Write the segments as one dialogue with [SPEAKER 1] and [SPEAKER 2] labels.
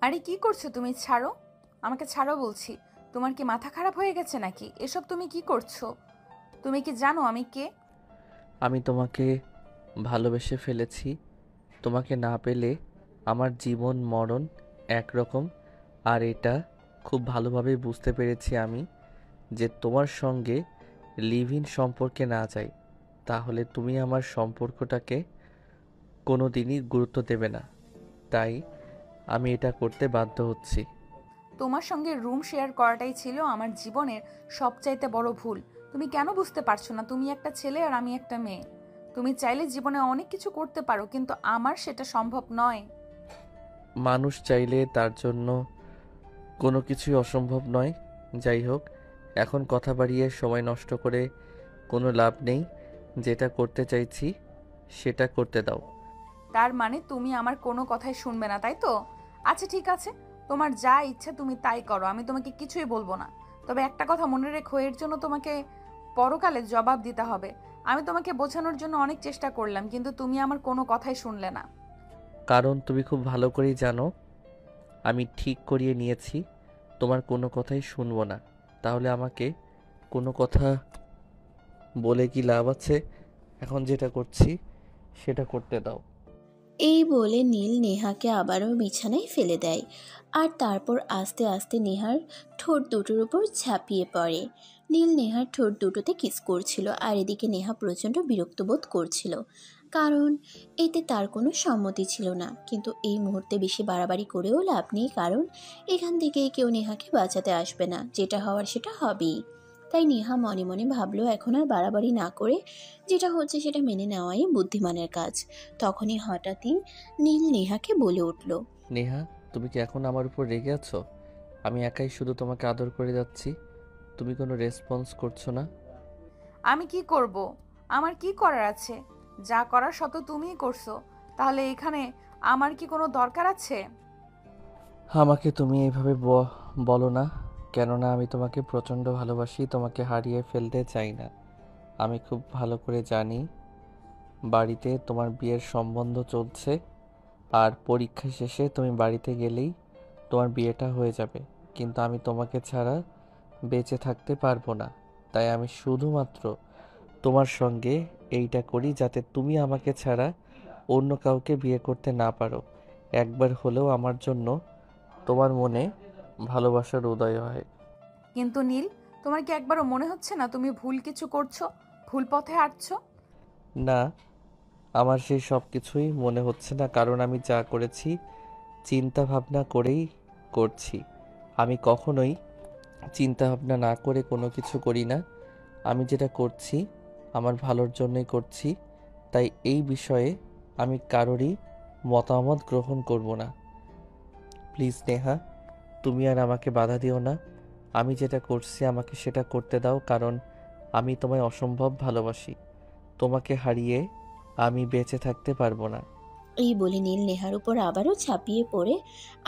[SPEAKER 1] আরে কি করছো তুমি? ছাড়ো, আমাকে ছাড়ো বলছি। তোমার কি মাথা খারাপ হয়ে গেছে নাকি? এসব তুমি কি করছো? তুমি কি জানো আমি কে?
[SPEAKER 2] আমি তোমাকে ভালোবেসে ফেলেছি। তোমাকে না পেলে আমার জীবন মরণ একরকম। আর এটা খুব ভালোভাবে বুঝতে পেরেছি আমি যে তোমার সঙ্গে লিভ ইন সম্পর্কে না যাই তাহলে তুমি আমার সম্পর্কটাকে কোনো দিনই গুরুত্ব দেবে না। তাই আমি এটা করতে বাধ্য হচ্ছি।
[SPEAKER 1] তোমার সঙ্গে রুম শেয়ার করাটাই ছিল আমার জীবনের সবচাইতে বড় ভুল। তুমি কেন বুঝতে পারছো না? তুমি একটা ছেলে আর আমি একটা মেয়ে। তুমি চাইলে জীবনে অনেক কিছু করতে পারো, কিন্তু আমার সেটা সম্ভব নয়।
[SPEAKER 2] মানুষ চাইলে তার জন্য কোনো কিছুই অসম্ভব নয়। যাই হোক, এখন কথা বাড়িয়ে সময় নষ্ট করে কোনো লাভ নেই। যেটা করতে চাইছি সেটা করতে দাও।
[SPEAKER 1] তার মানে তুমি আমার কোনো কথাই শুনবে না, তাই তো? আচ্ছা ঠিক আছে, তোমার যা ইচ্ছা তুমি তাই করো, আমি তোমাকে কিছুই বলবো না। তবে একটা কথা মনে রেখো, এর জন্য তোমাকে পরকালে জবাব দিতে হবে। আমি তোমাকে বোঝানোর জন্য অনেক চেষ্টা করলাম, কিন্তু তুমি আমার কোনো কথাই শুনলে না।
[SPEAKER 2] কারণ তুমি খুব ভালো করেই জানো আমি ঠিক করিয়ে নিয়েছি তোমার কোনো কথাই শুনবো না। তাহলে আমাকে কোনো কথা বলে কি লাভ আছে? এখন যেটা করছি সেটা করতে দাও।
[SPEAKER 3] এই বলে নীল নেহাকে আবারও বিছানায় ফেলে দেয়। আর তারপর আস্তে আস্তে নেহার ঠোঁট দুটোর উপর ঝাঁপিয়ে পড়ে। নীল নেহার ঠোঁট দুটোতে কিস করছিল, আর এদিকে নেহা প্রচণ্ড বিরক্ত বোধ করছিল, কারণ এতে তার কোনো সম্মতি ছিল না। কিন্তু এই মুহূর্তে বেশি বাড়াবাড়ি করেও লাভ নেই, কারণ এখান থেকে কেউ নেহাকে বাঁচাতে আসবে না। যেটা হওয়ার সেটা হবেই। তাই নেহা মনে মনে ভাবলো এখন আর বাড়াবাড়ি না করে যেটা হচ্ছে সেটা মেনে নেওয়াই বুদ্ধিমানের কাজ। তখনই হঠাৎই নীল নেহাকে বলে উঠল,
[SPEAKER 2] নেহা, তুমি কি এখন আমার উপর রেগে আছো? আমি একাই শুধু তোমাকে আদর করে যাচ্ছি, তুমি কোনো রেসপন্স করছো না।
[SPEAKER 1] আমি কি করব? আমার কি করার আছে? যা করার শত তুমিই করছো। তাহলে এখানে আমার কি কোনো দরকার আছে?
[SPEAKER 2] আমাকে তুমি এইভাবে বলো না, কেননা আমি তোমাকে প্রচণ্ড ভালোবাসি, তোমাকে হারিয়ে ফেলতে চাই না। আমি খুব ভালো করে জানি বাড়িতে তোমার বিয়ের সম্বন্ধ চলছে, আর পরীক্ষা শেষে তুমি বাড়িতে গেলেই তোমার বিয়েটা হয়ে যাবে। কিন্তু আমি তোমাকে ছাড়া বেঁচে থাকতে পারবো না। তাই আমি শুধুমাত্র তোমার সঙ্গে এইটা করি যাতে তুমি আমাকে ছাড়া অন্য কাউকে বিয়ে করতে না পারো। একবার হলেও আমার জন্য তোমার মনে ভালোবাসার উদয় হয়।
[SPEAKER 1] কিন্তু নীল, তোমার কি একবারও মনে হচ্ছে না তুমি ভুল কিছু করছো? ভুল পথে হাঁটছো?
[SPEAKER 2] না, আমার সেই সব কিছুই মনে হচ্ছে না, কারণ আমি যা করেছি চিন্তা ভাবনা করেই করছি। আমি কখনোই চিন্তা ভাবনা না করে কোনো কিছু করি না। আমি যেটা করছি আমার ভালোর জন্যই করছি। তাই এই বিষয়ে আমি কারোরই মতামত গ্রহণ করব না। প্লিজ নেহা, তুমি আর আমাকে বাধা দিও না। আমি যেটা করছি আমাকে সেটা করতে দাও, কারণ আমি তোমায় অসম্ভব ভালোবাসি। তোমাকে হারিয়ে আমি বেঁচে থাকতে পারবো না।
[SPEAKER 3] এই বলে নীল নেহার উপর আবারও ঝাঁপিয়ে পড়ে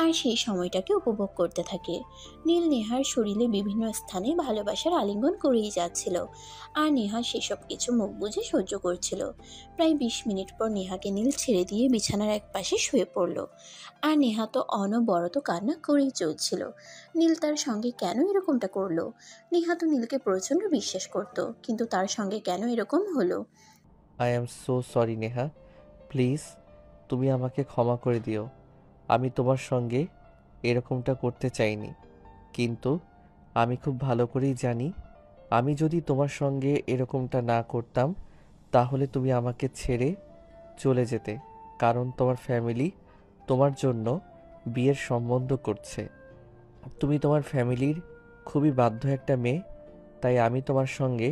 [SPEAKER 3] আর সেই সময়টাকে উপভোগ করতে থাকে। নীল নেহার শরীরে বিভিন্ন স্থানে ভালোবাসার আলিঙ্গন করেই যাচ্ছিল, আর নেহা সেসব কিছু মুখ বুজে সহ্য করছিল। প্রায় 20 মিনিট পর নেহাকে নীল ছেড়ে দিয়ে বিছানার এক পাশে শুয়ে পড়ল। আর নেহা তো অনবরত কান্না করেই চলছিল। নীল তার সঙ্গে কেন এরকমটা করলো? নেহা তো নীলকে প্রচণ্ড বিশ্বাস করত, কিন্তু তার সঙ্গে কেন এরকম হলো?
[SPEAKER 2] I am so sorry Neha, please তুমি আমাকে ক্ষমা করে দিও। আমি তোমার সঙ্গে এরকমটা করতে চাইনি, কিন্তু আমি খুব ভালো করেই জানি আমি যদি তোমার সঙ্গে এরকমটা না করতাম তাহলে তুমি আমাকে ছেড়ে চলে যেতে। কারণ তোমার ফ্যামিলি তোমার জন্য বিয়ের সম্বন্ধ করছে। তুমি তোমার ফ্যামিলির খুবই বাধ্য একটা মেয়ে, তাই আমি তোমার সঙ্গে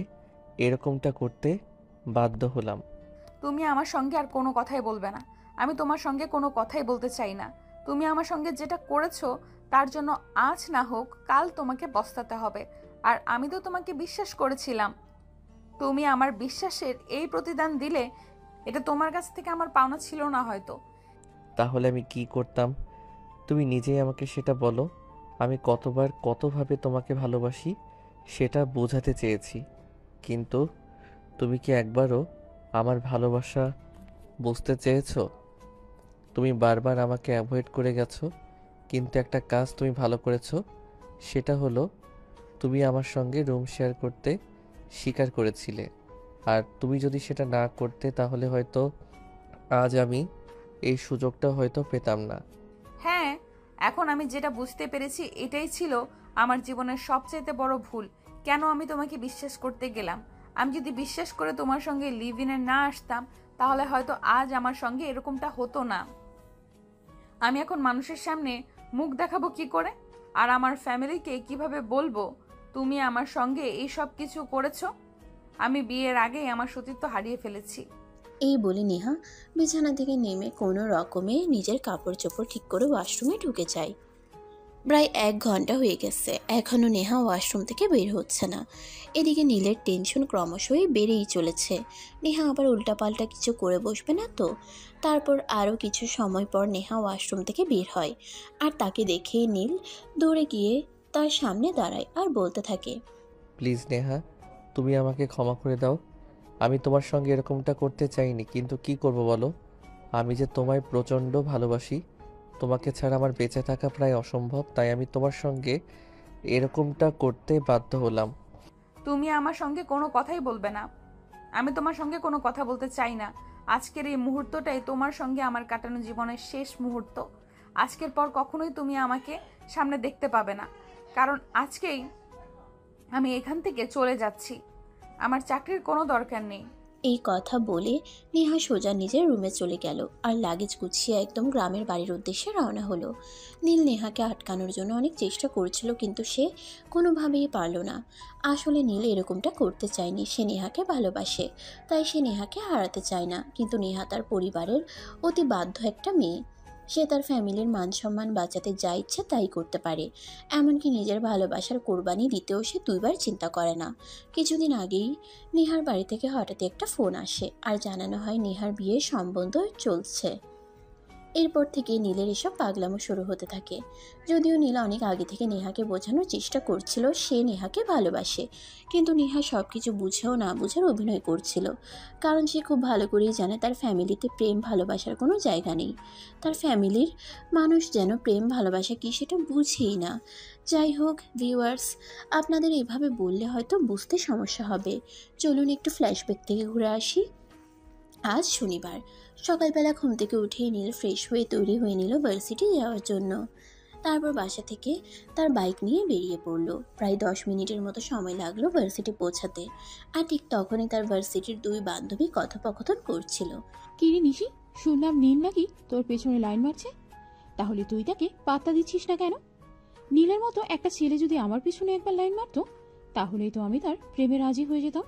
[SPEAKER 2] এরকমটা করতে বাধ্য হলাম।
[SPEAKER 1] তুমি আমার সঙ্গে আর কোনো কথাই বলবে না। আমি তোমার সঙ্গে কোনো কথাই বলতে চাই না। তুমি আমার সঙ্গে যেটা করেছো তার জন্য আজ না হোক কাল তোমাকে পস্তাতে হবে। আর আমি তো তোমাকে বিশ্বাস করেছিলাম। তুমি আমার বিশ্বাসের এই প্রতিদান দিলে। এটা তোমার কাছ থেকে আমার পাওনা ছিল না হয়তো।
[SPEAKER 2] তাহলে আমি কি করতাম তুমি নিজেই আমাকে সেটা বলো। আমি কতবার কতভাবে তোমাকে ভালোবাসি সেটা বোঝাতে চেয়েছি, কিন্তু তুমি কি একবারও আমার ভালোবাসা বুঝতে চেয়েছো? তুমি বারবার আমাকে অ্যাভয়েড করে গেছো, কিন্তু একটা কাজ তুমি ভালো করেছো, সেটা হলো তুমি আমার সঙ্গে রুম শেয়ার করতে স্বীকার করেছিলে। আর তুমি যদি সেটা না করতে তাহলে হয়তো আজ আমি এই সুযোগটা হয়তো পেতাম না।
[SPEAKER 1] হ্যাঁ, এখন আমি যেটা বুঝতে পেরেছি এটাই ছিল আমার জীবনের সবচেয়ে বড় ভুল। কেন আমি তোমাকে বিশ্বাস করতে গেলাম? আমি যদি বিশ্বাস করে তোমার সঙ্গে লিভ ইনে না আসতাম, তাহলে হয়তো আজ আমার সঙ্গে এরকমটা হতো না। আমি এখন মানুষের সামনে মুখ দেখাবো কি করে? আর আমার ফ্যামিলিকে কিভাবে বলবো তুমি আমার সঙ্গে এই সব কিছু করেছো? আমি বিয়ের আগেই আমার সতীত্ব হারিয়ে ফেলেছি।
[SPEAKER 3] এই বলে নেহা বিছানা থেকে নেমে কোনো রকমে নিজের কাপড় চোপড় ঠিক করে ওয়াশরুমে ঢুকে যায়। প্রায় 1 ঘন্টা হয়ে গেছে, এখনও নেহা ওয়াশরুম থেকে বের হচ্ছে না। এদিকে নীলের টেনশন ক্রমশই বেড়েই চলেছে। নেহা আবার উল্টাপাল্টা কিছু করে বসবে না তো? তারপর আরও কিছু সময় পর নেহা ওয়াশরুম থেকে বের হয়, আর তাকে দেখেই নীল দৌড়ে গিয়ে তার সামনে দাঁড়ায় আর বলতে থাকে,
[SPEAKER 2] প্লিজ নেহা, তুমি আমাকে ক্ষমা করে দাও। আমি তোমার সঙ্গে এরকমটা করতে চাইনি, কিন্তু কি করব বলো? আমি যে তোমায় প্রচণ্ড ভালোবাসি। তোমাকে ছাড়া আমার বেঁচে থাকা প্রায় অসম্ভব, তাই আমি তোমার সঙ্গে এরকমটা করতে বাধ্য হলাম।
[SPEAKER 1] তুমি আমার সঙ্গে কোনো কথাই বলবে না। আমি তোমার সঙ্গে কোনো কথা বলতে চাই না। আজকের এই মুহূর্তটাই তোমার সঙ্গে আমার কাটানো জীবনের শেষ মুহূর্ত। আজকের পর কখনোই তুমি আমাকে সামনে দেখতে পাবে না, কারণ আজকেই আমি এখান থেকে চলে যাচ্ছি। আমার চাকরির কোনো দরকার নেই।
[SPEAKER 3] এই কথা বলে নেহা সোজা নিজের রুমে চলে গেল আর লাগেজ গুছিয়ে একদম গ্রামের বাড়ির উদ্দেশ্যে রওনা হলো। নীল নেহাকে আটকানোর জন্য অনেক চেষ্টা করছিল, কিন্তু সে কোনোভাবেই পারল না। আসলে নীল এরকমটা করতে চায়নি, সে নেহাকে ভালোবাসে, তাই সে নেহাকে হারাতে চায় না। কিন্তু নেহা তার পরিবারের অতি বাধ্য একটা মেয়ে, সে তার ফ্যামিলির মান সম্মান বাঁচাতে যা ইচ্ছে তাই করতে পারে। এমনকি নিজের ভালোবাসার কোরবানি দিতেও সে 2বার চিন্তা করে না। কিছুদিন আগেই নেহার বাড়ি থেকে হঠাৎ একটা ফোন আসে আর জানানো হয় নেহার বিয়ের সম্বন্ধ চলছে। এরপর থেকে নীলের এসব পাগলামো শুরু হতে থাকে। যদিও নীল অনেক আগে থেকে নেহাকে বোঝানোর চেষ্টা করছিল সে নেহাকে ভালোবাসে, কিন্তু নেহা সব কিছু বুঝেও না বুঝার অভিনয় করছিল, কারণ সে খুব ভালো করেই জানে তার ফ্যামিলিতে প্রেম ভালোবাসার কোনো জায়গা নেই। তার ফ্যামিলির মানুষ যেন প্রেম ভালোবাসা কি সেটা বুঝেই না। যাই হোক ভিউয়ার্স, আপনাদের এভাবে বললে হয়তো বুঝতে সমস্যা হবে। চলুন একটু ফ্ল্যাশব্যাক থেকে ঘুরে আসি। আজ শনিবার সকালবেলা ঘুম থেকে উঠেই নীল ফ্রেশ হয়ে তৈরি হয়ে নিল ভার্সিটি যাওয়ার জন্য। তারপর বাসা থেকে তার বাইক নিয়ে বেরিয়ে পড়লো। প্রায় 10 মিনিটের মতো সময় লাগলো ভার্সিটি পৌঁছাতে। আর ঠিক তখনই তার ভার্সিটির 2 বান্ধবী কথোপকথন করছিল।
[SPEAKER 4] কিরে নিশি, শুনলাম নীল নাকি তোর পেছনে লাইন মারছে। তাহলে তুই তাকে পাত্তা দিচ্ছিস না কেন? নীলের মতো একটা ছেলে যদি আমার পিছনে একবার লাইন মারতো, তাহলেই তো আমি তার প্রেমে রাজি হয়ে যেতাম।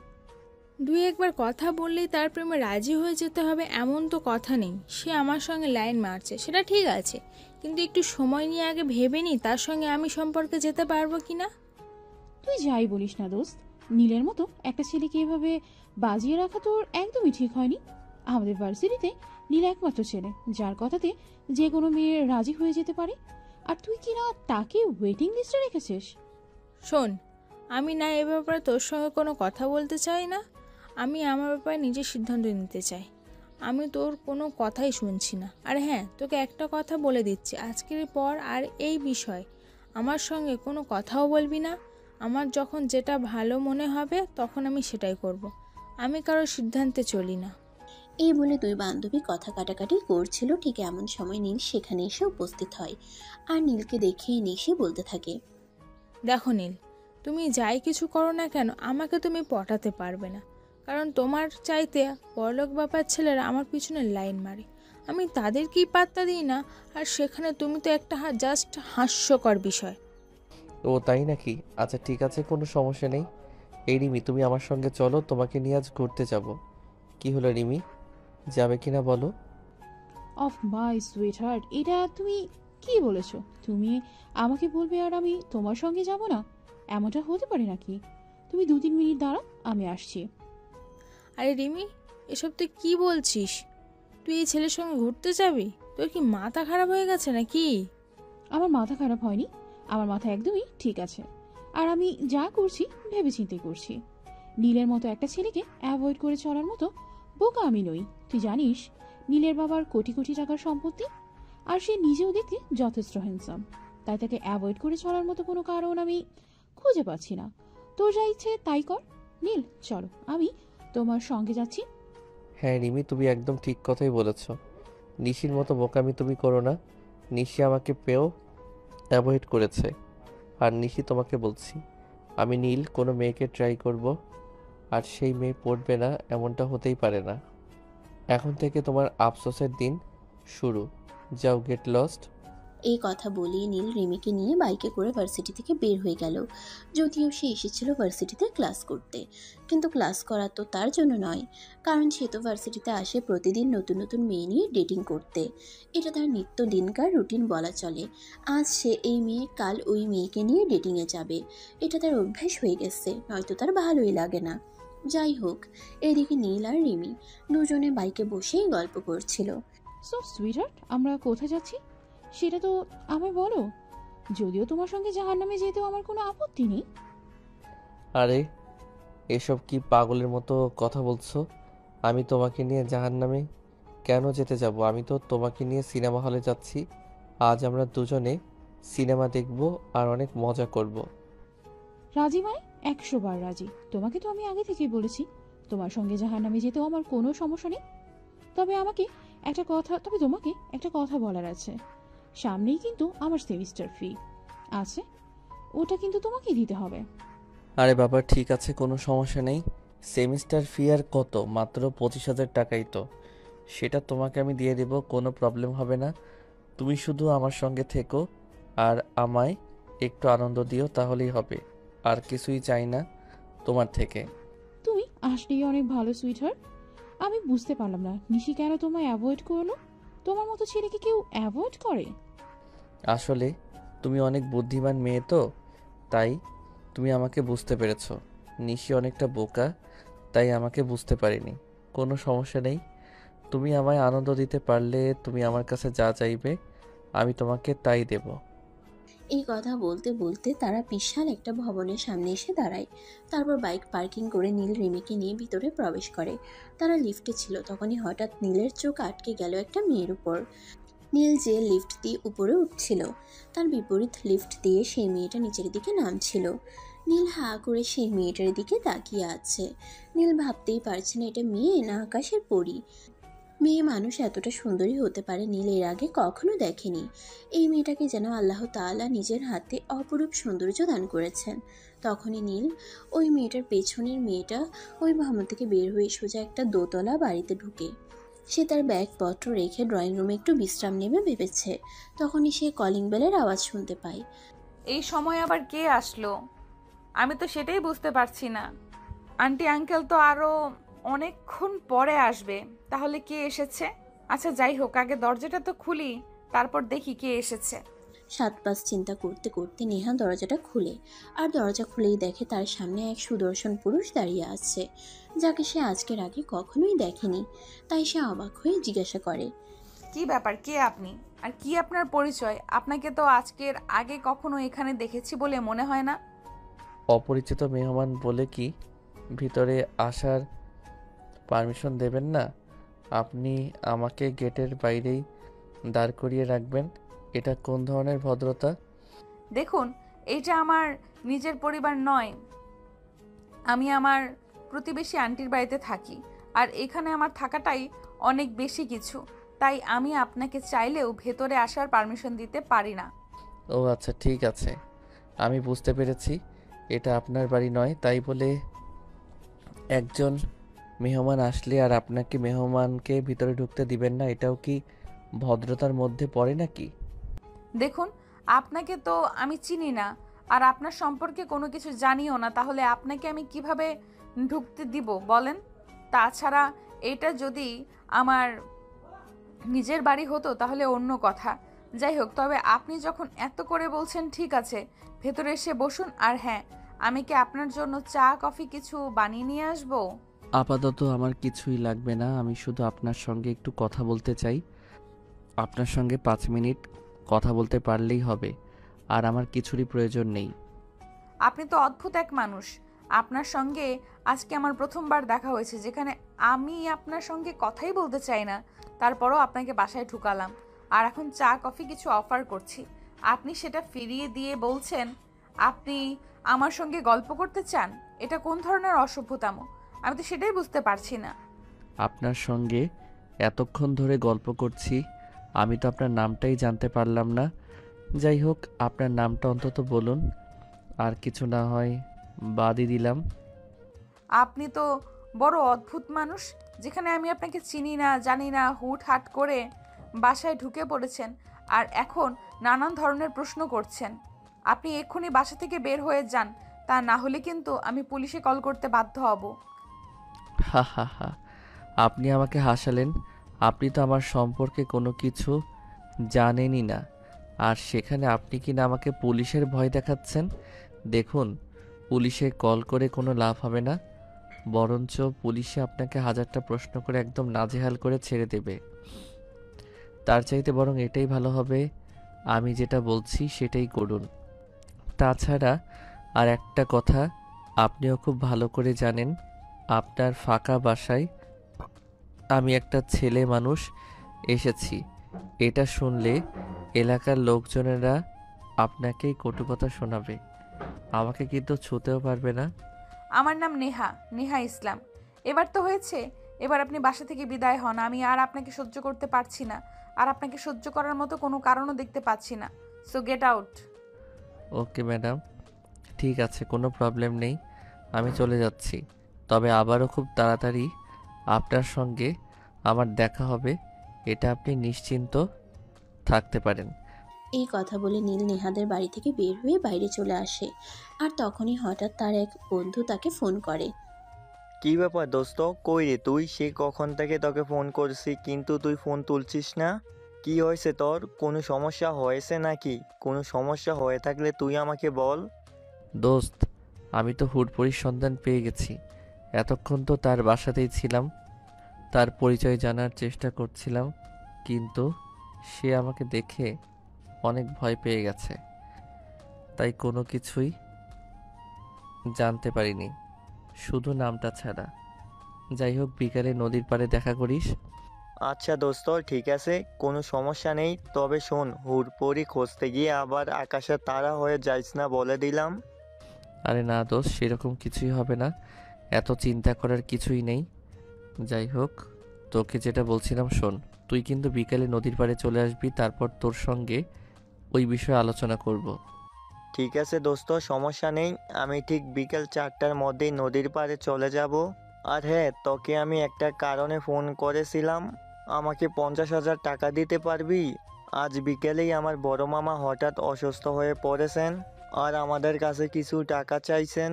[SPEAKER 5] 2-1বার কথা বললেই তার প্রেমে রাজি হয়ে যেতে হবে এমন তো কথা নেই। সে আমার সঙ্গে লাইন মারছে সেটা ঠিক আছে, কিন্তু একটু সময় নিয়ে আগে ভেবে নি তার সঙ্গে আমি সম্পর্কে যেতে পারবো কিনা।
[SPEAKER 4] তুই যাই বলিস না দোস্ত, নীলের মতো একটা ছেলেকে এভাবে বাজিয়ে রাখা তোর একদমই ঠিক হয়নি। আমাদের ভার্সিটিতে নীল একমাত্র ছেলে যার কথাতে যে কোনো মেয়ে রাজি হয়ে যেতে পারে, আর তুই কিনা তাকে ওয়েটিং লিস্টে রেখেছিস।
[SPEAKER 5] শোন, আমি না এ ব্যাপারে তোর সঙ্গে কোনো কথা বলতে চাই না। আমি আমার ব্যাপারে নিজের সিদ্ধান্ত নিতে চাই। আমি তোর কোনো কথাই শুনছি না। আর হ্যাঁ, তোকে একটা কথা বলে দিচ্ছি, আজকের পর আর এই বিষয় আমার সঙ্গে কোনো কথাও বলবি না। আমার যখন যেটা ভালো মনে হবে তখন আমি সেটাই করব। আমি কারোর সিদ্ধান্তে চলি না।
[SPEAKER 3] এই বলে 2 বান্ধবী কথা কাটাকাটি করছিল। ঠিক এমন সময় নীল সেখানে এসে উপস্থিত হয় আর নীলকে দেখেই নিশি বলতে থাকে,
[SPEAKER 5] দেখো নীল, তুমি যাই কিছু করো না কেন আমাকে তুমি পটাতে পারবে না, কারণ তোমার চাইতে বড়লোক বাবার ছেলেরা আমার পিছনে লাইন মারে, আমি তাদেরকেই পাত্তা দিই না। আর সেখানে তুমি তো একটা জাস্ট হাস্যকর বিষয়।
[SPEAKER 2] ও তাই নাকি? আচ্ছা ঠিক আছে, কোনো সমস্যা নেই। এই রিমি, তুমি আমার সঙ্গে চলো, তোমাকে নিয়ে আজ ঘুরতে যাব। কি হলো রিমি, যাবে কিনা বলো?
[SPEAKER 4] অফ মাই সুইট হার্ট, এটা তুমি কি বলেছো? তুমি আমাকে বলবে আর আমি তোমার সঙ্গে যাব না? এমনটা হতে পারে নাকি? তুমি 2-3 মিনিট দাঁড়াও, আমি আসছি।
[SPEAKER 5] আরে রিমি, এসব তুই কি বলছিস? তুই এই ছেলের সঙ্গে ঘুরতে যাবি? তোর কি মাথা খারাপ হয়ে গেছে নাকি?
[SPEAKER 4] আমার মাথা খারাপ হয়নি, আমার মাথা একদমই ঠিক আছে। আর আমি যা করছি ভেবেচিন্তে করছি। নীলের মতো একটা ছেলেকে অ্যাভয়েড করে চলার মতো বোকা আমি নই। তুই জানিস নীলের বাবার কোটি কোটি টাকার সম্পত্তি, আর সে নিজেও দেখতে যথেষ্ট হ্যান্ডসাম, তাই তাকে অ্যাভয়েড করে চলার মতো কোনো কারণ আমি খুঁজে পাচ্ছি না। তোর যা ইচ্ছে তাই কর। নীল, চলো, আমি তোমার সঙ্গে যাচ্ছি।
[SPEAKER 2] হ্যাঁ রিমি, তুমি একদম ঠিক কথাই বলেছ। নিশির মতো বোকামি তুমি করো না। নিশি আমাকে পেয়েও অ্যাভয়েড করেছে, আর নিশি তোমাকে বলছি, আমি নীল কোনো মেয়েকে ট্রাই করব, আর সেই মেয়ে পড়বে না এমনটা হতেই পারে না। এখন থেকে তোমার আফসোসের দিন শুরু। যাও, গেট লস্ট।
[SPEAKER 3] এই কথা বলেই নীল রিমিকে নিয়ে বাইকে করে ভার্সিটি থেকে বের হয়ে গেল। যদিও সে এসেছিল ভার্সিটিতে ক্লাস করতে, কিন্তু ক্লাস করা তো তার জন্য নয়, কারণ সে তো ভার্সিটিতে আসে প্রতিদিন নতুন নতুন মেয়ে নিয়ে ডেটিং করতে। এটা তার নিত্য দিনকার রুটিন বলা চলে। আজ সে এই মেয়ে, কাল ওই মেয়েকে নিয়ে ডেটিংয়ে যাবে। এটা তার অভ্যাস হয়ে গেছে, নয়তো তার ভালোই লাগে না। যাই হোক, এদিকে নীল আর রিমি দুজনে বাইকে বসেই গল্প করছিল।
[SPEAKER 4] সো সুইটহার্ট, আমরা কোথায় যাচ্ছি সেটা তো আমায় বলো। যদিও তোমার সঙ্গে জাহান্নামে যেতেও আমার কোনো আপত্তি নেই।
[SPEAKER 2] আরে এসব কি পাগলের মতো কথা বলছো? আমি তোমাকে নিয়ে জাহান্নামে কেন যেতে যাব? আমি তো তোমাকে নিয়ে সিনেমা হলে যাচ্ছি। আজ আমরা দুজনে সিনেমা দেখব আর অনেক মজা করব।
[SPEAKER 4] রাজি মানে 100 বার রাজি। তোমাকে তো আমি আগে থেকেই বলেছি তোমার সঙ্গে জাহান্নামে যেতেও আমার কোনো সমস্যা নেই। তবে তোমাকে একটা কথা বলার আছে। সামনেই কিন্তু আমার সেমিস্টার ফি আছে, ওটা কিন্তু তোমাকেই দিতে হবে।
[SPEAKER 2] আরে বাবা, ঠিক আছে, কোনো সমস্যা নেই। সেমিস্টার ফি আর কত? মাত্র 25,000 টাকাই তো। সেটা তোমাকে আমি দিয়ে দেব, কোনো প্রবলেম হবে না। তুমি শুধু আমার সঙ্গে থেকো আর আমায় একটু আনন্দ দিও, তাহলেই হবে। আর কিছুই চাই না তোমার থেকে।
[SPEAKER 4] তুমি আসলেই অনেক ভালো সুইটহার্ট। আমি বুঝতে পারলাম না নিশি কেন তোমায় অ্যাভয়েড করলো। তোমার মতো ছেলেকে কেউ অ্যাভয়েড করে?
[SPEAKER 2] আসলে তুমি অনেক বুদ্ধিমান মেয়ে তো, তাই তুমি আমাকে বুঝতে পেরেছো। নিশি অনেকটা বোকা, তাই আমাকে বুঝতে পারিনি। কোনো সমস্যা নেই। তুমি আমায় আনন্দ দিতে পারলে তুমি আমার কাছে যা চাইবে আমি তোমাকে তাই দেব।
[SPEAKER 3] এই কথা বলতে বলতে তারা বিশাল একটা ভবনের সামনে এসে দাঁড়ায়। তারপর বাইক পার্কিং করে নীল রিমিকে নিয়ে ভিতরে প্রবেশ করে। তারা লিফটে ছিল, তখনই হঠাৎ নীলের চোখ আটকে গেল একটা মেয়ের উপর। নীল যে লিফট দিয়ে উপরে উঠছিল, তার বিপরীত লিফট দিয়ে সেই মেয়েটা নিচের দিকে নামছিল। নীল হাঁ করে সেই মেয়েটার দিকে তাকিয়ে আছে। নীল ভাবতেই পারছে না এটা মেয়ে না আকাশের পরী। মেয়ে মানুষ এতটা সুন্দরী হতে পারে নীল এর আগে কখনো দেখেনি। এই মেয়েটাকে যেন আল্লাহ তাআলা নিজের হাতে অপরূপ সৌন্দর্য দান করেছেন। তখনই নীল ওই মেয়েটার পেছনের মেয়েটা ওই ভবন থেকে বের হয়ে সোজা একটা দোতলা বাড়িতে ঢুকে। সে তার ব্যাগপত্র রেখে ড্রয়িং রুমে একটু বিশ্রাম নেবে ভেবেছে। তখনই সে কলিং বেলের আওয়াজ শুনতে পায়।
[SPEAKER 1] এই সময় আবার কে আসলো? আমি তো সেটাই বুঝতে পারছি না। আন্টি আঙ্কেল তো আরো অনেকক্ষণ পরে আসবে, তাহলে কে এসেছে? আচ্ছা যাই হোক, আগে দরজাটা তো খুলি, তারপর দেখি কে এসেছে।
[SPEAKER 3] 7-5 চিন্তা করতে করতে নেহা দরজাটা খুলে, আর দরজা খুলেই দেখে তার সামনে এক সুদর্শন পুরুষ দাঁড়িয়ে আছে, যাকে সে আজকের আগে কখনোই দেখেনি। তাই সে অবাক হয়ে জিজ্ঞাসা করে,
[SPEAKER 1] কি ব্যাপার, কে আপনি? আর কি আপনার পরিচয়? আপনাকে তো আজকের আগে কখনো এখানে দেখেছি বলে মনে হয় না।
[SPEAKER 2] অপরিচিত মেহমান বলে কি ভিতরে আসার পারমিশন দেবেন না? আপনি আমাকে গেটের বাইরেই দাঁড় করিয়ে রাখবেন? এটা কোন ধরনের ভদ্রতা?
[SPEAKER 1] দেখুন, এইটা আমার নিজের পরিবার নয়। আমি আমার প্রতিবেশী আন্টির বাড়িতে থাকি, আর এখানে আমার থাকাটাই অনেক বেশি কিছু। তাই আমি আপনাকে চাইলেও ভেতরে আসার পারমিশন দিতে পারি না।
[SPEAKER 2] ও আচ্ছা, ঠিক আছে, আমি বুঝতে পেরেছি এটা আপনার বাড়ি নয়। তাই বলে একজন মেহমান আসলে আর আপনাকে মেহমানকে ভিতরে ঢুকতে দিবেন না, এটাও কি ভদ্রতার মধ্যে পড়ে নাকি?
[SPEAKER 1] দেখুন, আপনাকে তো আমি চিনি না, আর আপনার সম্পর্কে কোনো কিছু জানিও না, তাহলে আপনাকে আমি কিভাবে ঢুকতে দিব বলেন? তাছাড়া এটা যদি আমার নিজের বাড়ি হতো তাহলে অন্য কথা। যাই হোক, তবে আপনি যখন এত করে বলছেন, ঠিক আছে, ভেতরে এসে বসুন। আর হ্যাঁ, আমি কি আপনার জন্য চা কফি কিছু বানিয়ে নিয়ে আসবো?
[SPEAKER 2] আপাতত আমার কিছুই লাগবে না, আমি শুধু আপনার সঙ্গে একটু কথা বলতে চাই। আপনার সঙ্গে 5 মিনিট কথা বলতে পারলেই হবে, আর আমার কিছুরই প্রয়োজন নেই।
[SPEAKER 1] আপনি তো অদ্ভুত এক মানুষ। আপনার সঙ্গে আজকে আমার প্রথমবার দেখা হয়েছে, যেখানে আমি আপনার সঙ্গে কথাই বলতে চাই না, তারপরও আপনাকে বাসায় ঢুকালাম। আর এখন চা কফি কিছু অফার করছি, আপনি সেটা ফিরিয়ে দিয়ে বলছেন আপনি আমার সঙ্গে গল্প করতে চান। এটা কোন ধরনের অসভ্যতাম? আমি তো সেটাই বুঝতে পারছি না।
[SPEAKER 2] আপনার সঙ্গে এতক্ষণ ধরে গল্প করছি, আমি তো আপনার নামটাই জানতে পারলাম না। যাই হোক, আপনার নামটা অন্তত বলুন, আর কিছু না হয় বাদই দিলাম।
[SPEAKER 1] আপনি তো বড় অদ্ভুত মানুষ। যেখানে আমি আপনাকে চিনি না জানি না, হুটহাট করে বাসায় ঢুকে পড়েছেন আর এখন নানান ধরনের প্রশ্ন করছেন। আপনি এক্ষুনি বাসা থেকে বের হয়ে যান, তা না হলে কিন্তু আমি পুলিশে কল করতে বাধ্য হব।
[SPEAKER 2] হা হা হা, আপনি আমাকে হাসালেন। আপনি তো আমার সম্পর্কে কোনো কিছু জানেনই না, আর সেখানে আপনি কি না আমাকে পুলিশের ভয় দেখাচ্ছেন। দেখুন, পুলিশে কল করে কোনো লাভ হবে না, বরঞ্চ পুলিশে আপনাকে হাজারটা প্রশ্ন করে একদম নাজেহাল করে ছেড়ে দেবে। তার চাইতে বরং এটাই ভালো হবে, আমি যেটা বলছি সেটাই করুন। তাছাড়া আর একটা কথা, আপনিও খুব ভালো করে জানেন, আপনার ফাঁকা বাসায় আমি একটা ছেলে মানুষ এসেছি। এটা শুনলে এলাকার লোকজনেরা আপনাকেই কটু কথা শোনাবে, আমাকে কিন্তু ছুঁতেও পারবে না।
[SPEAKER 1] আমার নাম নেহা, নেহা ইসলাম। এবার তো হয়েছে, এবার আপনি বাসা থেকে বিদায় হন। আমি আর আপনাকে সহ্য করতে পারছি না, আর আপনাকে সহ্য করার মতো কোনো কারণও দেখতে পাচ্ছি না। So get out.
[SPEAKER 2] Okay madam, ঠিক আছে, কোনো প্রবলেম নেই, আমি চলে যাচ্ছি। তবে আবারও খুব তাড়াতাড়ি আপনার সঙ্গে আমার দেখা হবে, এটা আপনি নিশ্চিন্ত থাকতে পারেন।
[SPEAKER 3] এই কথা বলে নীল নেহাদের বাড়ি থেকে বের হয়ে বাইরে চলে আসে। আর তখনই হঠাৎ তার এক বন্ধু তাকে ফোন করে।
[SPEAKER 6] কি ব্যাপার দোস্ত, কই রে তুই? সে কখন থেকে তোকে ফোন করছি কিন্তু তুই ফোন তুলছিস না। কি হয়েছে তোর? কোনো সমস্যা হয়েছে নাকি? কোনো সমস্যা হয়ে থাকলে তুই আমাকে বল।
[SPEAKER 2] দোস্ত, আমি তো হুটপড়ির সন্ধান পেয়ে গেছি। এতক্ষণ তো তার বাসাতেই ছিলাম, তার পরিচয় জানার চেষ্টা করছিলাম, কিন্তু সে আমাকে দেখে অনেক ভয় পেয়ে গেছে, তাই কোনো কিছুই জানতে পারিনি, শুধু নামটা ছাড়া। যাই হোক, বিকালে নদীর পাড়ে দেখা করিস।
[SPEAKER 6] আচ্ছা দোস্ত, ঠিক আছে, কোনো সমস্যা নেই। তবে শোন, হুড়পড়ি খুঁজতে গিয়ে আবার আকাশের তারা হয়ে যাইস না, বলে দিলাম।
[SPEAKER 2] আরে না দোস্ত, সেরকম কিছুই হবে না, এত চিন্তা করার কিছুই নেই। যাই হোক, তোকে যেটা বলছিলাম শোন, তুই কিন্তু বিকালে নদীর পাড়ে চলে আসবি, তারপর তোর সঙ্গে ওই বিষয়ে আলোচনা করব।
[SPEAKER 6] ঠিক আছে দোস্ত, সমস্যা নেই। আমি ঠিক বিকেল 4টার মধ্যেই নদীর পাড়ে চলে যাব। আর হ্যাঁ, তোকে আমি একটা কারণে ফোন করেছিলাম। আমাকে 50,000 টাকা দিতে পারবি? আজ বিকেলেই আমার বড় মামা হঠাৎ অসুস্থ হয়ে পড়েছেন, আর আমাদের কাছে কিছু টাকা চাইছেন।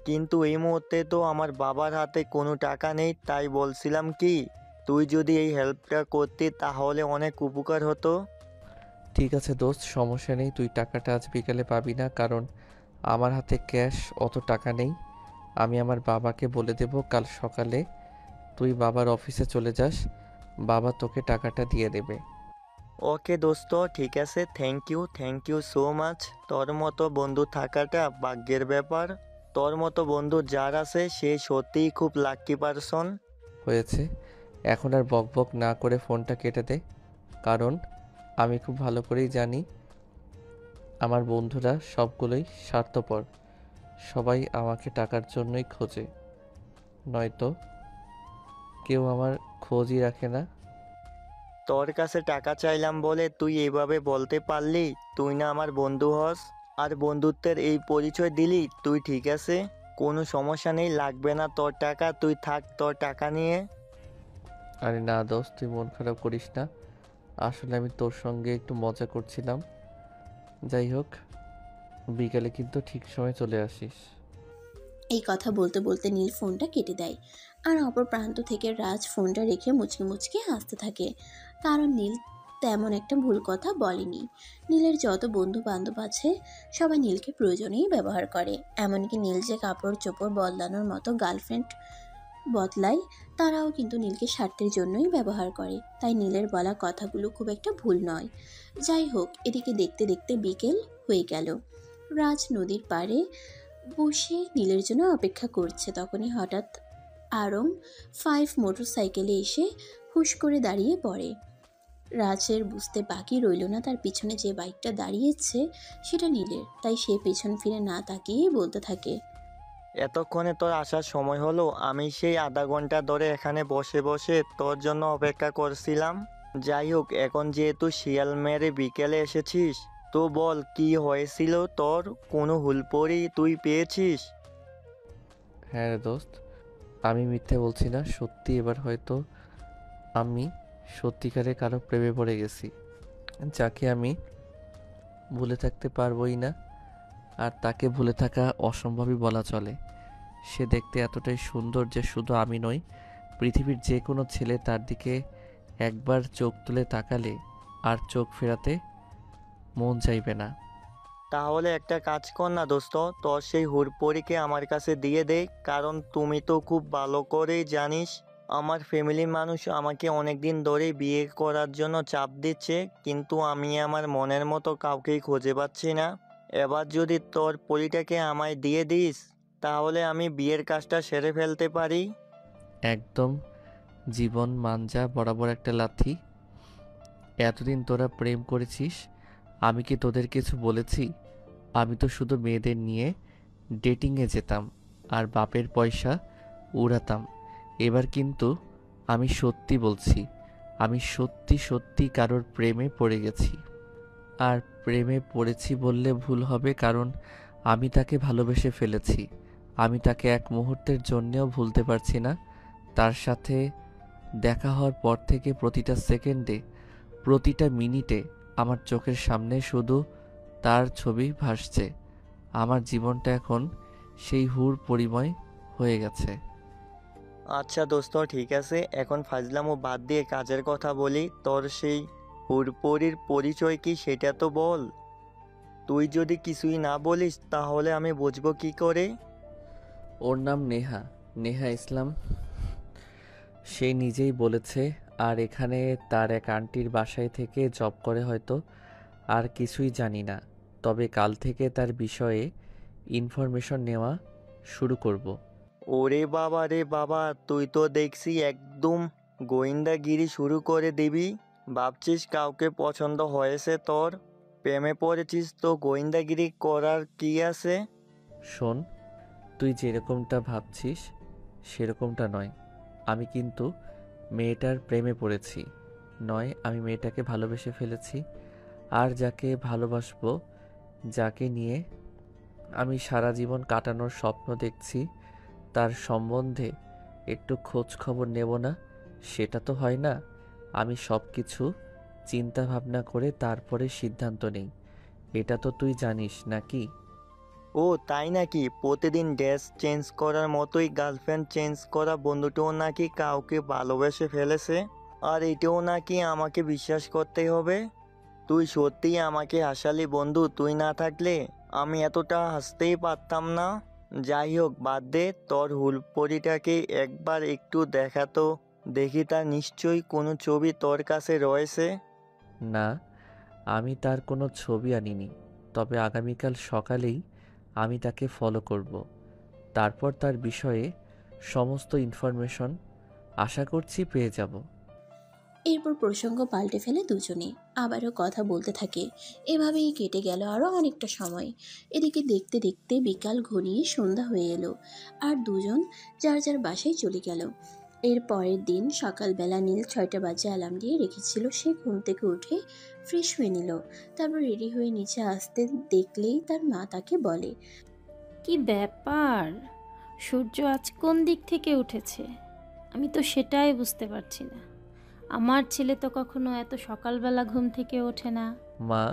[SPEAKER 6] কিন্তু এই মুহূর্তে তো আমার বাবার হাতে কোনো টাকা নেই, তাই বলছিলাম কি, তুই যদি এই হেল্পটা করতি তাহলে অনেক উপকার হতো।
[SPEAKER 2] ঠিক আছে দোস্ত, সমস্যা নেই, তুই টাকাটা আজ বিকালে পাবি না, কারণ আমার হাতে ক্যাশ অত টাকা নেই। আমি আমার বাবাকে বলে দেব কাল সকালে তুই বাবার অফিসে চলে যাস, বাবা তোকে টাকাটা দিয়ে দেবে।
[SPEAKER 6] ওকে দোস্ত, ঠিক আছে, থ্যাংক ইউ সো মাচ। তোর মতো বন্ধু থাকাটা ভাগ্যের ব্যাপার। তোর মতো বন্ধু যার আছে সে সত্যিই খুব লাকি পারসন।
[SPEAKER 2] হয়েছে, এখন আর বক বক না করে ফোনটা কেটে দে, কারণ আমি খুব ভালো করেই জানি আমার বন্ধুরা সবগুলোই স্বার্থপর, সবাই আমাকে টাকার জন্যই খোঁজে, নয়তো কেউ আমার খোঁজই রাখে না।
[SPEAKER 6] তোর কাছে টাকা চাইলাম বলে তুই এইভাবে বলতে পারলি? তুই না আমার বন্ধু হস, আর বন্ধুত্বের এই পরিচয় দিলি তুই? ঠিক আছে, কোনো সমস্যা নেই, লাগবে না তোর টাকা, তুই থাক তোর টাকা নিয়ে।
[SPEAKER 2] আরে না দোস্ত, তুই মন খারাপ করিস না, আসলে আমি তোর সঙ্গে একটু মজা করছিলাম। যাই হোক, বিকালে কিন্তু ঠিক সময় চলে আসিস।
[SPEAKER 3] এই কথা বলতে বলতে নীল ফোনটা কেটে দেয়। আর অপর প্রান্ত থেকে রাজ ফোনটা রেখে মুচকি মুচকি হাসতে থাকে, কারণ নীল তেমন একটা ভুল কথা বলেনি। নীলের যত বন্ধু বান্ধব আছে সবাই নীলকে প্রয়োজনেই ব্যবহার করে, এমনকি নীল যে কাপড় চোপড় বদলানোর মতো গার্লফ্রেন্ড বদলায়, তারাও কিন্তু নীলকে স্বার্থের জন্যই ব্যবহার করে। তাই নীলের বলা কথাগুলো খুব একটা ভুল নয়। যাই হোক, এদিকে দেখতে দেখতে বিকেল হয়ে গেল। রাজ নদীর পাড়ে বসে নীলের জন্য অপেক্ষা করছে। তখনই হঠাৎ আরং 5 মোটরসাইকেলে এসে হুশ করে দাঁড়িয়ে পড়ে। রাজের বুঝতে বাকি রইল না তার পিছনে যে বাইকটা দাঁড়িয়েছে সেটা নীলের, তাই সে পেছন ফিরে না তাকিয়েই বলতে থাকে,
[SPEAKER 6] এতক্ষণে তোর আসার সময় হলো? আমি সেই আধা ঘন্টা ধরে এখানে বসে বসে তোর জন্য অপেক্ষা করছিলাম। যাই হোক, এখন যেহেতু শিয়াল মেরে বিকেলে এসেছিস, তো বল কি হয়েছিল তোর? কোনো হুলপড়ি তুই পেয়েছিস?
[SPEAKER 2] হ্যাঁ রে দোস্ত, আমি মিথ্যে বলছি না, সত্যি এবার হয়তো আমি সত্যিকারে কারো প্রেমে পড়ে গেছি, যাকে আমি ভুলে থাকতে পারবোই না। আর তাকে ভুলে থাকা অসম্ভবই বলা চলে। সে দেখতে এতটাই সুন্দর যে শুধু আমি নই, পৃথিবীর যে কোনো ছেলে তার দিকে একবার চোখ তুলে তাকালে আর চোখ ফেরাতে মন চাইবে না।
[SPEAKER 6] তাহলে একটা কাজ কর না দোস্ত, তোর সেই হুড়পড়িকে আমার কাছে দিয়ে দে। কারণ তুমি তো খুব ভালো করেই জানিস আমার ফ্যামিলির মানুষ আমাকে অনেক দিন ধরেই বিয়ে করার জন্য চাপ দিচ্ছে, কিন্তু আমি আমার মনের মতো কাউকেই খুঁজে পাচ্ছি না। এবার যদি তোর পরিটাকে আমায় দিয়ে দিস, তাহলে আমি বিয়ের কাজটা সেরে ফেলতে পারি।
[SPEAKER 2] একদম জীবন মাঞ্জা বরাবর একটা লাথি। এতদিন তোরা প্রেম করেছিস, আমি কি তোদের কিছু বলেছি? আমি তো শুধু মেয়েদের নিয়ে ডেটিংয়ে যেতাম আর বাপের পয়সা উড়াতাম। এবার কিন্তু আমি সত্যি বলছি, আমি সত্যি সত্যি কারোর প্রেমে পড়ে গেছি। আর প্রেমে পড়েছি বললে ভুল হবে, কারণ আমি তাকে ভালোবেসে ফেলেছি। আমি তাকে এক মুহূর্তের জন্যেও ভুলতে পারছি না। তার সাথে দেখা হওয়ার পর থেকে প্রতিটা সেকেন্ডে, প্রতিটা মিনিটে আমার চোখের সামনে শুধু তার ছবি ভাসছে। আমার জীবনটা এখন সেই হুর পরিময় হয়ে গেছে।
[SPEAKER 6] আচ্ছা দোস্ত, ঠিক আছে, এখন ফাজলামো বাদ দিয়ে কাজের কথা বলি। তোর সেই হুড়পড়ির পরিচয় কি সেটা তো বল। তুই যদি কিছুই না বলিস তাহলে আমি বুঝবো কি করে?
[SPEAKER 2] ওর নাম নেহা, নেহা ইসলাম। সে নিজেই বলেছে। আর এখানে তার এক আন্টির বাসায় থেকে জব করে হয়তো। আর কিছুই জানি না, তবে কাল থেকে তার বিষয়ে ইনফরমেশন নেওয়া শুরু করব।
[SPEAKER 6] ওরে বাবা রে বাবা, তুই তো দেখছি একদম গোয়েন্দাগিরি শুরু করে দিবি। ভাবছিস কাউকে পছন্দ হয়েছে তোর, প্রেমে পড়েছিস, তো গোয়েন্দাগিরি করার কি আছে?
[SPEAKER 2] শোন, তুই যেরকমটা ভাবছিস সেরকমটা নয়। আমি কিন্তু মেয়েটার প্রেমে পড়েছি নয়, আমি মেয়েটাকে ভালোবেসে ফেলেছি। আর যাকে ভালোবাসবো, যাকে নিয়ে আমি সারা জীবন কাটানোর স্বপ্ন দেখছি, তার সম্বন্ধে একটু খোঁজ খবর নেব না? সেটা তো হয় না। আমি সব কিছু চিন্তা ভাবনা করে তারপরে সিদ্ধান্ত নেই। এটা তো তুই জানিস নাকি?
[SPEAKER 6] ও তাই নাকি? প্রতিদিন ড্রেস চেঞ্জ করার মতোই গার্লফ্রেন্ড চেঞ্জ করা বন্ধুটাও নাকি কাউকে ভালোবেসে ফেলেছে, আর এটাও নাকি আমাকে বিশ্বাস করতে হবে? তুই সত্যিই আমাকে হাসালি বন্ধু, তুই না থাকলে আমি এতটা হাসতেই পারতাম না। যাই হোক, বাদ দে, তোর হুলপরিটাকে একবার একটু দেখাতো, দেখি তার নিশ্চয়ই কোনো ছবি তোর কাছে রয়েছে।
[SPEAKER 2] না, আমি তার কোনো ছবি আনিনি, তবে আগামীকাল সকালেই আমি তাকে ফলো করব। তারপর তার বিষয়ে সমস্ত ইনফরমেশন আশা করছি পেয়ে যাব।
[SPEAKER 3] এরপর প্রসঙ্গ পাল্টে ফেলে দুজনে, আবারও কথা বলতে থাকে। এভাবেই কেটে গেল আরও অনেকটা সময়। এদিকে দেখতে দেখতে বিকাল ঘনিয়ে সন্ধ্যা হয়ে এলো, আর দুজন যার যার বাসায় চলে গেল। এর পরের দিন সকালবেলা নীল 6টা বাজে অ্যালার্ম দিয়ে রেখেছিল। সে ঘুম থেকে উঠে ফ্রেশ হয়ে নিল, তারপর রেডি হয়ে নিচে আসতে দেখলেই তার মা তাকে বলে,
[SPEAKER 7] কি ব্যাপার, সূর্য আজ কোন দিক থেকে উঠেছে? আমি তো সেটাই বুঝতে পারছি না। আমার ছেলে তো কখনো এত সকালবেলা ঘুম থেকে ওঠে না।
[SPEAKER 2] মা,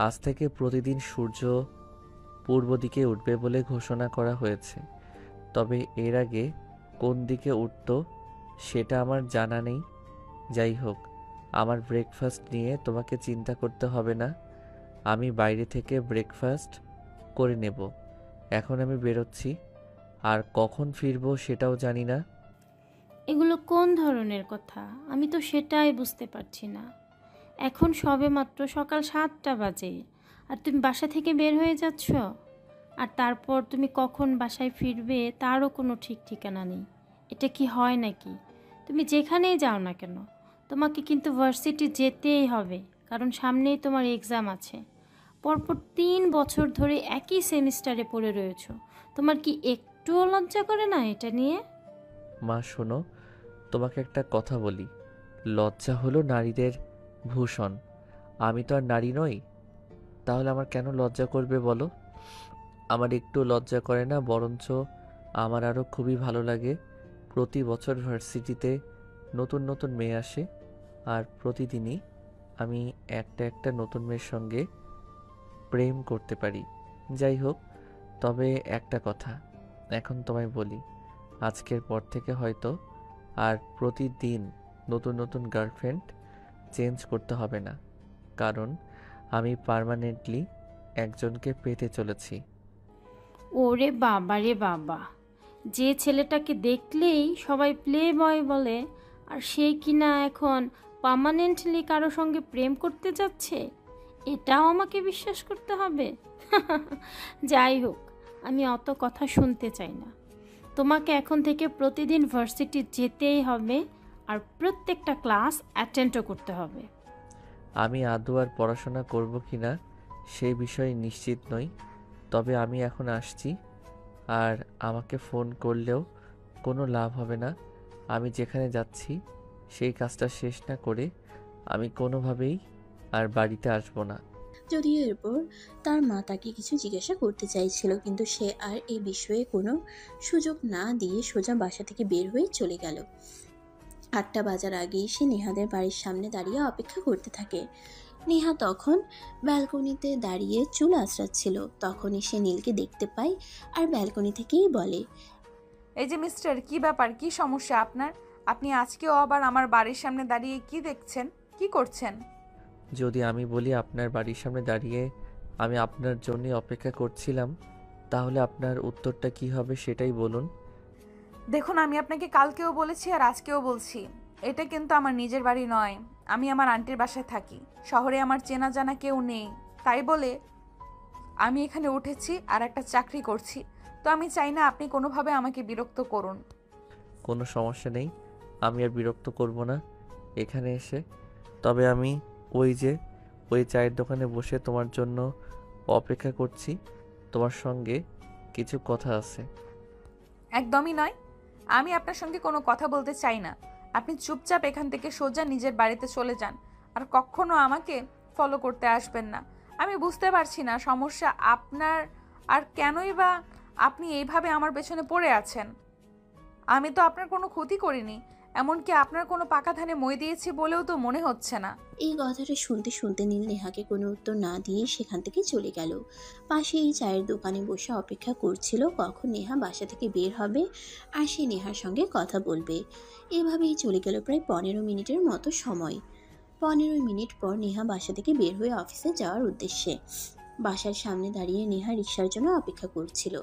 [SPEAKER 2] আজ থেকে প্রতিদিন সূর্য পূর্ব দিকে উঠবে বলে ঘোষণা করা হয়েছে, তবে এর আগে কোন দিকে উঠত সেটা আমার জানা নেই। যাই হোক, আমার ব্রেকফাস্ট নিয়ে তোমাকে চিন্তা করতে হবে না, আমি বাইরে থেকে ব্রেকফাস্ট করে নেব। এখন আমি বেরোচ্ছি, আর কখন ফিরবো সেটাও জানি না।
[SPEAKER 7] এগুলো কোন ধরনের কথা? আমি তো সেটাই বুঝতে পারছি না। এখন সবে মাত্র সকাল 7টা বাজে, আর তুমি বাসা থেকে বের হয়ে যাচ্ছ। আর তারপর তুমি কখন বাসায় ফিরবে তারও কোনো ঠিক ঠিকানা নেই। এটা কি হয় নাকি? তুমি যেখানেই যাও না কেন, তোমাকে কিন্তু ভার্সিটি যেতেই হবে, কারণ সামনেই তোমার এক্সাম আছে। পরপর 3 বছর ধরে একই সেমিস্টারে পড়ে রয়েছো। তোমার কি একটুও লজ্জা করে না এটা নিয়ে?
[SPEAKER 2] মা শোনো, তোমাকে একটা কথা বলি। লজ্জা হলো নারীদের ভূষণ। আমি তো আর নারী নই, তাহলে আমার কেন লজ্জা করবে বলো? আমার একটু লজ্জা করে না, বরঞ্চ আমার আরও খুবই ভালো লাগে। প্রতি বছর ভার্সিটিতে নতুন নতুন মেয়ে আসে, আর প্রতিদিনই আমি একটা একটা নতুন মেয়ের সঙ্গে প্রেম করতে পারি। যাই হোক, তবে একটা কথা এখন তোমায় বলি, আজকের পর থেকে হয়তো আর প্রতিদিন নতুন নতুন গার্লফ্রেন্ড চেঞ্জ করতে হবে না, কারণ আমি পার্মানেন্টলি একজনকে পেতে চলেছি।
[SPEAKER 7] ওরে বাবা রে বাবা, যে ছেলেটাকে দেখলেই সবাই প্লে বয় বলে, আর সে কিনা এখন পার্মানেন্টলি কারো সঙ্গে প্রেম করতে যাচ্ছে, এটাও আমাকে বিশ্বাস করতে হবে? যাই হোক, আমি অত কথা শুনতে চাই না। তোমাকে এখন থেকে প্রতিদিন ভার্সিটি যেতেই হবে, আর প্রত্যেকটা ক্লাস অ্যাটেন্ডও করতে হবে।
[SPEAKER 2] আমি আদৌ আর পড়াশোনা করব কি না সেই বিষয়ে নিশ্চিত নই, তবে আমি এখন আসছি। আর আমাকে ফোন করলেও কোনো লাভ হবে না। আমি যেখানে যাচ্ছি সেই কাজটা শেষ না করে আমি কোনোভাবেই আর বাড়িতে আসবো না।
[SPEAKER 3] যদিও এরপর তার মা তাকে কিছু জিজ্ঞাসা করতে চাইছিল, কিন্তু সে আর এই বিষয়ে কোনো সুযোগ না দিয়ে সোজা বাসা থেকে বের হয়ে চলে গেল। 8টা বাজার আগেই সে নেহাদের বাড়ির সামনে দাঁড়িয়ে অপেক্ষা করতে থাকে। নেহা তখন ব্যালকনিতে দাঁড়িয়ে চুল আঁচড়াচ্ছিল। তখনই সে নীলকে দেখতে পায় আর ব্যালকনি থেকেই বলে,
[SPEAKER 1] এই যে মিস্টার, কি ব্যাপার, কি সমস্যা আপনার? আপনি আজকেও আবার আমার বাড়ির সামনে দাঁড়িয়ে কি দেখছেন, কি করছেন?
[SPEAKER 2] যদি আমি বলি আপনার বাড়ির সামনে দাঁড়িয়ে আমি আপনার জন্য অপেক্ষা করছিলাম, তাহলে আপনার উত্তরটা কি হবে সেটাই বলুন।
[SPEAKER 1] দেখুন, আমি আপনাকে কালকেও বলেছি আর আজকেও বলছি, এটা কিন্তু আমার নিজের বাড়ি নয়। আমি আমার আন্টির বাসায় থাকি। শহরে আমার চেনা জানা কেউ নেই, তাই বলে আমি এখানে উঠেছি আর একটা চাকরি করছি। তো আমি চাই না আপনি কোনোভাবে আমাকে বিরক্ত করুন।
[SPEAKER 2] কোনো সমস্যা নেই, আমি আর বিরক্ত করব না এখানে এসে। তবে আমি ওই চায়ের দোকানে বসে তোমার জন্য অপেক্ষা করছি। তোমার সঙ্গে কিছু কথা আছে।
[SPEAKER 1] একদমই নয়, আমি আপনার সঙ্গে কোনো কথা বলতে চাই না। আপনি চুপচাপ এখান থেকে সোজা নিজের বাড়িতে চলে যান, আর কখনো আমাকে ফলো করতে আসবেন না। আমি বুঝতে পারছি না সমস্যা আপনার, আর কেনই বা আপনি এইভাবে আমার পেছনে পড়ে আছেন। আমি তো আপনার কোনো ক্ষতি করিনি, এমনকি আপনার কোনো পাকা ধানে মই দিয়েছি বলেও তো মনে হচ্ছে না।
[SPEAKER 3] এই কথাটা শুনতে শুনতে নীল নেহাকে কোনো উত্তর না দিয়ে সেখান থেকে চলে গেল। পাশে এই চায়ের দোকানে বসে অপেক্ষা করছিল কখন নেহা বাসা থেকে বের হবে আর সে নেহার সঙ্গে কথা বলবে। এভাবেই চলে গেল প্রায় 15 মিনিটের মতো সময়। 15 মিনিট পর নেহা বাসা থেকে বের হয়ে অফিসে যাওয়ার উদ্দেশ্যে বাসার সামনে দাঁড়িয়ে নেহা রিকশার জন্য অপেক্ষা করছিল।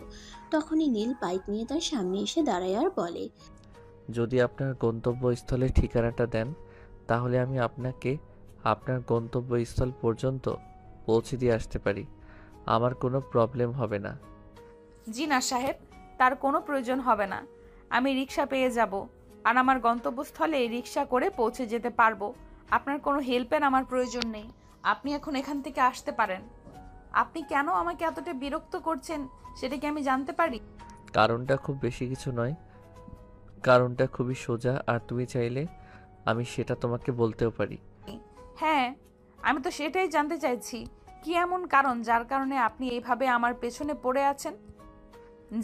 [SPEAKER 3] তখনই নীল বাইক নিয়ে তার সামনে এসে দাঁড়ায় আর বলে,
[SPEAKER 2] যদি আপনার গন্তব্যস্থলের ঠিকানাটা দেন, তাহলে আমি আপনাকে আপনার গন্তব্যস্থল পর্যন্ত পৌঁছে দিয়ে আসতে পারি। আমার কোনো প্রবলেম হবে না।
[SPEAKER 1] জি না সাহেব, তার কোনো প্রয়োজন হবে না। আমি রিক্সা পেয়ে যাব আর আমার গন্তব্যস্থলে রিক্সা করে পৌঁছে যেতে পারবো। আপনার কোনো হেল্পের আমার প্রয়োজন নেই। আপনি এখন এখান থেকে আসতে পারেন। আপনি কেন আমাকে এতটা বিরক্ত করছেন সেটা কি আমি জানতে পারি?
[SPEAKER 2] কারণটা খুব বেশি কিছু নয়, কারণটা খুবই সোজা, আর তুমি চাইলে আমি সেটা তোমাকে বলতেও পারি।
[SPEAKER 1] হ্যাঁ, আমি তো সেটাই জানতে চাইছি, কি এমন কারণ যার কারণে আপনি এইভাবে আমার পেছনে পড়ে আছেন?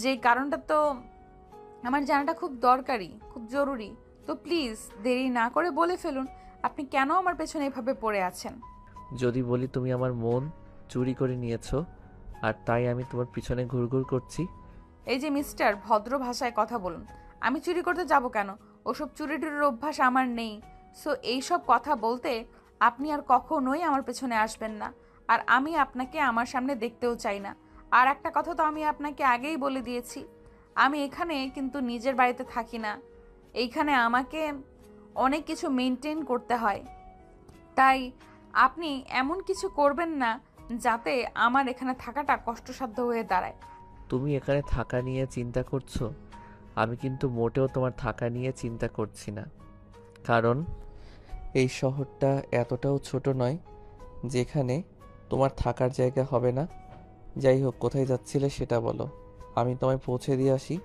[SPEAKER 1] যেই কারণটা তো আমার জানাটা খুব দরকারি, খুব জরুরি। তো প্লিজ দেরি না করে বলে ফেলুন, আপনি কেন আমার পেছনে এইভাবে পড়ে আছেন?
[SPEAKER 2] যদি বলি তুমি আমার মন চুরি করে নিয়েছো, আর তাই আমি তোমার পিছনে ঘুরঘুর করছি।
[SPEAKER 1] এই যে মিস্টার, ভদ্র ভাষায় কথা বলুন। আমি চুরি করতে যাব কেন? ওসব চুরি টুরির অভ্যাস আমার নেই। সো এইসব কথা বলতে আপনি আর কখনোই আমার পেছনে আসবেন না, আর আমি আপনাকে আমার সামনে দেখতেও চাই না। আর একটা কথা তো আমি আপনাকে আগেই বলে দিয়েছি, আমি এখানে কিন্তু নিজের বাড়িতে থাকি না। এইখানে আমাকে অনেক কিছু মেনটেন করতে হয়, তাই আপনি এমন কিছু করবেন না যাতে আমার এখানে থাকাটা কষ্টসাধ্য হয়ে দাঁড়ায়।
[SPEAKER 2] তুমি এখানে থাকা নিয়ে চিন্তা করছো, আমি কিন্তু মোটেও তোমার থাকা নিয়ে চিন্তা করছি না। কারণ এই শহরটা এতটাও ছোট নয় যেখানে তোমার থাকার জায়গা হবে না। যাই হোক, কোথায় যাচ্ছিলে সেটা বলো, আমি তোমায় পৌঁছে দিয়ে আসি।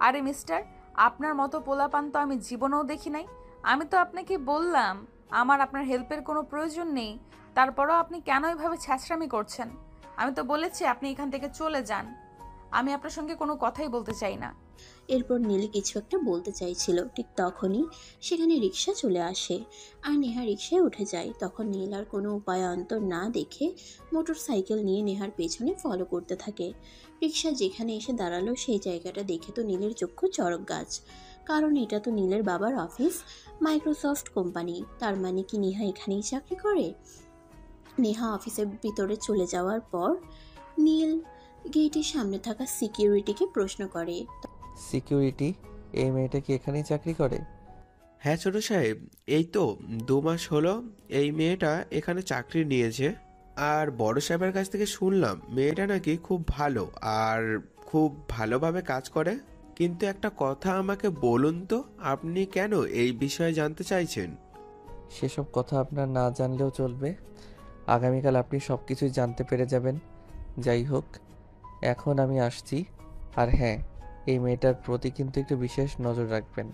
[SPEAKER 1] আরে মিস্টার, আপনার মতো পোলাপান তো আমি জীবনেও দেখি নাই। আমি তো আপনাকে বললাম আমার আপনার হেল্পের কোনো প্রয়োজন নেই, তারপরও আপনি কেন এভাবে ছ্যাঁচড়ামি করছেন? আমি তো বলেছি আপনি এখান থেকে চলে যান। আমি আপনার সঙ্গে কোনো কথাই বলতে চাই না।
[SPEAKER 3] এরপর নীল কিছু একটা বলতে চাইছিল, ঠিক তখনই সেখানে রিক্সা চলে আসে আর নেহা রিক্সায় উঠে যায়। তখন নীল আর কোনো উপায়ান্তর না দেখে মোটর সাইকেল নিয়ে নেহার পেছনে ফলো করতে থাকে। রিক্সা যেখানে এসে দাঁড়ালো সেই জায়গাটা দেখে তো নীলের চক্ষু চড়ক গাছ, কারণ এটা তো নীলের বাবার অফিস, মাইক্রোসফট কোম্পানি। তার মানে কি নেহা এখানেই চাকরি করে? নেহা অফিসের ভিতরে চলে যাওয়ার পর নীল গেটের সামনে থাকা সিকিউরিটিকে প্রশ্ন করে।
[SPEAKER 2] সিকিউরিটি, এই মেয়েটা কি এখানেই চাকরি করে?
[SPEAKER 8] হ্যাঁ ছোট সাহেব, এই তো 2 মাস হলো এই মেয়েটা এখানে চাকরি নিয়েছে। আর বড় সাহেবের কাছ থেকে শুনলাম মেয়েটা নাকি খুব ভালো আর খুব ভালোভাবে কাজ করে। কিন্তু একটা কথা আমাকে বলুন তো, আপনি কেন এই বিষয়ে জানতে চাইছেন?
[SPEAKER 2] সেসব কথা আপনার না জানলেও চলবে। আগামীকাল আপনি সব কিছুই জানতে পেরে যাবেন। যাই হোক, এখন আমি আসছি। আর হ্যাঁ, এই মেয়েটার প্রতি কিন্তু একটু বিশেষ নজর রাখবেন।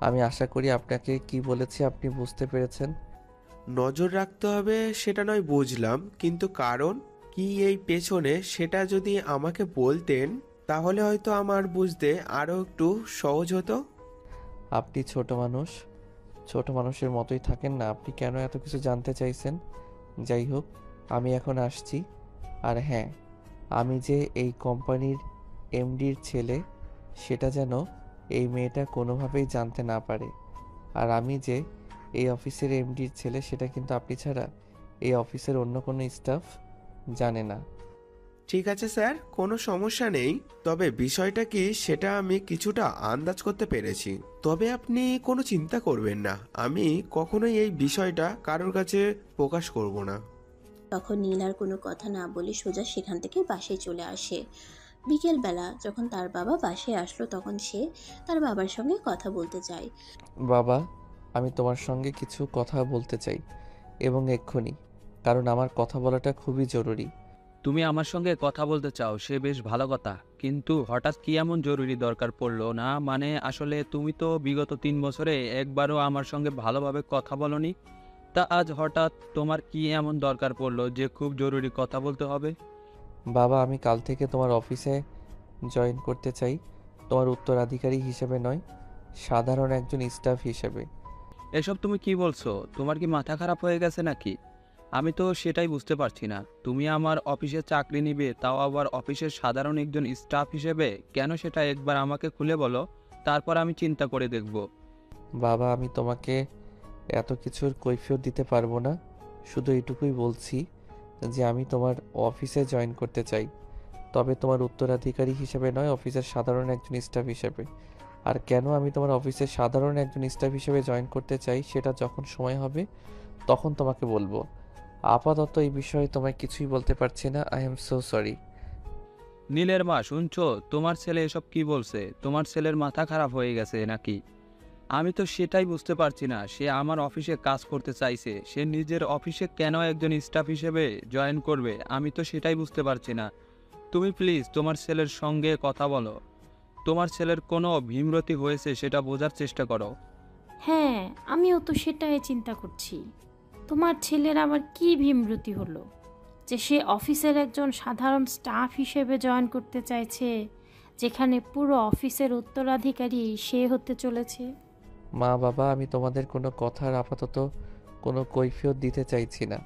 [SPEAKER 2] আমি আশা করি আপনাকে কি বলেছি আপনি বুঝতে পেরেছেন।
[SPEAKER 8] নজর রাখতে হবে সেটা নয় বুঝলাম, কিন্তু কারণ কি এই পেছনে সেটা যদি আমাকে বলতেন তাহলে হয়তো আমার বুঝতে আরো একটু সহজ হতো।
[SPEAKER 2] আপনি ছোট মানুষ, ছোট মানুষের মতোই থাকেন না। আপনি কেন এত কিছু জানতে চাইছেন? যাই হোক, আমি এখন আসছি। আর হ্যাঁ, আমি যে এই কোম্পানির এমডির ছেলে সেটা যেন এই মেয়েটা কোনোভাবেই জানতে না পারে। আর আমি যে এই অফিসের এমডির ছেলে সেটা কিন্তু আপনি ছাড়া এই অফিসের অন্য কোনো স্টাফ জানে না।
[SPEAKER 8] ঠিক আছে স্যার, কোনো সমস্যা নেই। তবে বিষয়টা কি সেটা আমি কিছুটা আন্দাজ করতে পেরেছি। তবে আপনি কোনো চিন্তা করবেন না, আমি কখনোই এই বিষয়টা কারোর কাছে প্রকাশ করব না।
[SPEAKER 3] তখন নীল আর কোনো কথা না বলে সোজা সেখান থেকে বাসায় চলে আসে। বিকেলবেলা যখন তার বাবা বাসায় আসলো তখন সে তার বাবার সঙ্গে কথা বলতে চায়।
[SPEAKER 2] বাবা, আমি তোমার সঙ্গে কিছু কথা বলতে চাই, এবং এক্ষুনি, কারণ আমার কথা বলাটা খুবই জরুরি।
[SPEAKER 9] তুমি আমার সঙ্গে কথা বলতে চাও সে বেশ ভালো কথা, কিন্তু হঠাৎ কি এমন জরুরি দরকার পড়লো? না মানে আসলে তুমি তো বিগত 3 বছরে একবারও আমার সঙ্গে ভালোভাবে কথা বলনি, তা আজ হঠাৎ তোমার কি এমন দরকার পড়লো যে খুব জরুরি কথা বলতে হবে?
[SPEAKER 2] বাবা, আমি কাল থেকে তোমার অফিসে জয়েন করতে চাই, তোমার উত্তরাধিকারী হিসেবে নয়, সাধারণ একজন স্টাফ হিসেবে।
[SPEAKER 9] এসব তুমি কি বলছো? তোমার কি মাথা খারাপ হয়ে গেছে নাকি? আমি তো সেটাই বুঝতে পারছি না। তুমি আমার অফিসে চাকরি নিবে, তাও আবার অফিসের সাধারণ একজন স্টাফ হিসেবে? কেন সেটা একবার আমাকে খুলে বলো, তারপর আমি চিন্তা করে দেখব।
[SPEAKER 2] বাবা, আমি তোমাকে এত কিছুর কৈফিয়ত দিতে পারবো না, শুধু এইটুকুই বলছি যে আমি তোমার অফিসে জয়েন করতে চাই, তবে তোমার উত্তরাধিকারী হিসেবে নয়, অফিসের সাধারণ একজন স্টাফ হিসেবে। আর কেন আমি তোমার অফিসের সাধারণ একজন স্টাফ হিসেবে জয়েন করতে চাই সেটা যখন সময় হবে তখন তোমাকে বলবো। আপাতত এই বিষয়ে তোমায় কিছুই বলতে পারছি না। I am so sorry.
[SPEAKER 9] নীলের মা, শুনছো? তোমার ছেলে এসব কি বলছে? তোমার ছেলের মাথা খারাপ হয়ে গেছে নাকি? আমি তো সেটাই বুঝতে পারছি না। সে আমার অফিসে কাজ করতে চাইছে, সে নিজের অফিসে কেন একজন স্টাফ হিসেবে জয়েন করবে? আমি তো সেটাই বুঝতে পারছি না। তুমি প্লিজ তোমার ছেলের সঙ্গে কথা বলো। তোমার ছেলের কোনো ভীমরতি হয়েছে সেটা বোঝার চেষ্টা করো।
[SPEAKER 7] হ্যাঁ, আমিও তো সেটাই চিন্তা করছি। তোমার ছেলের আবার কি ভীমরতি হলো যে সে অফিসের একজন সাধারণ স্টাফ হিসেবে জয়েন করতে চাইছে, যেখানে পুরো অফিসের উত্তরাধিকারী সে হতে চলেছে?
[SPEAKER 2] মা বাবা, আমি তোমাদের কোনো কথার আপাতত কোনো কৈফিয়ত দিতে চাইছি না,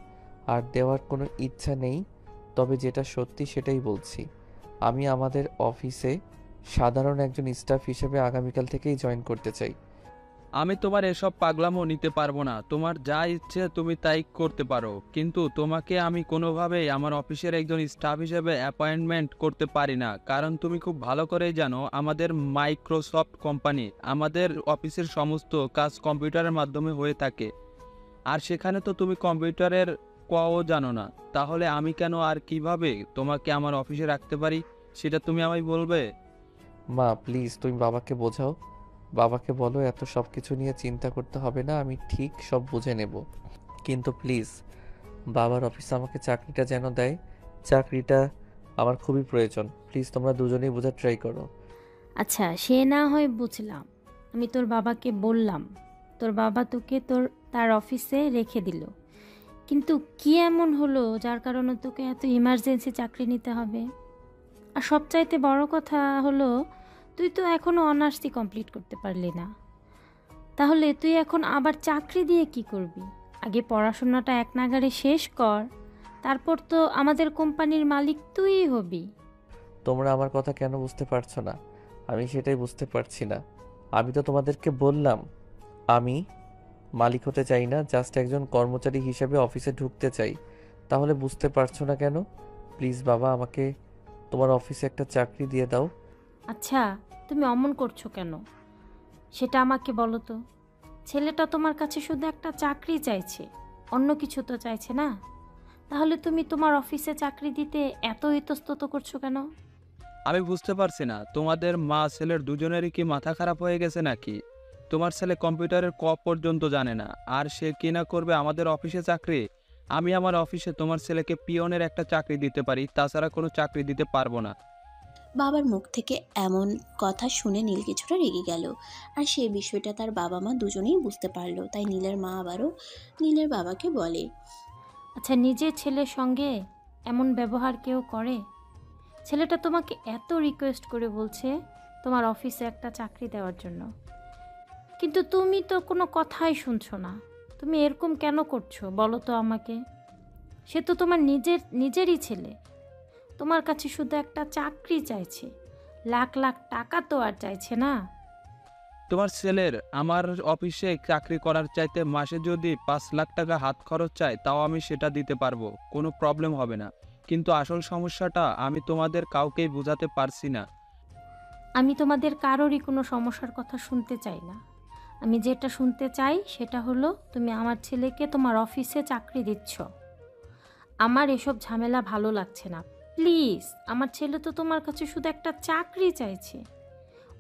[SPEAKER 2] আর দেওয়ার কোনো ইচ্ছা নেই। তবে যেটা সত্যি সেটাই বলছি, আমি আমাদের অফিসে সাধারণ একজন স্টাফ হিসেবে আগামীকাল থেকেই জয়েন করতে চাই।
[SPEAKER 9] আমি তোমার এসব পাগলামো নিতে পারবো না। তোমার যা ইচ্ছে তুমি তাই করতে পারো, কিন্তু তোমাকে আমি কোনোভাবেই আমার অফিসের একজন স্টাফ হিসেবে অ্যাপয়েন্টমেন্ট করতে পারি না। কারণ তুমি খুব ভালো করেই জানো আমাদের মাইক্রোসফট কোম্পানি, আমাদের অফিসের সমস্ত কাজ কম্পিউটারের মাধ্যমে হয়ে থাকে। আর সেখানে তো তুমি কম্পিউটারের কও জানো না। তাহলে আমি কেন আর কিভাবে তোমাকে আমার অফিসে রাখতে পারি সেটা তুমি আমায় বলবে?
[SPEAKER 2] মা প্লিজ, তুমি বাবাকে বোঝাও। বাবাকে বলো এত সব কিছু নিয়ে চিন্তা করতে হবে না, আমি ঠিক সব বুঝে নেব। কিন্তু প্লিজ বাবার অফিসে আমাকে চাকরিটা যেন দেয়। চাকরিটা আমার খুবই প্রয়োজন। প্লিজ তোমরা দুজনেই বোঝার ট্রাই করো।
[SPEAKER 7] আচ্ছা, সে না হয় বুঝলাম। আমি তোর বাবাকে বললাম, তোর বাবা তোকে তার অফিসে রেখে দিল, কিন্তু কি এমন হলো যার কারণে তোকে এত ইমার্জেন্সি চাকরি নিতে হবে? আর সবচাইতে বড় কথা হলো, তুই তো এখনও অনার্সই কমপ্লিট করতে পারলি না। তাহলে তুই এখন আবার চাকরি দিয়ে কি করবি? আগে পড়াশোনাটা এক নাগাড়ে শেষ কর, তারপর তো আমাদের কোম্পানির মালিক তুইই হবি।
[SPEAKER 2] তোমরা আমার কথা কেন বুঝতে পারছো না? আমি সেটাই বুঝতে পারছি না। আমি তো তোমাদেরকে বললাম আমি মালিক হতে চাই না, জাস্ট একজন কর্মচারী হিসেবে অফিসে ঢুকতে চাই। তাহলে বুঝতে পারছো না কেন? প্লিজ বাবা, আমাকে তোমার অফিসে একটা চাকরি দিয়ে দাও।
[SPEAKER 7] আচ্ছা, তুমি অমন করছো কেন সেটা আমাকে বলো তো। ছেলেটা তোমার কাছে শুধু একটা চাকরি চাইছে, অন্য কিছু তো চাইছে না। তাহলে তুমি তোমার অফিসে চাকরি দিতে এত ইতস্তত করছো কেন?
[SPEAKER 9] আমি বুঝতে পারছি না, তোমাদের মা ছেলের দুজনেরই কি মাথা খারাপ হয়ে গেছে নাকি? তোমার ছেলে কম্পিউটারের ক পর্যন্ত জানে না, আর সে কি না করবে আমাদের অফিসে চাকরি? আমি আমার অফিসে তোমার ছেলেকে পিয়নের একটা চাকরি দিতে পারি, তাছাড়া কোনো চাকরি দিতে পারবো না।
[SPEAKER 3] বাবার মুখ থেকে এমন কথা শুনে নীল কিছুটা রেগে গেল। আর সেই বিষয়টা তার বাবা মা দুজনেই বুঝতে পারলো। তাই নীলের মা আবারও নীলের বাবাকে বলে,
[SPEAKER 7] আচ্ছা, নিজের ছেলের সঙ্গে এমন ব্যবহার কেউ করে? ছেলেটা তোমাকে এত রিকোয়েস্ট করে বলছে তোমার অফিসে একটা চাকরি দেওয়ার জন্য, কিন্তু তুমি তো কোনো কথাই শুনছো না। তুমি এরকম কেন করছো বলো তো আমাকে? সে তো তোমার নিজেরই ছেলে, তোমার কাছে শুধু একটা চাকরি চাইছে, লাখ লাখ টাকা তো আর চাইছে না।
[SPEAKER 9] তোমার ছেলের আমার অফিসে চাকরি করার চাইতে মাসে যদি 5 লাখ টাকা হাত খরচ চায়, তাও আমি সেটা দিতে পারবো, কোনো প্রবলেম হবে না। কিন্তু আসল সমস্যাটা আমি তোমাদের কাউকেই বোঝাতে পারছি না।
[SPEAKER 7] আমি তোমাদের কারোরই কোনো সমস্যার কথা শুনতে চাই না। আমি যেটা শুনতে চাই সেটা হলো, তুমি আমার ছেলেকে তোমার অফিসে চাকরি দিচ্ছ। আমার এসব ঝামেলা ভালো লাগছে না। প্লিজ, আমার ছেলে তো তোমার কাছে শুধু একটা চাকরি চাইছে,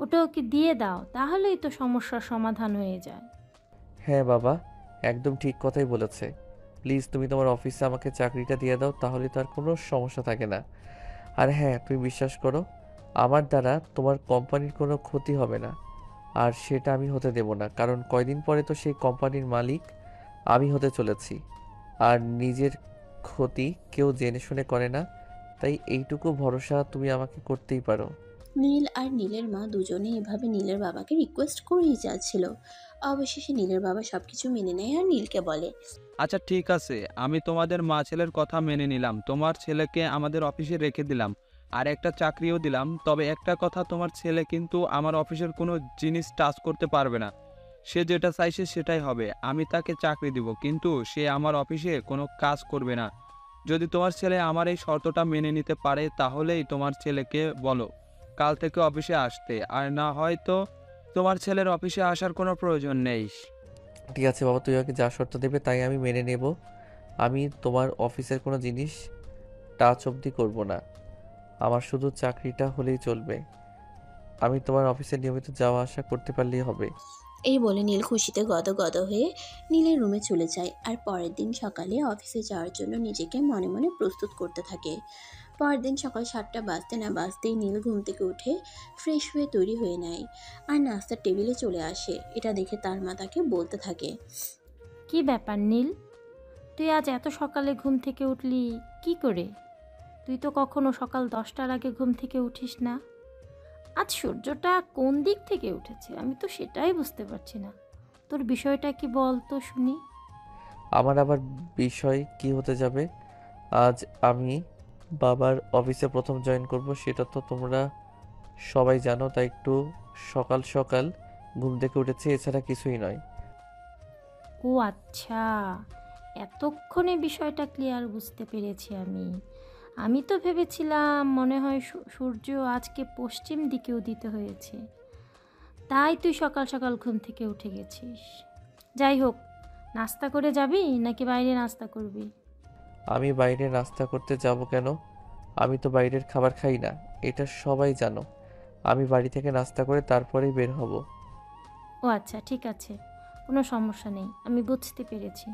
[SPEAKER 7] ওটা ওকে দিয়ে দাও, তাহলেই তো সমস্যার সমাধান হয়ে যায়।
[SPEAKER 2] হ্যাঁ বাবা, একদম ঠিক কথাই বলেছে। প্লিজ তুমি তোমার অফিসে আমাকে চাকরিটা দিয়ে দাও, তাহলে তো আর কোনো সমস্যা থাকে না। আর হ্যাঁ, তুমি বিশ্বাস করো, আমার দ্বারা তোমার কোম্পানির কোনো ক্ষতি হবে না। আর সেটা আমি হতে দেব না, কারণ কয়দিন পরে তো সেই কোম্পানির মালিক আমি হতে চলেছি। আর নিজের ক্ষতি কেউ জেনে শুনে করে না, তাই এইটুকু ভরসা তুমি আমাকে করতেই পারো।
[SPEAKER 3] নীল আর নীলের মা দুজনে এভাবে নীলের বাবাকে রিকোয়েস্ট করেই যাচ্ছিল। অবশেষে নীলের বাবা সবকিছু মেনে নেয় আর নীলকে বলে,
[SPEAKER 9] আচ্ছা ঠিক আছে, আমি তোমাদের মা ছেলের কথা মেনে নিলাম, তোমার ছেলেকে আমাদের অফিসে রেখে দিলাম, আর একটা চাকরিও দিলাম। তবে একটা কথা, তোমার ছেলে কিন্তু আমার অফিসের কোনো জিনিস টাচ করতে পারবে না। সে যেটা চাইছে সেটাই হবে। আমি তাকে চাকরি দিব, কিন্তু সে আমার অফিসে কোনো কাজ করবে না। যদি তোমার ছেলে আমার এই শর্তটা মেনে নিতে পারে, তাহলেই তোমার ছেলেকে বলো কাল থেকে অফিসে আসতে, আর না হয় তো তোমার ছেলের অফিসে আসার কোনো প্রয়োজন নেই।
[SPEAKER 2] ঠিক আছে বাবা, তুই আমাকে যা শর্ত দেবে তাই আমি মেনে নেব। আমি তোমার অফিসের কোনো জিনিস টাচ অবধি করব না। আমার শুধু চাকরিটা হলেই চলবে। আমি তোমার অফিসে নিয়মিত যাওয়া আসা করতে পারলেই হবে।
[SPEAKER 3] এই বলে নীল খুশিতে গদগদ হয়ে নীলের রুমে চলে যায়। আর পরের দিন সকালে অফিসে যাওয়ার জন্য নিজেকে মনে মনে প্রস্তুত করতে থাকে। পরের দিন সকাল 7টা বাজতে না বাজতেই নীল ঘুম থেকে উঠে ফ্রেশ হয়ে তৈরি হয়ে নেয় আর নাস্তার টেবিলে চলে আসে। এটা দেখে তার মা তাকে বলতে থাকে,
[SPEAKER 7] কি ব্যাপার নীল, তুই আজ এত সকালে ঘুম থেকে উঠলি কি করে? তুই তো কখনো সকাল 10টার আগে ঘুম থেকে উঠিস না। আজ সূর্যটা কোন দিক থেকে উঠেছে আমি তো সেটাই বুঝতে পারছি না। তোর বিষয়টা কি বল তো শুনি।
[SPEAKER 2] আমার আবার বিষয় কি হতে যাবে? আজ আমি বাবার অফিসে প্রথম জয়েন করব, সেটা তো তোমরা সবাই জানো, তাই একটু সকাল সকাল ঘুম থেকে উঠেছি, এছাড়া কিছুই নয়।
[SPEAKER 7] ও আচ্ছা, এতক্ষণে বিষয়টা ক্লিয়ার বুঝতে পেরেছি আমি তো ভেবেছিলাম মনে হয় সূর্য আজকে পশ্চিম দিকে উদিত হয়েছে, তাই তুই সকাল সকাল ঘুম থেকে উঠে গেছিস। যাই হোক, নাস্তা করে যাবি নাকি বাইরে নাস্তা করবি?
[SPEAKER 2] আমি বাইরে নাস্তা করতে যাব কেন? আমি তো বাইরের খাবার খাই না, এটা সবাই জানো। আমি বাড়ি থেকে নাস্তা করে তারপরেই বের হব।
[SPEAKER 7] ও আচ্ছা, ঠিক আছে, কোনো সমস্যা নেই, আমি বুঝতে পেরেছি।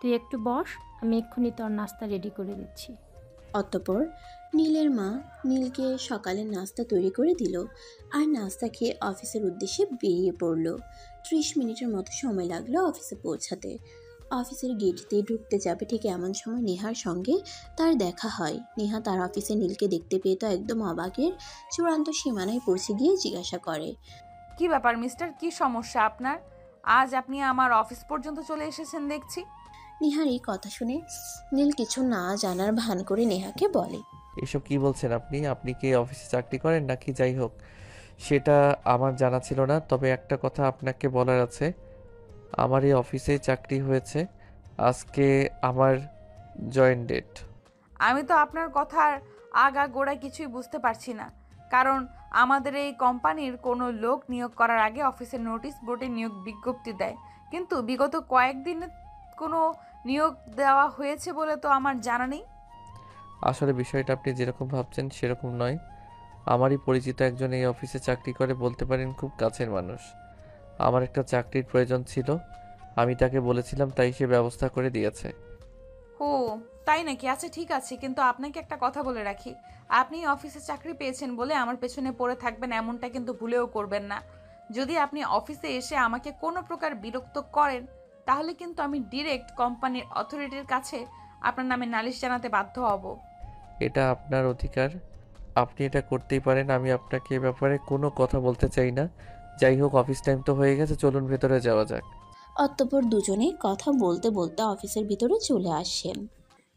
[SPEAKER 7] তুই একটু বস, আমি এক্ষুনি তোর নাস্তা রেডি করে দিচ্ছি।
[SPEAKER 3] অতঃপর নীলের মা নীলকে সকালের নাস্তা তৈরি করে দিল আর নাস্তা খেয়ে অফিসের উদ্দেশ্যে বেরিয়ে পড়ল। 30 মিনিটের মতো সময় লাগলো অফিসে পৌঁছাতে। অফিসের গেট দিয়ে ঢুকতে যাবে ঠিক এমন সময় নেহার সঙ্গে তার দেখা হয়। নেহা তার অফিসে নীলকে দেখতে পেয়ে তো একদম অবাকের চূড়ান্ত সীমানায় পৌঁছে গিয়ে জিজ্ঞাসা করে,
[SPEAKER 1] কি ব্যাপার মিস্টার, কি সমস্যা আপনার? আজ আপনি আমার অফিস পর্যন্ত চলে এসেছেন দেখছি।
[SPEAKER 3] নেহার এই কথা শুনে নীল কিছু না জানার ভান করে নেহাকে বলে,
[SPEAKER 2] এসব কি বলছেন আপনি? আপনি কি অফিসে চাকরি করেন নাকি? যাই হোক, সেটা আমার জানা ছিল না। তবে একটা কথা আপনাকে বলার আছে, আমার এই অফিসেই চাকরি হয়েছে। আজকে আমার জয়েন ডেট।
[SPEAKER 1] আমি তো আপনার কথার আগা গোড়া কিছুই বুঝতে পারছি না, কারণ আমাদের এই কোম্পানির কোনো লোক নিয়োগ করার আগে অফিসের নোটিশ বোর্ডে নিয়োগ বিজ্ঞপ্তি দেয়, কিন্তু বিগত কয়েকদিনে কোনো নিয়োগ দেওয়া হয়েছে বলে তো আমার জানা নেই।
[SPEAKER 2] আসলে বিষয়টা আপনি যেরকম ভাবছেন সেরকম নয়। আমারই পরিচিত একজন এই অফিসে চাকরি করে, বলতে পারেন খুব কাছের মানুষ। আমার একটা চাকরির প্রয়োজন ছিল, আমি তাকে বলেছিলাম, তাই সে ব্যবস্থা করে দিয়েছে।
[SPEAKER 1] ও তাই নাকি? আচ্ছা ঠিক আছে, কিন্তু আপনাকে একটা কথা বলে রাখি, আপনি অফিসে চাকরি পেয়েছেন বলে আমার পেছনে পড়ে থাকবেন এমনটা কিন্তু ভুলেও করবেন না। যদি আপনি অফিসে এসে আমাকে কোনো প্রকার বিরক্ত করেন, তাহলে কিন্তু আমি ডিরেক্ট কোম্পানির অথরিটির কাছে আপনার নামে নালিশ জানাতে বাধ্য হব।
[SPEAKER 2] এটা আপনার অধিকার, আপনি এটা করতেই পারেন। আমি আপনাকে এ ব্যাপারে কোনো কথা বলতে চাই না। যাই হোক, অফিস টাইম তো হয়ে গেছে, চলুন ভেতরে যাওয়া যাক।
[SPEAKER 3] অতঃপর দুজনে কথা বলতে বলতে অফিসের ভিতরে চলে আসেন।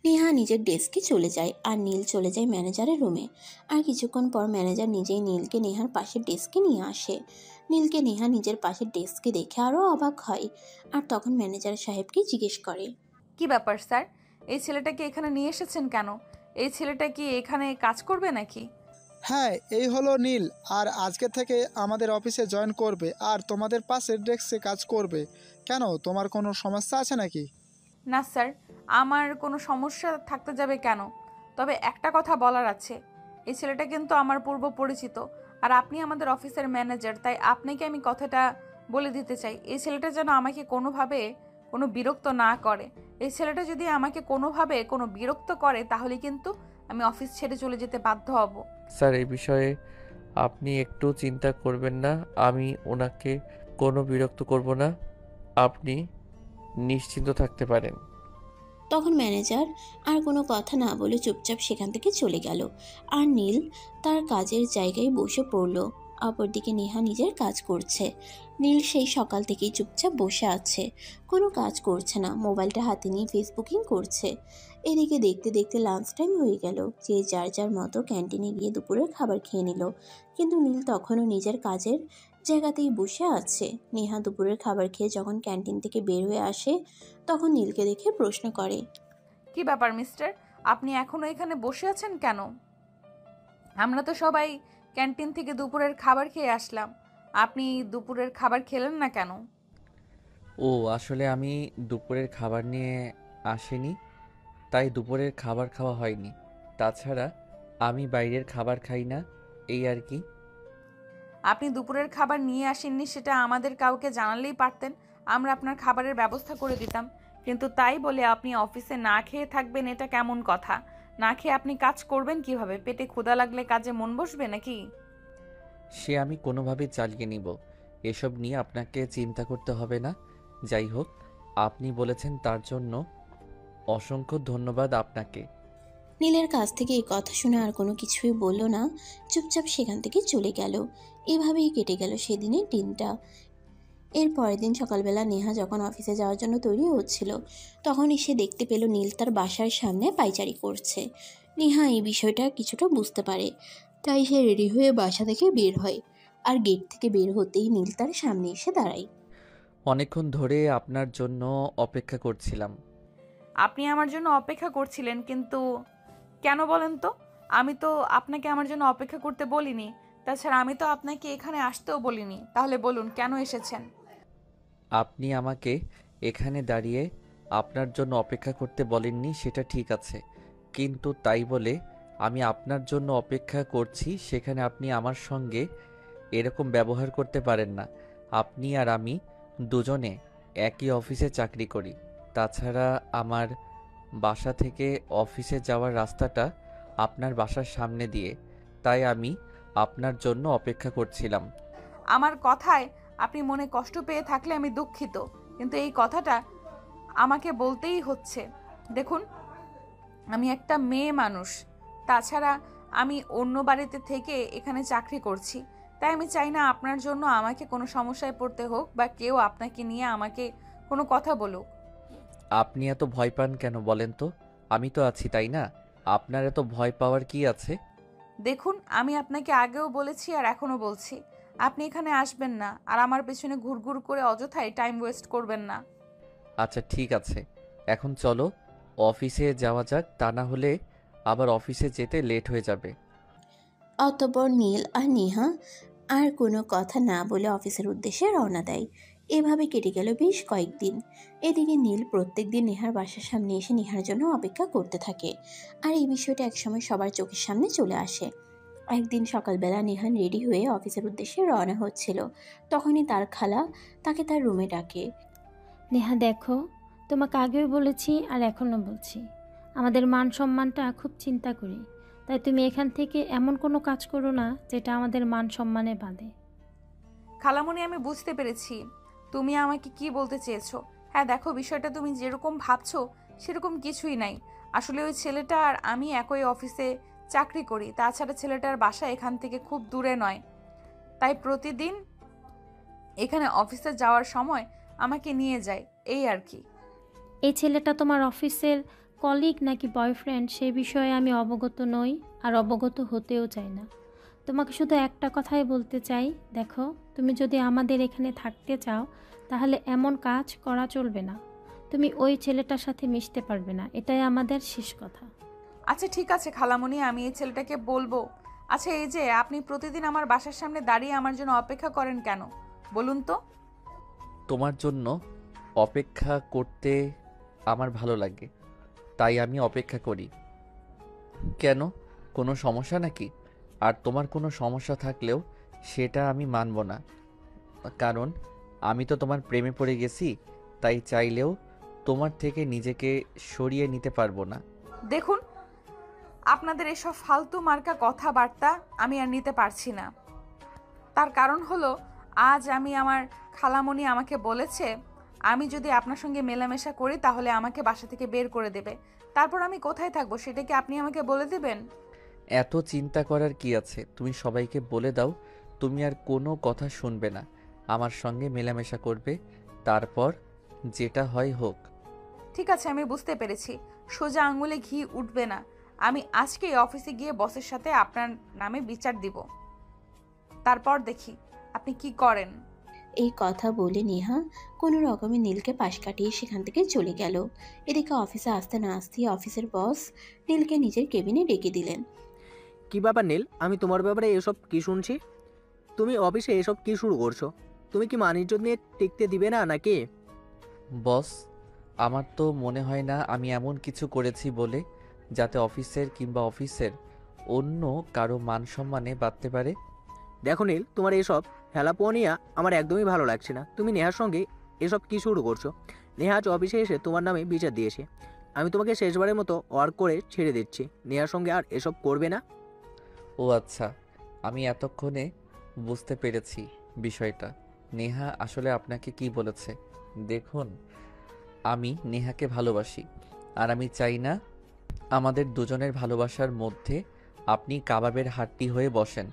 [SPEAKER 3] নেহা নিজের ডেস্কে চলে যায় আর নীল চলে যায় ম্যানেজারের রুমে। আর কিছুক্ষণ পর ম্যানেজার নিজেই নীলকে নেহার পাশের ডেস্কে নিয়ে আসে। নীলকে নেহা নিজের পাশের ডেস্কে দেখে আরও অবাক হয় আর তখন ম্যানেজার সাহেবকে জিজ্ঞেস করে,
[SPEAKER 1] কি ব্যাপার স্যার, এই ছেলেটাকে এখানে নিয়ে এসেছেন কেন? এই ছেলেটা কি এখানে কাজ করবে নাকি?
[SPEAKER 10] হ্যাঁ, এই হলো নীল, আর আজকে থেকে আমাদের অফিসে জয়েন করবে আর তোমাদের পাশের ডেস্কে কাজ করবে। কেন, তোমার কোনো সমস্যা আছে নাকি?
[SPEAKER 1] না স্যার, আমার কোনো সমস্যা থাকতে যাবে কেন? তবে একটা কথা বলার আছে, এই ছেলেটা কিন্তু আমার পূর্ব পরিচিত, আর আপনি আমাদের অফিসের ম্যানেজার, তাই আপনাকে আমি কথাটা বলে দিতে চাই, এই ছেলেটা যেন আমাকে কোনোভাবে কোনো বিরক্ত না করে। এই ছেলেটা যদি আমাকে কোনোভাবে কোনো বিরক্ত করে, তাহলে কিন্তু আমি অফিস ছেড়ে চলে যেতে বাধ্য হব।
[SPEAKER 2] স্যার, এই বিষয়ে আপনি একটু চিন্তা করবেন না, আমি ওনাকে কোনো বিরক্ত করব না, আপনি নিশ্চিন্ত থাকতে পারেন।
[SPEAKER 3] তখন ম্যানেজার আর কোনো কথা না বলে চুপচাপ সেখান থেকে চলে গেল আর নীল তার কাজের জায়গায় বসে পড়ল। অপরদিকে নেহা নিজের কাজ করছে। নীল সেই সকাল থেকেই চুপচাপ বসে আছে, কোনো কাজ করছে না, মোবাইলটা হাতে নিয়ে ফেসবুকিং করছে। এদিকে দেখতে দেখতে লাঞ্চ টাইম হয়ে গেল। যে যার যার মতো ক্যান্টিনে গিয়ে দুপুরের খাবার খেয়ে নিল, কিন্তু নীল তখনও নিজের কাজের জায়গাতেই বসে আছে। নেহা দুপুরের খাবার খেয়ে যখন ক্যান্টিন থেকে বের হয়ে আসে, তখন নীলকে দেখে প্রশ্ন করে,
[SPEAKER 1] কি ব্যাপার মিস্টার, আপনি এখনো এখানে বসে আছেন কেন? আমরা তো সবাই ক্যান্টিন থেকে দুপুরের খাবার খেয়ে আসলাম, আপনি দুপুরের খাবার খেলেন না কেন?
[SPEAKER 2] ও, আসলে আমি দুপুরের খাবার নিয়ে আসিনি, তাই দুপুরের খাবার খাওয়া হয়নি। তাছাড়া আমি বাইরের খাবার খাই না, এই আর কি।
[SPEAKER 1] আপনি দুপুরের খাবার নিয়ে আসেননি সেটা আমাদের কাউকে জানালেই পারতেন, আমরা আপনার খাবারের ব্যবস্থা করে দিতাম। কিন্তু তাই বলে আপনি অফিসে না খেয়ে থাকবেন, এটা কেমন কথা? না খেয়ে আপনি কাজ করবেন কিভাবে? পেটে ক্ষুধা লাগলে কাজে মন বসবে নাকি?
[SPEAKER 2] সে আমি কোনোভাবেই চালিয়ে নিব, এসব নিয়ে আপনাকে চিন্তা করতে হবে না। যাই হোক, আপনি বলেছেন তার জন্য অসংখ্য ধন্যবাদ আপনাকে।
[SPEAKER 3] নীলের কাছ থেকে এই কথা শুনে আর কোনো কিছুই বলল না, চুপচাপ সেখান থেকে চলে গেল। এভাবেই কেটে গেল সেদিনের দিনটা। এর পরের দিন সকালবেলা নেহা যখন অফিসে যাওয়ার জন্য তৈরি হচ্ছিল, তখনই সে দেখতে পেল নীল তার বাসার সামনে পায়চারি করছে। নেহা এই বিষয়টা কিছুটা বুঝতে পারে, তাই সে রেডি হয়ে বাসা থেকে বের হয়। আর গেট থেকে বের হতেই নীল তার সামনে এসে দাঁড়ায়।
[SPEAKER 2] অনেকক্ষণ ধরে আপনার জন্য অপেক্ষা করছিলাম।
[SPEAKER 1] আপনি আমার জন্য অপেক্ষা করছিলেন, কিন্তু কেন বলেন তো? আমি তো আপনাকে আমার জন্য অপেক্ষা করতে বলিনি, তাছাড়া আমি তো আপনাকে এখানে আসতেও বলিনি। তাহলে বলুন কেন এসেছেন?
[SPEAKER 2] আপনি আমাকে এখানে দাঁড়িয়ে আপনার জন্য অপেক্ষা করতে বলেননি, সেটা ঠিক আছে, কিন্তু তাই বলে আমি আপনার জন্য অপেক্ষা করছি সেখানে আপনি আমার সঙ্গে এরকম ব্যবহার করতে পারেন না। আপনি আর আমি দুজনে একই অফিসে চাকরি করি। তাছাড়া আমার বাসা থেকে অফিসে যাওয়ার রাস্তাটা আপনার বাসার সামনে দিয়ে, তাই আমি আপনার জন্য অপেক্ষা করছিলাম।
[SPEAKER 1] আমার কথায় আপনি মনে কষ্ট পেয়ে থাকলে আমি দুঃখিত, কিন্তু এই কথাটা আমাকে বলতেই হচ্ছে। দেখুন, আমি একটা মেয়ে মানুষ, তাছাড়া আমি অন্য বাড়িতে থেকে এখানে চাকরি করছি, তাই আমি চাই না আপনার জন্য আমাকে কোনো সমস্যায় পড়তে হোক বা কেউ আপনাকে নিয়ে আমাকে কোনো কথা বলুক।
[SPEAKER 2] আপনি এত ভয় পান কেন বলেন তো? আমি তো আছি, তাই না? আপনার এত ভয় পাওয়ার কি আছে?
[SPEAKER 1] দেখুন, আমি আপনাকে আগেও বলেছি আর এখনও বলছি, আপনি এখানে আসবেন না আর আমার পেছনে ঘুরঘুর করে অযথাই টাইম ওয়েস্ট করবেন না।
[SPEAKER 2] আচ্ছা ঠিক আছে, এখন চলো অফিসে যাওয়া যাক, তা না হলে আবার অফিসে যেতে লেট হয়ে যাবে।
[SPEAKER 3] অতঃপর নীল আর নেহা আর কোনো কথা না বলে অফিসের উদ্দেশ্যে রওনা দেয়। এভাবে কেটে গেল বেশ কয়েকদিন। এদিকে নীল প্রত্যেকদিন নেহার বাসার সামনে এসে নেহার জন্য অপেক্ষা করতে থাকে, আর এই বিষয়টা একসময় সবার চোখের সামনে চলে আসে। একদিন সকালবেলা নেহান রেডি হয়ে অফিসের উদ্দেশ্যে রওনা হচ্ছিল, তখনই তার খালা তাকে তার রুমে ডাকে।
[SPEAKER 7] নেহা দেখো, তোমাকে আগেও বলেছি আর এখনও বলছি, আমাদের মান সম্মানটা খুব চিন্তা করি, তাই তুমি এখান থেকে এমন কোনো কাজ করো না যেটা আমাদের মান সম্মানে বাঁধে।
[SPEAKER 1] খালামণি, আমি বুঝতে পেরেছি তুমি আমাকে কি বলতে চেয়েছো। হ্যাঁ দেখো, বিষয়টা তুমি যেরকম ভাবছো সেরকম কিছুই নাই। আসলে ওই ছেলেটা আর আমি একই অফিসে চাকরি করি, তাছাড়া ছেলেটার বাসা এখান থেকে খুব দূরে নয়, তাই প্রতিদিন এখানে অফিসে যাওয়ার সময় আমাকে নিয়ে যায়, এই আর কি।
[SPEAKER 7] এই ছেলেটা তোমার অফিসের কলিগ নাকি বয়ফ্রেন্ড সে বিষয়ে আমি অবগত নই আর অবগত হতেও চাই না। তোমাকে শুধু একটা কথাই বলতে চাই, দেখো, তুমি যদি আমাদের এখানে থাকতে চাও তাহলে এমন কাজ করা চলবে না। তুমি ওই ছেলেটার সাথে মিশতে পারবে না, এটাই আমাদের শেষ কথা।
[SPEAKER 1] আচ্ছা ঠিক আছে খালামণি, আমি এই ছেলেটাকে বলবো। আচ্ছা, এই যে আপনি প্রতিদিন আমার বাসার সামনে দাঁড়িয়ে আমার জন্য অপেক্ষা করেন কেন বলুন তো?
[SPEAKER 2] তোমার জন্য অপেক্ষা করতে আমার ভালো লাগে, তাই আমি অপেক্ষা করি। কেন, কোনো সমস্যা নাকি? আর তোমার কোনো সমস্যা থাকলেও সেটা আমি মানব না, কারণ আমি তো তোমার প্রেমে পড়ে গেছি, তাই চাইলেও তোমার থেকে নিজেকে সরিয়ে নিতে পারবো না।
[SPEAKER 1] দেখুন, আপনাদের এসব ফালতু মার্কা কথাবার্তা আমি আর নিতে পারছি না। তার কারণ হলো, আজ আমার খালামণি আমাকে বলেছে আমি যদি আপনার সঙ্গে মেলামেশা করি তাহলে আমাকে বাসা থেকে বের করে দেবে। তারপর আমি কোথায় থাকবো সেটা কি আপনি আমাকে বলে দেবেন?
[SPEAKER 2] এত চিন্তা করার কি আছে? তুমি সবাইকে বলে দাও তুমি আর কোনো কথা শুনবে না, আমার সঙ্গে মেলামেশা করবে, তারপর যেটা হয় হোক।
[SPEAKER 1] ঠিক আছে, আমি বুঝতে পেরেছি। সোজা আঙুলে ঘি উঠবে না। আমি আজকেই অফিসে গিয়ে বসের সাথে আপনার নামে বিচার দিব, তারপর দেখি আপনি কি করেন।
[SPEAKER 3] এই কথা বলে নেহা কোনো রকমে নীলকে পাশ কাটিয়ে সেখান থেকে চলে গেল। এদিকে অফিসে আসতে না আসতেই অফিসের বস নীলকে নিজের কেবিনে ডেকে দিলেন।
[SPEAKER 11] কি ব্যাপার নীল, আমি তোমার ব্যাপারে এসব কি শুনছি? তুমি অফিসে এসব কি শুরু করছো? তুমি কি মান-ইজ্জত নিয়ে টিকতে দিবে না নাকি?
[SPEAKER 2] বস, আমার তো মনে হয় না আমি এমন কিছু করেছি বলে যাতে অফিসের কিংবা অফিসের অন্য কারো মান সম্মানে বাড়তে পারে।
[SPEAKER 11] দেখো নীল, তোমার এসব হেলাপোনিয়া আমার একদমই ভালো লাগছে না। তুমি নেহার সঙ্গে এসব কি শুরু করছো? নেহা আজ অফিসে এসে তোমার নামে বিচার দিয়েছে। আমি তোমাকে শেষবারের মতো ওয়ার্ক করে ছেড়ে দিচ্ছি। নেহার সঙ্গে আর এসব করবে না।
[SPEAKER 2] ও আচ্ছা, আমি এতক্ষণে বুঝতে পেরেছি বিষয়টা। নেহা আসলে আপনাকে কি বলেছে? দেখুন, আমি নেহাকে ভালোবাসি, আর আমি চাই না আমাদের দুজনের ভালোবাসার মধ্যে আপনি কাবাবের হাড্ডি হয়ে বসেন।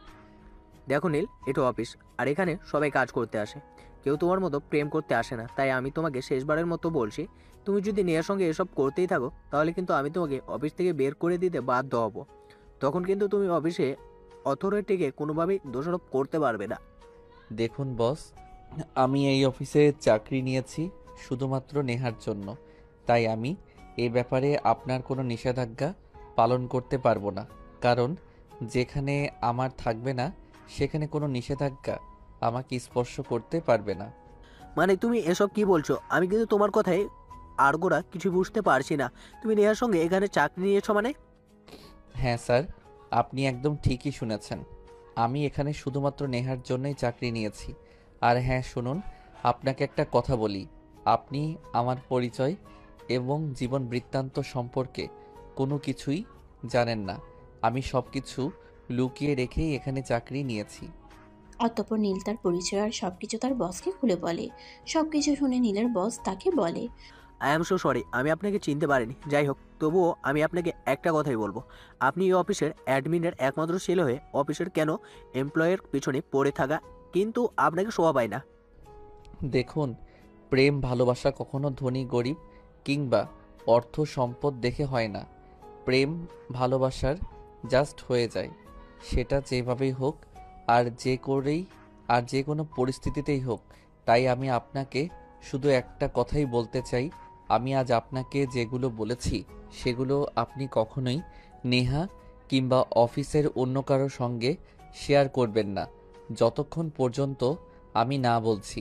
[SPEAKER 11] দেখো নীল, এটা অফিস, আর এখানে সবাই কাজ করতে আসে, কেউ তোমার মতো প্রেম করতে আসে না। তাই আমি তোমাকে শেষবারের মতো বলছি, তুমি যদি নেহার সঙ্গে এসব করতেই থাকো তাহলে কিন্তু আমি তোমাকে অফিস থেকে বের করে দিতে বাধ্য হব। তখন কিন্তু তুমি অফিসে অথরিটিকে কোনোভাবেই দোষারোপ করতে পারবে না।
[SPEAKER 2] দেখুন বস, আমি এই অফিসে চাকরি নিয়েছি শুধুমাত্র নেহার জন্য, তাই আমি এই ব্যাপারে আপনার কোনো নিষেধাজ্ঞা পালন করতে পারবো না, কারণ যেখানে আমার থাকবে না সেখানে কোনো নিষেধাজ্ঞা আমাকে স্পর্শ করতে পারবে না।
[SPEAKER 11] মানে তুমি এসব কি বলছো? আমি কিন্তু তোমার কথায় আড়গোড়া কিছু বুঝতে পারছি না। তুমি নেহার সঙ্গে এখানে চাকরি নিয়েছো মানে?
[SPEAKER 2] হ্যাঁ স্যার, আপনি একদম ঠিকই শুনেছেন। আমি এখানে শুধুমাত্র নেহার জন্যই চাকরি নিয়েছি, আর হ্যাঁ শুনুন, আপনাকে একটা কথা বলি। আপনি আমার পরিচয় এবং জীবন বৃত্তান্ত সম্পর্কে কোনো কিছুই জানেন না। আমি সব কিছু লুকিয়ে রেখেই এখানে চাকরি নিয়েছি।
[SPEAKER 3] অতঃপর নীল তার পরিচয় আর সবকিছু তার বসকে খুলে বলে। সবকিছু শুনে নীলের বস তাকে বলে,
[SPEAKER 11] আই এম সো সরি, আমি আপনাকে চিনতে পারিনি। যাই হোক, তবুও আমি আপনাকে একটা কথাই বলবো, আপনি এই অফিসের অ্যাডমিনের একমাত্র ছেলে হয়ে অফিসের কেন এমপ্লয়ের পিছনে পড়ে থাকা কিন্তু আপনাকে শোভা পায় না।
[SPEAKER 2] দেখুন, প্রেম ভালোবাসা কখনো ধনী গরিব কিংবা অর্থ সম্পদ দেখে হয় না। প্রেম ভালোবাসার জাস্ট হয়ে যায়, সেটা যেভাবেই হোক আর যে কোনো পরিস্থিতিতেই হোক। তাই আমি আপনাকে শুধু একটা কথাই বলতে চাই, আমি আজ আপনাকে যেগুলো বলেছি সেগুলো আপনি কখনোই নেহা কিংবা অফিসের অন্য কারোর সঙ্গে শেয়ার করবেন না, যতক্ষণ পর্যন্ত আমি না বলছি।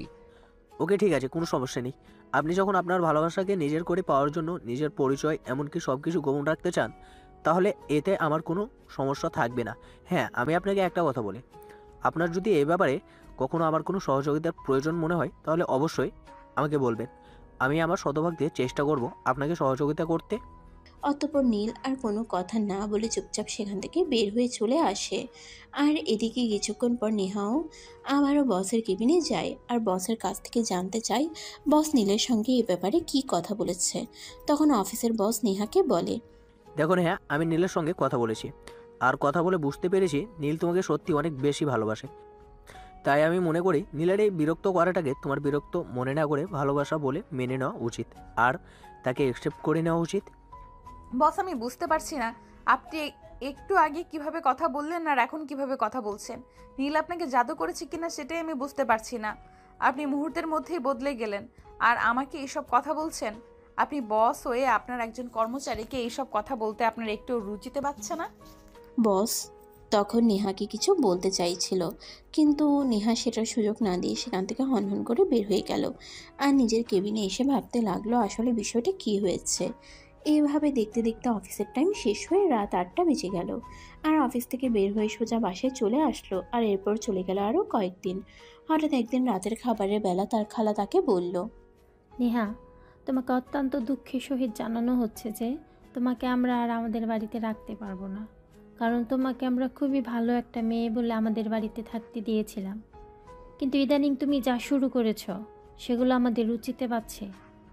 [SPEAKER 11] ওকে ঠিক আছে, কোনো সমস্যা নেই। আপনি যখন আপনার ভালোবাসাকে নিজের করে পাওয়ার জন্য নিজের পরিচয় এমনকি সব কিছু গোপন রাখতে চান, তাহলে এতে আমার কোনো সমস্যা থাকবে না। হ্যাঁ, আমি আপনাকে একটা কথা বলি, আপনার যদি এই ব্যাপারে কখনো আমার কোনো সহযোগিতার প্রয়োজন মনে হয় তাহলে অবশ্যই আমাকে বলবেন। আমি আমার শতভাগ দিয়ে চেষ্টা করব আপনাকে সহযোগিতা করতে।
[SPEAKER 3] অতঃপর নীল আর কোনো কথা না বলে চুপচাপ সেখান থেকে বের হয়ে চলে আসে। আর এদিকে কিছুক্ষণ পর নেহাও আবারও বসের কেবিনে যায় আর বসের কাছ থেকে জানতে চায় বস নীলের সঙ্গে এ ব্যাপারে কি কথা বলেছে। তখন অফিসের বস নেহাকে বলে,
[SPEAKER 11] দেখুন হ্যাঁ, আমি নীলের সঙ্গে কথা বলেছি আর কথা বলে বুঝতে পেরেছি নীল তোমাকে সত্যি অনেক বেশি ভালোবাসে। তাই আমি মনে করি নীলের এই বিরক্ত করাটাকে তোমার বিরক্ত মনে না করে ভালোবাসা বলে মেনে নেওয়া উচিত আর তাকে অ্যাকসেপ্ট করে নেওয়া উচিত।
[SPEAKER 1] বস, আমি বুঝতে পারছি না আপনি একটু আগে কিভাবে কথা বললেন আর এখন কিভাবে কথা বলছেন। নীল আপনাকে জাদু করেছে কিনা সেটাই আমি বুঝতে পারছি না। আপনি মুহূর্তের মধ্যেই বদলে গেলেন আর আমাকে এইসব কথা বলছেন। আপনি বস হয়ে আপনার একজন কর্মচারীকে এইসব কথা বলতে আপনার একটু রুচিতে পাচ্ছে না?
[SPEAKER 3] বস তখন নেহাকে কিছু বলতে চাইছিল, কিন্তু নেহা সেটার সুযোগ না দিয়ে সেখান থেকে হনহন করে বের হয়ে গেল আর নিজের কেবিনে এসে ভাবতে লাগলো আসলে বিষয়টা কি হয়েছে। এইভাবে দেখতে দেখতে অফিসের টাইম শেষ হয়ে রাত 8টা বেজে গেল আর অফিস থেকে বের হয়ে সোজা বাসায় চলে আসলো। আর এরপর চলে গেল আরও কয়েকদিন। হঠাৎ একদিন রাতের খাবারের বেলা তার খালা তাকে বলল,
[SPEAKER 7] নেহা, তোমাকে অত্যন্ত দুঃখের সহিত জানানো হচ্ছে যে তোমাকে আমরা আর আমাদের বাড়িতে রাখতে পারবো না, কারণ তোমাকে আমরা খুবই ভালো একটা মেয়ে বলে আমাদের বাড়িতে থাকতে দিয়েছিলাম। কিন্তু ইদানিং তুমি যা শুরু করেছো সেগুলো আমাদের রুচিতে পাচ্ছে।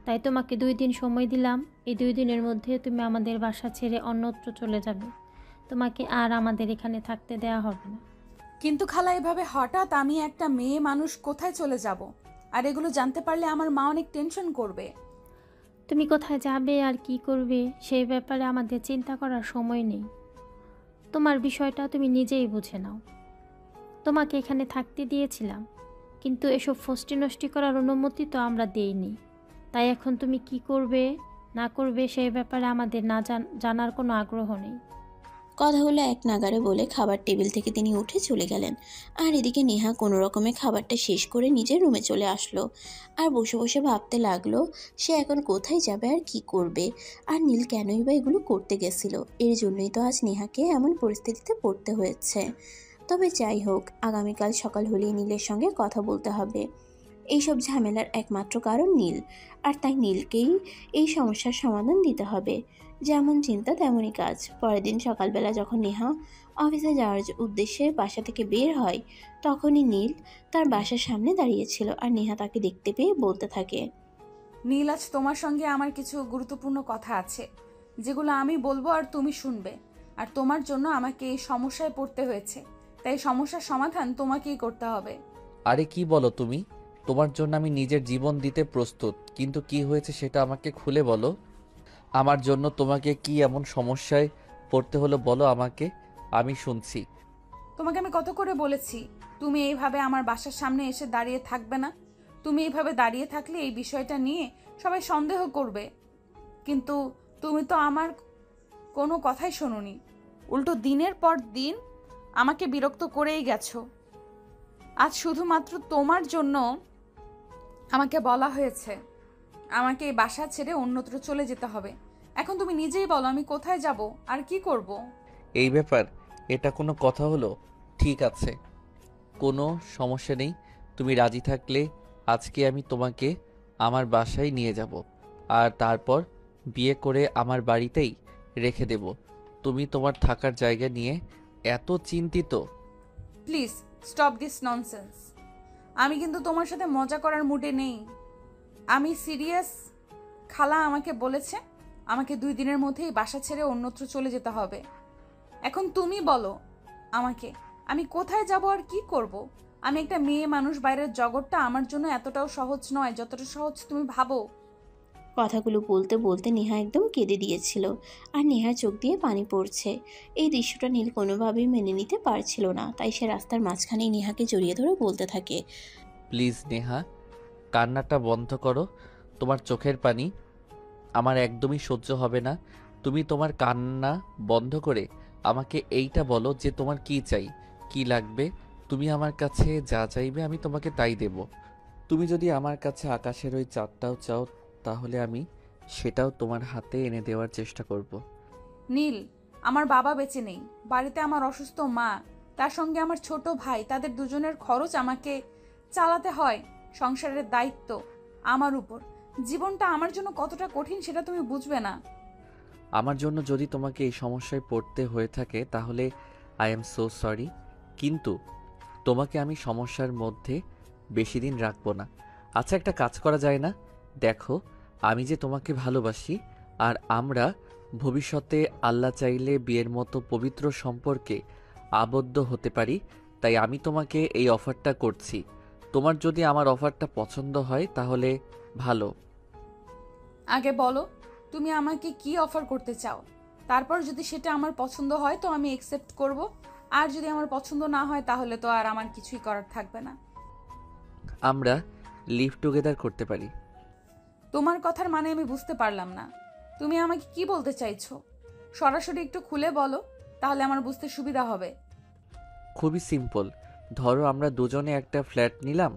[SPEAKER 7] তাই তোমাকে 2 দিন সময় দিলাম, এই 2 দিনের মধ্যে তুমি আমাদের বাসা ছেড়ে অন্যত্র চলে যাবে। তোমাকে আর আমাদের এখানে থাকতে দেওয়া হবে না।
[SPEAKER 1] কিন্তু খালা, এভাবে হঠাৎ আমি একটা মেয়ে মানুষ কোথায় চলে যাব? আর এগুলো জানতে পারলে আমার মা অনেক টেনশন করবে।
[SPEAKER 7] তুমি কোথায় যাবে আর কি করবে সেই ব্যাপারে আমাদের চিন্তা করার সময় নেই। তোমার বিষয়টা তুমি নিজেই বুঝে নাও। তোমাকে এখানে থাকতে দিয়েছিলাম, কিন্তু এসব ফষ্টি নষ্টি করার অনুমতি তো আমরা দেইনি। তাই এখন তুমি কি করবে না করবে সেই ব্যাপারে আমাদের না জানার কোনো আগ্রহ নেই।
[SPEAKER 3] কথাগুলো এক নাগারে বলে খাবার টেবিল থেকে তিনি উঠে চলে গেলেন। আর এদিকে নেহা কোনো রকমে খাবারটা শেষ করে নিজের রুমে চলে আসলো আর বসে বসে ভাবতে লাগলো সে এখন কোথায় যাবে আর কি করবে, আর নীল কেনই বা এগুলো করতে গেছিল। এর জন্যই তো আজ নেহাকে এমন পরিস্থিতিতে পড়তে হয়েছে। তবে যাই হোক, আগামীকাল সকাল হলেই নীলের সঙ্গে কথা বলতে হবে। এইসব ঝামেলার একমাত্র কারণ নীল, আর তাই নীলকেই এই সমস্যার সমাধান দিতে হবে। যেমন চিন্তা তেমনই কাজ। পরের দিন সকালবেলা যখন নেহা অফিসে যাওয়ার উদ্দেশ্যে বাসা থেকে বের হয়, তখনই নীল তার বাসার সামনে দাঁড়িয়েছিল আর নেহা তাকে দেখতে পেয়ে বলতে থাকে,
[SPEAKER 1] নীল, আজ তোমার সঙ্গে আমার কিছু গুরুত্বপূর্ণ কথা আছে যেগুলো আমি বলবো আর তুমি শুনবে। আর তোমার জন্য আমাকে এই সমস্যায় পড়তে হয়েছে, তাই সমস্যার সমাধান তোমাকেই করতে হবে।
[SPEAKER 2] আরে কি বলো তুমি? তোমার জন্য আমি নিজের জীবন দিতে প্রস্তুত, কিন্তু কি হয়েছে সেটা আমাকে খুলে বলো। আমার জন্য তোমাকে কি এমন সমস্যায় পড়তে হলো বলো আমাকে, আমি শুনছি।
[SPEAKER 1] তোমাকে আমি কত করে বলেছি তুমি এইভাবে আমার বাসার সামনে এসে দাঁড়িয়ে থাকবে না। তুমি এইভাবে দাঁড়িয়ে থাকলে এই বিষয়টা নিয়ে সবাই সন্দেহ করবে, কিন্তু তুমি তো আমার কোনো কথাই শোনোনি। উল্টো দিনের পর দিন আমাকে বিরক্ত করেই গেছো। আজ শুধুমাত্র তোমার জন্য আমাকে বলা হয়েছে আমাকে এই বাসা ছেড়ে অন্যত্র চলে যেতে হবে। এখন তুমি নিজেই বলো আমি কোথায় যাব আর কি করব?
[SPEAKER 2] এই ব্যাপার, এটা কোনো কথা হলো? ঠিক আছে, কোনো সমস্যা নেই, তুমি রাজি থাকলে আজকে আমি তোমাকে আমার বাসায় নিয়ে যাব, আর তারপর বিয়ে করে আমার বাড়িতেই রেখে দেব। তুমি তোমার থাকার জায়গা নিয়ে এত চিন্তিত?
[SPEAKER 1] Please stop this nonsense. আমি কিন্তু তোমার সাথে মজা করার মুডে নেই, আমি সিরিয়াস। খালা আমাকে বলেছে আমাকে 2 দিনের মধ্যেই বাসা ছেড়ে অন্যত্র চলে যেতে হবে। এখন তুমি বলো আমাকে, আমি কোথায় যাব আর কি করব? আমি একটা মেয়ে মানুষ, বাইরের জগৎটা আমার জন্য এতটাও সহজ নয় যতটা সহজ তুমি ভাবো।
[SPEAKER 3] কথাগুলো বলতে বলতে নেহা একদম কেঁদে দিয়েছিল, আর নেহার চোখ দিয়ে পানি পড়ছে। এই দৃশ্যটা নীল কোনোভাবেই মেনে নিতে পারছিল না, তাই সে রাস্তার মাঝখানেই নেহাকে জড়িয়ে ধরে বলতে থাকে,
[SPEAKER 2] প্লিজ নেহা, কান্নাটা বন্ধ করো। তোমার চোখের পানি আমার একদমই সহ্য হবে না। তুমি তোমার কান্না বন্ধ করে আমাকে এইটা বলো যে তোমার কি চাই, কি লাগবে। তুমি আমার কাছে যা চাইবে আমি তোমাকে তাই দেব। তুমি যদি আমার কাছে আকাশের ওই চাঁদটাও চাও, তাহলে আমি সেটাও তোমার হাতে এনে দেওয়ার চেষ্টা করব।
[SPEAKER 1] নীল, আমার বাবা বেঁচে নেই, বাড়িতে আমার অসুস্থ মা, তার সঙ্গে আমার ছোট ভাই, তাদের দুজনের খরচ আমাকে চালাতে হয়। সংসারের দায়িত্ব আমার উপর। জীবনটা আমার জন্য কতটা কঠিন সেটা তুমি বুঝবে না।
[SPEAKER 2] আমার জন্য যদি তোমাকে এই সমস্যায় পড়তে হয়ে থাকে তাহলে আই এম সো সরি, কিন্তু তোমাকে আমি সমস্যার মধ্যে বেশি দিন রাখবো না। আচ্ছা, একটা কাজ করা যায় না? দেখো, আমি যে তোমাকে ভালোবাসি, আর আমরা ভবিষ্যতে আল্লাহ চাইলে বিয়ের মতো পবিত্র সম্পর্কে আবদ্ধ হতে পারি। তাই আমি তোমাকে এই অফারটা করছি। তোমার যদি আমার অফারটা পছন্দ হয় তাহলে ভালো।
[SPEAKER 1] আগে বলো তুমি আমাকে কি অফার করতে চাও, তারপর যদি সেটা আমার পছন্দ হয় তো আমি একসেপ্ট করব, আর যদি আমার পছন্দ না হয় তাহলে তো আর আমার কিছুই করার থাকবে না।
[SPEAKER 2] আমরা লিভ টুগেদার করতে পারি।
[SPEAKER 1] তোমার কথার মানে আমি বুঝতে পারলাম না। তুমি আমাকে কি বলতে চাইছো? সরাসরি একটু খুলে বলো, তাহলে আমার বুঝতে সুবিধা হবে।
[SPEAKER 2] খুবই সিম্পল। ধরো আমরা দুজনে একটা ফ্ল্যাট নিলাম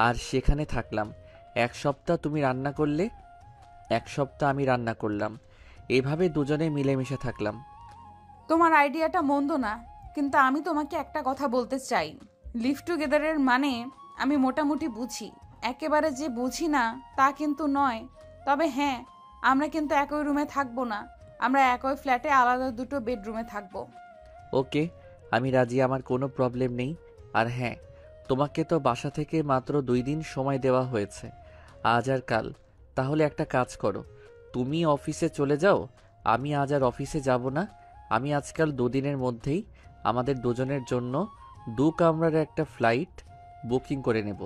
[SPEAKER 2] আর সেখানে থাকলাম। 1 সপ্তাহ তুমি রান্না করলে, 1 সপ্তাহ আমি রান্না করলাম, এভাবে দুজনে মিলেমিশে থাকলাম।
[SPEAKER 1] তোমার আইডিয়াটা মন্দ না, কিন্তু আমি তোমাকে একটা কথা বলতে চাই। লিভ টুগেদারের মানে আমি মোটামুটি বুঝি, একেবারে যে বুঝি না তা কিন্তু নয়। তবে হ্যাঁ, আমরা কিন্তু একই রুমে থাকবো না, আমরা একই ফ্ল্যাটে আলাদা 2টো বেডরুমে থাকবো।
[SPEAKER 2] ওকে, আমি রাজি, আমার কোনো প্রবলেম নেই। আর হ্যাঁ, তোমাকে তো বাসা থেকে মাত্র 2 দিন সময় দেওয়া হয়েছে, আজ আর কাল। তাহলে একটা কাজ করো, তুমি অফিসে চলে যাও, আমি আজ আর অফিসে যাব না। আমি আজকাল 2 দিনের মধ্যেই আমাদের দুজনের জন্য 2 কামরার একটা ফ্লাইট বুকিং করে নেব।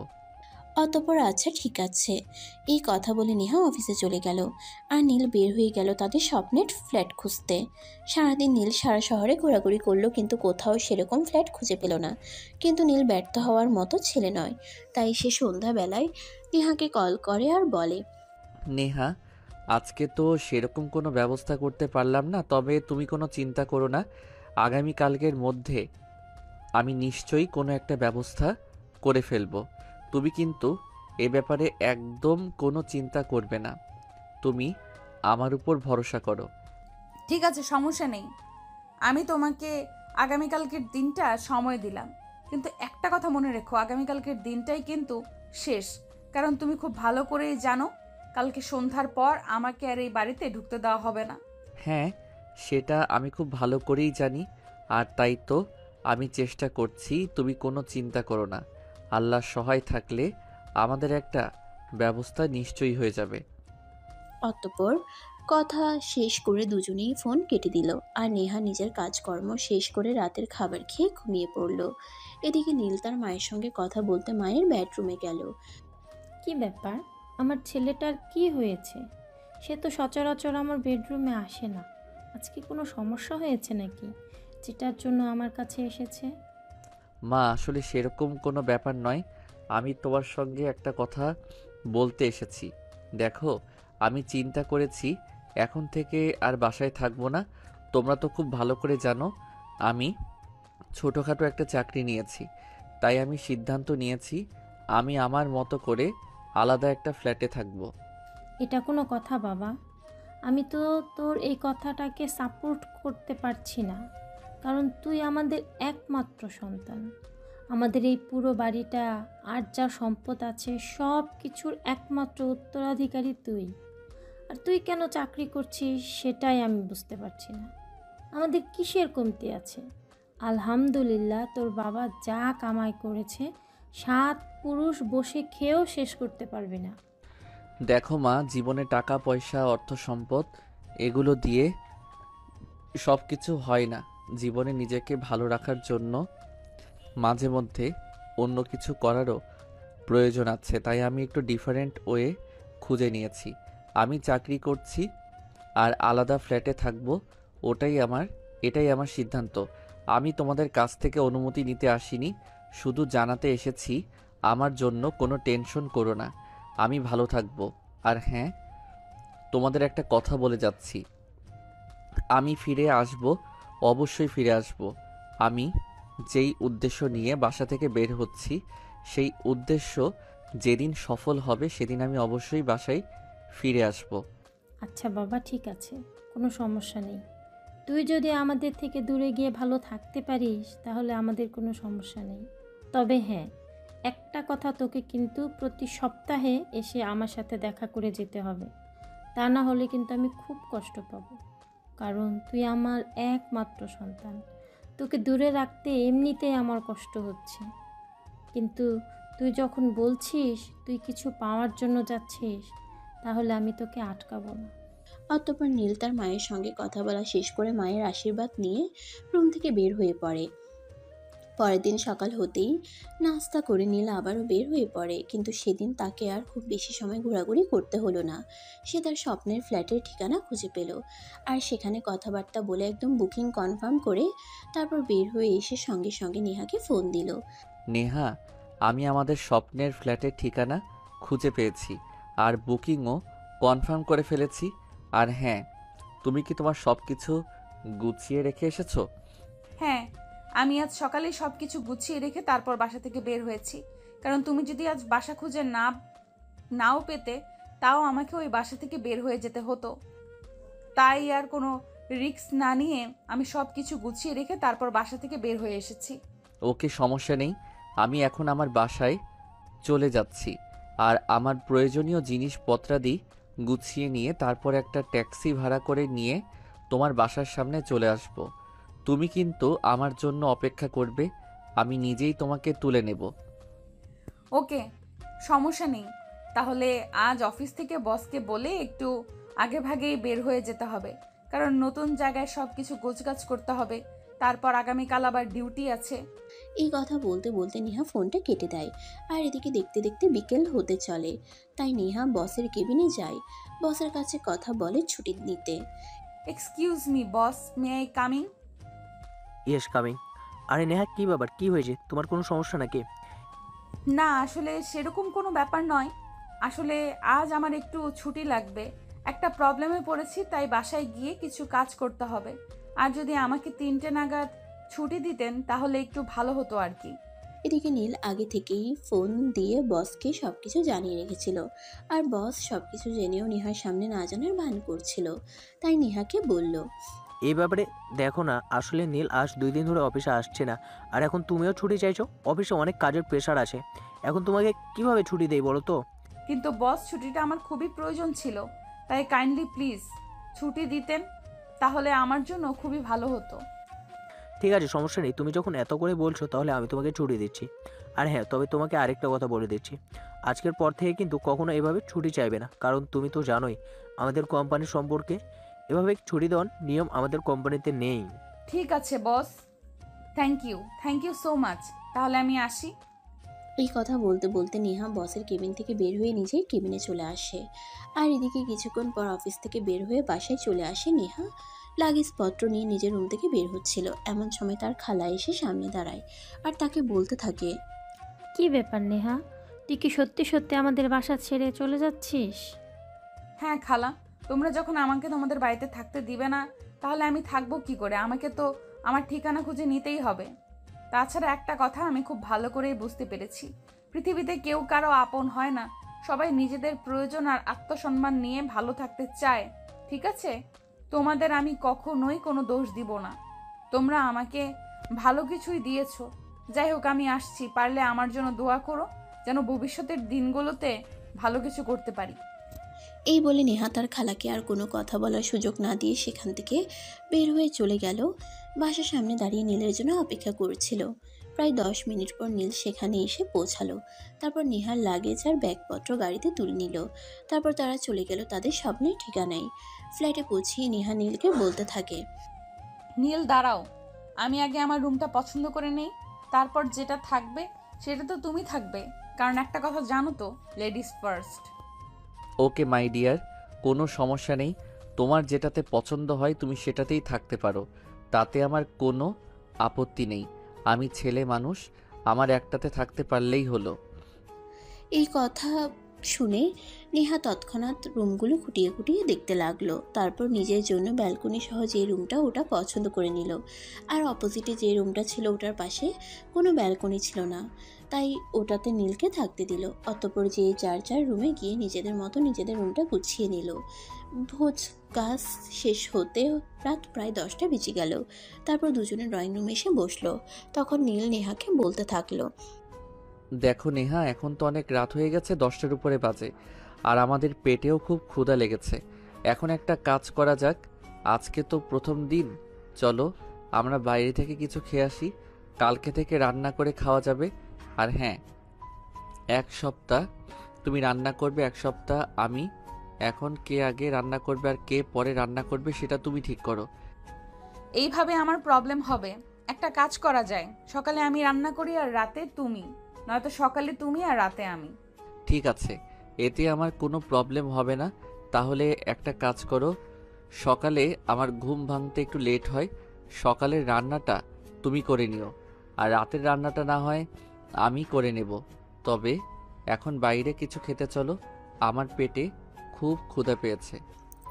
[SPEAKER 3] অতঃপর আচ্ছা ঠিক আছে, এই কথা বলে নেহা অফিসে চলে গেল, আর নীল বের হয়ে গেল তাদের স্বপ্নের ফ্ল্যাট খুঁজতে। সারাদিন নীল সারা শহরে ঘোরাঘুরি করলো, কিন্তু কোথাও সেরকম ফ্ল্যাট খুঁজে পেল না। কিন্তু নীল ব্যর্থ হওয়ার মতো ছেলে নয়, তাই সে সন্ধ্যাবেলায় নেহাকে কল করে আর বলে,
[SPEAKER 2] নেহা, আজকে তো সেরকম কোনো ব্যবস্থা করতে পারলাম না, তবে তুমি কোনো চিন্তা করো না। আগামীকালকের মধ্যে আমি নিশ্চয়ই কোনো একটা ব্যবস্থা করে ফেলবো। তুমি কিন্তু এ ব্যাপারে একদম কোনো চিন্তা করবে না। তুমি আমার উপর ভরসা করো।
[SPEAKER 1] ঠিক আছে, সমস্যা নেই। আমি তোমাকে আগামীকালকের দিনটা সময় দিলাম, কিন্তু একটা কথা মনে রেখো, আগামীকালকের দিনটাই কিন্তু শেষ। কারণ তুমি খুব ভালো করেই জানো কালকে সন্ধ্যার পর আমাকে আর এই বাড়িতে ঢুকতে দেওয়া হবে না।
[SPEAKER 2] হ্যাঁ, সেটা আমি খুব ভালো করেই জানি, আর তাই তো আমি চেষ্টা করছি। তুমি কোনো চিন্তা করো না, আল্লাহর সহায় থাকলে আমাদের একটা ব্যবস্থা নিশ্চয়ই হয়ে যাবে।
[SPEAKER 3] অতঃপর কথা শেষ করে দুজনেই ফোন কেটে দিল, আর নেহা নিজের কাজকর্ম শেষ করে রাতের খাবার খেয়ে ঘুমিয়ে পড়ল। এদিকে নীল তার মায়ের সঙ্গে কথা বলতে মায়ের বেডরুমে গেল।
[SPEAKER 7] কি ব্যাপার, আমার ছেলেটার কি হয়েছে? সে তো সচরাচর আমার বেডরুমে আসে না। আজকে কোনো সমস্যা হয়েছে নাকি, যেটার জন্য আমার কাছে এসেছে?
[SPEAKER 2] মা, আসলে সেরকম কোনো ব্যাপার নয়। আমি তোমার সঙ্গে একটা কথা বলতে এসেছি। দেখো, আমি চিন্তা করেছি এখন থেকে আর বাসায় থাকবো না। তোমরা তো খুব ভালো করে জানো আমি ছোটোখাটো একটা চাকরি নিয়েছি, তাই আমি সিদ্ধান্ত নিয়েছি আমি আমার মতো করে আলাদা একটা ফ্ল্যাটে থাকবো।
[SPEAKER 7] এটা কোনো কথা বাবা? আমি তো তোর এই কথাটাকে সাপোর্ট করতে পারছি না, কারণ তুই আমাদের একমাত্র সন্তান। আমাদের এই পুরো বাড়িটা আর যা সম্পদ আছে সব কিছুর একমাত্র উত্তরাধিকারী তুই। আর তুই কেন চাকরি করছিস সেটাই আমি বুঝতে পারছি না। আমাদের কিসের কমতি আছে? আলহামদুলিল্লাহ, তোর বাবা যা কামাই করেছে 7 পুরুষ বসে খেয়েও শেষ করতে পারবে না।
[SPEAKER 2] দেখো মা, জীবনে টাকা পয়সা অর্থ সম্পদ এগুলো দিয়ে সব কিছু হয় না। জীবনে নিজেকে ভালো রাখার জন্য মাঝে মধ্যে অন্য কিছু করারও প্রয়োজন আছে। তাই আমি একটু ডিফারেন্ট ওয়ে খুঁজে নিয়েছি। আমি চাকরি করছি আর আলাদা ফ্ল্যাটে থাকবো, এটাই আমার সিদ্ধান্ত। আমি তোমাদের কাছ থেকে অনুমতি নিতে আসিনি, শুধু জানাতে এসেছি আমার জন্য কোনো টেনশন করো না, আমি ভালো থাকবো। আর হ্যাঁ, তোমাদের একটা কথা বলে যাচ্ছি, আমি ফিরে আসব, অবশ্যই ফিরে আসব। আমি যেই উদ্দেশ্য নিয়ে বাসা থেকে বের হচ্ছি সেই উদ্দেশ্য যেদিন সফল হবে সেদিন আমি অবশ্যই বাসায় ফিরে আসব।
[SPEAKER 7] আচ্ছা বাবা, ঠিক আছে, কোনো সমস্যা নেই। তুই যদি আমাদের থেকে দূরে গিয়ে ভালো থাকতে পারিস তাহলে আমাদের কোনো সমস্যা নেই। তবে হ্যাঁ, একটা কথা, তোকে কিন্তু প্রতি সপ্তাহে এসে আমার সাথে দেখা করে যেতে হবে। তা না হলে কিন্তু আমি খুব কষ্ট পাবো, কারণ তুই আমার একমাত্র সন্তান। তোকে দূরে রাখতে এমনিতেই আমার কষ্ট হচ্ছে, কিন্তু তুই যখন বলছিস তুই কিছু পাওয়ার জন্য যাচ্ছিস, তাহলে আমি তোকে আটকাবো না।
[SPEAKER 3] অতঃপর নীল তার মায়ের সঙ্গে কথা বলা শেষ করে মায়ের আশীর্বাদ নিয়ে রুম থেকে বের হয়ে পড়ে। পরের দিন সকাল হতেই নাস্তা করে নীল আবারও বের হয়ে পড়ে, কিন্তু সেদিন তাকে আর খুব বেশি সময় ঘোরাঘুরি করতে হলো না। সে তার স্বপ্নের ফ্ল্যাটের ঠিকানা খুঁজে পেল, আর সেখানে কথাবার্তা বলে একদম বুকিং কনফার্ম করে তারপর বের হয়ে এসে সঙ্গে সঙ্গে নেহাকে ফোন দিল।
[SPEAKER 2] নেহা, আমি আমাদের স্বপ্নের ফ্ল্যাটের ঠিকানা খুঁজে পেয়েছি আর বুকিংও কনফার্ম করে ফেলেছি। আর হ্যাঁ, তুমি কি তোমার সব কিছু গুছিয়ে রেখে এসেছো?
[SPEAKER 1] হ্যাঁ, আমি আজ সকালেই সব কিছু গুছিয়ে রেখে তারপর বাসা থেকে বের হয়েছি, কারণ তুমি যদি আজ বাসা খুঁজে নাও পেতে তাও আমাকে ওই বাসা থেকে বের হয়ে যেতে হতো। তাই আর কোনো রিস্ক না নিয়ে আমি সব কিছু গুছিয়ে রেখে তারপর বাসা থেকে বের হয়ে এসেছি।
[SPEAKER 2] ওকে, সমস্যা নেই, আমি এখন আমার বাসায় চলে যাচ্ছি আর আমার প্রয়োজনীয় জিনিসপত্রাদি গুছিয়ে নিয়ে তারপর একটা ট্যাক্সি ভাড়া করে নিয়ে তোমার বাসার সামনে চলে আসব। তুমি কিন্তু আমার জন্য অপেক্ষা করবে, আমি নিজেই তোমাকে তুলে নেব।
[SPEAKER 1] ওকে, সমস্যা নেই। তাহলে আজ অফিস থেকে বসকে বলে একটু আগে ভাগেই বের হয়ে যেতে হবে, কারণ নতুন জায়গায় সব কিছু গোছগাছ করতে হবে। তারপর আগামীকাল আবার ডিউটি আছে।
[SPEAKER 3] এই কথা বলতে বলতে নেহা ফোনটা কেটে দেয়, আর এদিকে দেখতে দেখতে বিকেল হতে চলে। তাই নেহা বসের কেবিনে যায়, বসের কাছে কথা বলে ছুটি নিতে।
[SPEAKER 1] Excuse me boss, may I coming?
[SPEAKER 11] Yes, coming. আরে নেহা, কি ব্যাপার, কি হয়েছে? তোমার কোনো সমস্যা নাকি?
[SPEAKER 1] না, আসলে সেরকম কোনো ব্যাপার নয়। আসলে আজ আমার একটু ছুটি লাগবে, একটা প্রবলেমে পড়েছি, তাই বাসায় গিয়ে কিছু কাজ করতে হবে। আর যদি আমাকে 3টে নাগাদ ছুটি দিতেন তাহলে একটু ভালো হতো আর কি।
[SPEAKER 3] এদিকে নীল আগে থেকেই ফোন দিয়ে বসকে সবকিছু জানিয়ে রেখেছিল, আর বস সবকিছু জেনেও নেহার সামনে না জানার ভান করছিল। তাই নেহাকে বলল,
[SPEAKER 11] এই ব্যাপারে দেখো না, আসলে নীল আজ 2 দিন ধরে অফিসে আসছে না, আর এখন তুমিও ছুটি চাইছো। অফিসে অনেক কাজের প্রেশার আছে, এখন তোমাকে কিভাবে ছুটি দেই বলো তো?
[SPEAKER 1] কিন্তু বস, ছুটিটা আমার খুবই প্রয়োজন ছিল, তাই কাইন্ডলি প্লিজ ছুটি দিতেন, তাহলে আমার জন্য খুবই ভালো হতো।
[SPEAKER 11] ঠিক আছে, সমস্যা নেই, তুমি যখন এত করে বলছো তাহলে আমি তোমাকে ছুটি দিচ্ছি। আর হ্যাঁ, তবে তোমাকে আরেকটা কথা বলে দিচ্ছি, আজকের পর থেকে কিন্তু কখনো এভাবে ছুটি চাইবে না, কারণ তুমি তো জানোই আমাদের কোম্পানির সম্পর্কে এভাবে ছুটি দেওয়ার নিয়ম আমাদের কোম্পানিতে নেই।
[SPEAKER 1] ঠিক আছে বস, থ্যাংক ইউ সো মাচ। তাহলে আমি আসি।
[SPEAKER 3] এই কথা বলতে বলতে নেহা বসের কেবিন থেকে বের হয়ে নিজেই কেবিনে চলে আসে। আর এদিকে কিছুক্ষণ পর অফিস থেকে বের হয়ে বাসায় চলে আসে নেহা। লাগেজপত্র নিয়ে নিজের রুম থেকে বের হচ্ছিল, এমন সময় তার খালা এসে সামনে দাঁড়ায় আর তাকে বলতে থাকে,
[SPEAKER 7] কি ব্যাপার নেহা, তুই কি সত্যি সত্যি আমাদের বাসা ছেড়ে চলে যাচ্ছিস?
[SPEAKER 1] হ্যাঁ খালা, তোমরা যখন আমাকে তোমাদের বাড়িতে থাকতে দিবে না তাহলে আমি থাকবো কি করে? আমাকে তো আমার ঠিকানা খুঁজে নিতেই হবে। তাছাড়া একটা কথা আমি খুব ভালো করেই বুঝতে পেরেছি, পৃথিবীতে কেউ কারো আপন হয় না, সবাই নিজেদের প্রয়োজন আর আত্মসম্মান নিয়ে ভালো থাকতে চায়। ঠিক আছে, তোমাদের আমি কখনোই কোনো দোষ দিব না। তোমরা আমাকে ভালো কিছুই দিয়েছো, যাই হোক, আমি আসছি। পারলে আমার জন্য দোয়া করো, যেন ভবিষ্যতের দিনগুলোতে ভালো কিছু করতে পারি।
[SPEAKER 3] এই বলে নেহা তার খালাকে আর কোনো কথা বলার সুযোগ না দিয়ে সেখান থেকে বের হয়ে চলে গেল। বাসার সামনে দাঁড়িয়ে নীলের জন্য অপেক্ষা করছিল। প্রায় 10 মিনিট পর নীল সেখানে এসে পৌঁছালো। তারপর নেহার লাগেজ আর ব্যাগপত্র গাড়িতে তুলে নিল। তারপর তারা চলে গেল তাদের স্বপ্নের ঠিকানায়। ফ্ল্যাটে পৌঁছিয়ে নেহা নীলকে বলতে থাকে,
[SPEAKER 1] নীল দাঁড়াও, আমি আগে আমার রুমটা পছন্দ করে নেই, তারপর যেটা থাকবে সেটা তো তুমি থাকবে। কারণ একটা কথা জানো তো, ladies first.
[SPEAKER 2] Okay my dear, কোনো সমস্যা নেই। তোমার যেটাতে পছন্দ হয় তুমি সেটাতেই থাকতে পারো, তাতে আমার কোনো আপত্তি নেই। আমি ছেলে মানুষ, আমার একটাতে থাকতে পারলেই হলো।
[SPEAKER 3] এই কথা শুনে নেহা তৎক্ষণাৎ রুমগুলো খুঁটিয়ে খুঁটিয়ে দেখতে লাগলো। তারপর নিজের জন্য ব্যালকনি সহ যে রুমটা ওটা পছন্দ করে নিল। আর অপোজিটে যে রুমটা ছিল ওটার পাশে কোনো ব্যালকনি ছিল না, তাই ওটাতে নীলকে থাকতে দিল। অতঃপর যে যার যার রুমে গিয়ে নিজেদের মতো নিজেদের রুমটা গুছিয়ে নিল। ভোজ কাজ শেষ হতে রাত প্রায় 10টা বেজে গেল। তারপর দুজনে ড্রয়িং রুমে এসে বসলো। তখন নীল নেহাকে বলতে থাকলো,
[SPEAKER 2] দেখো নেহা, এখন তো অনেক রাত হয়ে গেছে, 10টার উপরে বাজে, আর আমাদের পেটেও খুব ক্ষুধা লেগেছে। এখন একটা কাজ করা যাক, আজকে তো প্রথম দিন, চলো আমরা বাইরে থেকে কিছু খেয়ে আসি। কালকে থেকে রান্না করে খাওয়া যাবে। আর হ্যাঁ, 1 সপ্তাহ তুমি রান্না করবে, 1 সপ্তাহ আমি। এখন কে আগে রান্না করবে আর কে পরে রান্না করবে সেটা তুমি ঠিক করো।
[SPEAKER 1] এইভাবে আমার প্রবলেম হবে। একটা কাজ করা যায়, সকালে আমি রান্না করি আর রাতে তুমি, নয়তো সকালে তুমি আর রাতে আমি।
[SPEAKER 2] ঠিক আছে, এতে আমার কোনো প্রবলেম হবে না। তাহলে একটা কাজ করো, সকালে আমার ঘুম ভাঙতে একটু লেট হয়, সকালের রান্নাটা তুমি করে নিও, আর রাতের রান্নাটা না হয় আমি করে নেব। তবে এখন বাইরে কিছু খেতে চলো, আমার পেটে খুব ক্ষুধা পেয়েছে।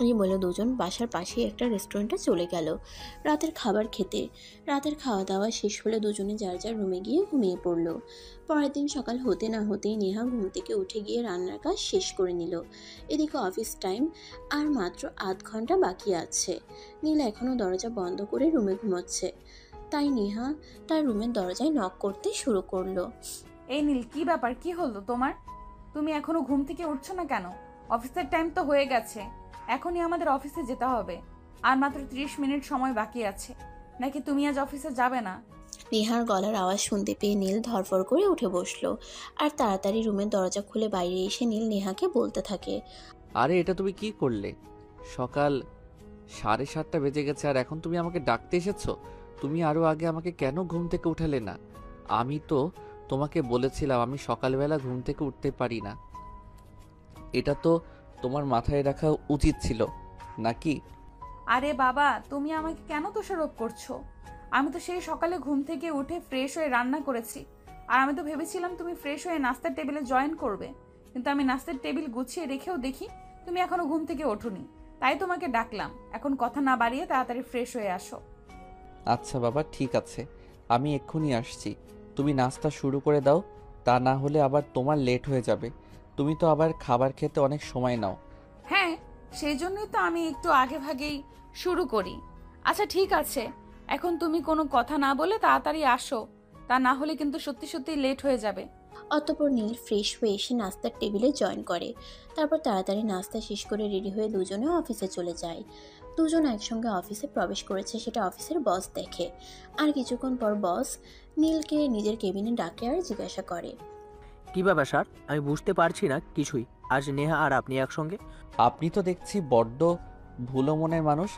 [SPEAKER 3] এই বলে দুজন বাসার পাশেই একটা রেস্টুরেন্টে চলে গেল রাতের খাবার খেতে। রাতের খাওয়া দাওয়া শেষ হলে দুজনে যার যার রুমে গিয়ে ঘুমিয়ে পড়ল। পরের দিন সকাল হতে না হতেই নেহা ঘুম থেকে উঠে গিয়ে রান্নার কাজ শেষ করে নিল। এদিকে অফিস টাইম আর মাত্র 8 ঘন্টা বাকি আছে। নীল এখনও দরজা বন্ধ করে রুমে ঘুমোচ্ছে, তাই নেহা তার রুমের দরজায় নক করতে শুরু করলো।
[SPEAKER 1] এই নীল, কি ব্যাপার, কি হলো তোমার? তুমি এখনো ঘুম থেকে উঠছো না কেন? অফিসের টাইম তো হয়ে গেছে, এখনই আমাদের অফিসে যেতে হবে। আর মাত্র 30 মিনিট সময় বাকি আছে। নাকি তুমি আজ অফিসে যাবে না?
[SPEAKER 3] নেহার গলার আওয়াজ শুনতে পেয়ে নীল ধরফর করে উঠে বসলো আর তাড়াতাড়ি রুমের দরজা খুলে বাইরে এসে নীল নেহাকে বলতে থাকে,
[SPEAKER 2] আরে এটা তুমি কি করলে? সকাল 7:30 বেজে গেছে আর এখন তুমি আমাকে ডাকতে এসেছো? তুমি আরও আগে আমাকে কেন ঘুম থেকে উঠালে না? আমি তো তোমাকে বলেছিলাম আমি সকালবেলা ঘুম থেকে উঠতে পারি না। এটা তো তোমার মাথায় রাখা উচিত ছিল নাকি?
[SPEAKER 1] আরে বাবা, তুমি আমাকে কেন দোষারোপ করছো? আমি তো সেই সকালে ঘুম থেকে উঠে ফ্রেশ হয়ে রান্না করেছি। আর আমি তো ভেবেছিলাম তুমি ফ্রেশ হয়ে নাস্তার টেবিলে জয়েন করবে, কিন্তু আমি নাস্তার টেবিল গুছিয়ে রেখেও দেখি তুমি এখনো ঘুম থেকে ওঠোনি। তাই তোমাকে ডাকলাম। এখন কথা না বাড়িয়ে তাড়াতাড়ি ফ্রেশ হয়ে আসো।
[SPEAKER 2] আচ্ছা বাবা, ঠিক আছে, আমি এক্ষুনি আসছি। তুমি নাস্তা শুরু করে দাও, তা না হলে আবার তোমার লেট হয়ে যাবে। তুমি তো আবার খাবার খেতে অনেক সময় নাও।
[SPEAKER 1] হ্যাঁ, সেই জন্যই তো আমি একটু আগে ভাগেই শুরু করি। আচ্ছা ঠিক আছে, এখন তুমি কোনো কথা না বলে তাড়াতাড়ি আসো, তা না হলে কিন্তু সত্যি সত্যি লেট হয়ে যাবে।
[SPEAKER 3] অতঃপর নীল ফ্রেশ হয়ে এসে নাস্তার টেবিলে জয়েন করে। তারপর তাড়াতাড়ি নাস্তা শেষ করে রেডি হয়ে দুজনে অফিসে চলে যায়। দুজন একসঙ্গে অফিসে প্রবেশ করেছে সেটা অফিসের বস দেখে। আর কিছুক্ষণ পর বস নীলকে নিজের কেবিনে ডাকে আর জিজ্ঞাসা করে,
[SPEAKER 11] কী ব্যাপার স্যার? আমি বুঝতে পারছি না কিছুই। আজ নেহা আর আপনি একসঙ্গে?
[SPEAKER 2] আপনি তো দেখছি বড্ড ভুলো মনের মানুষ।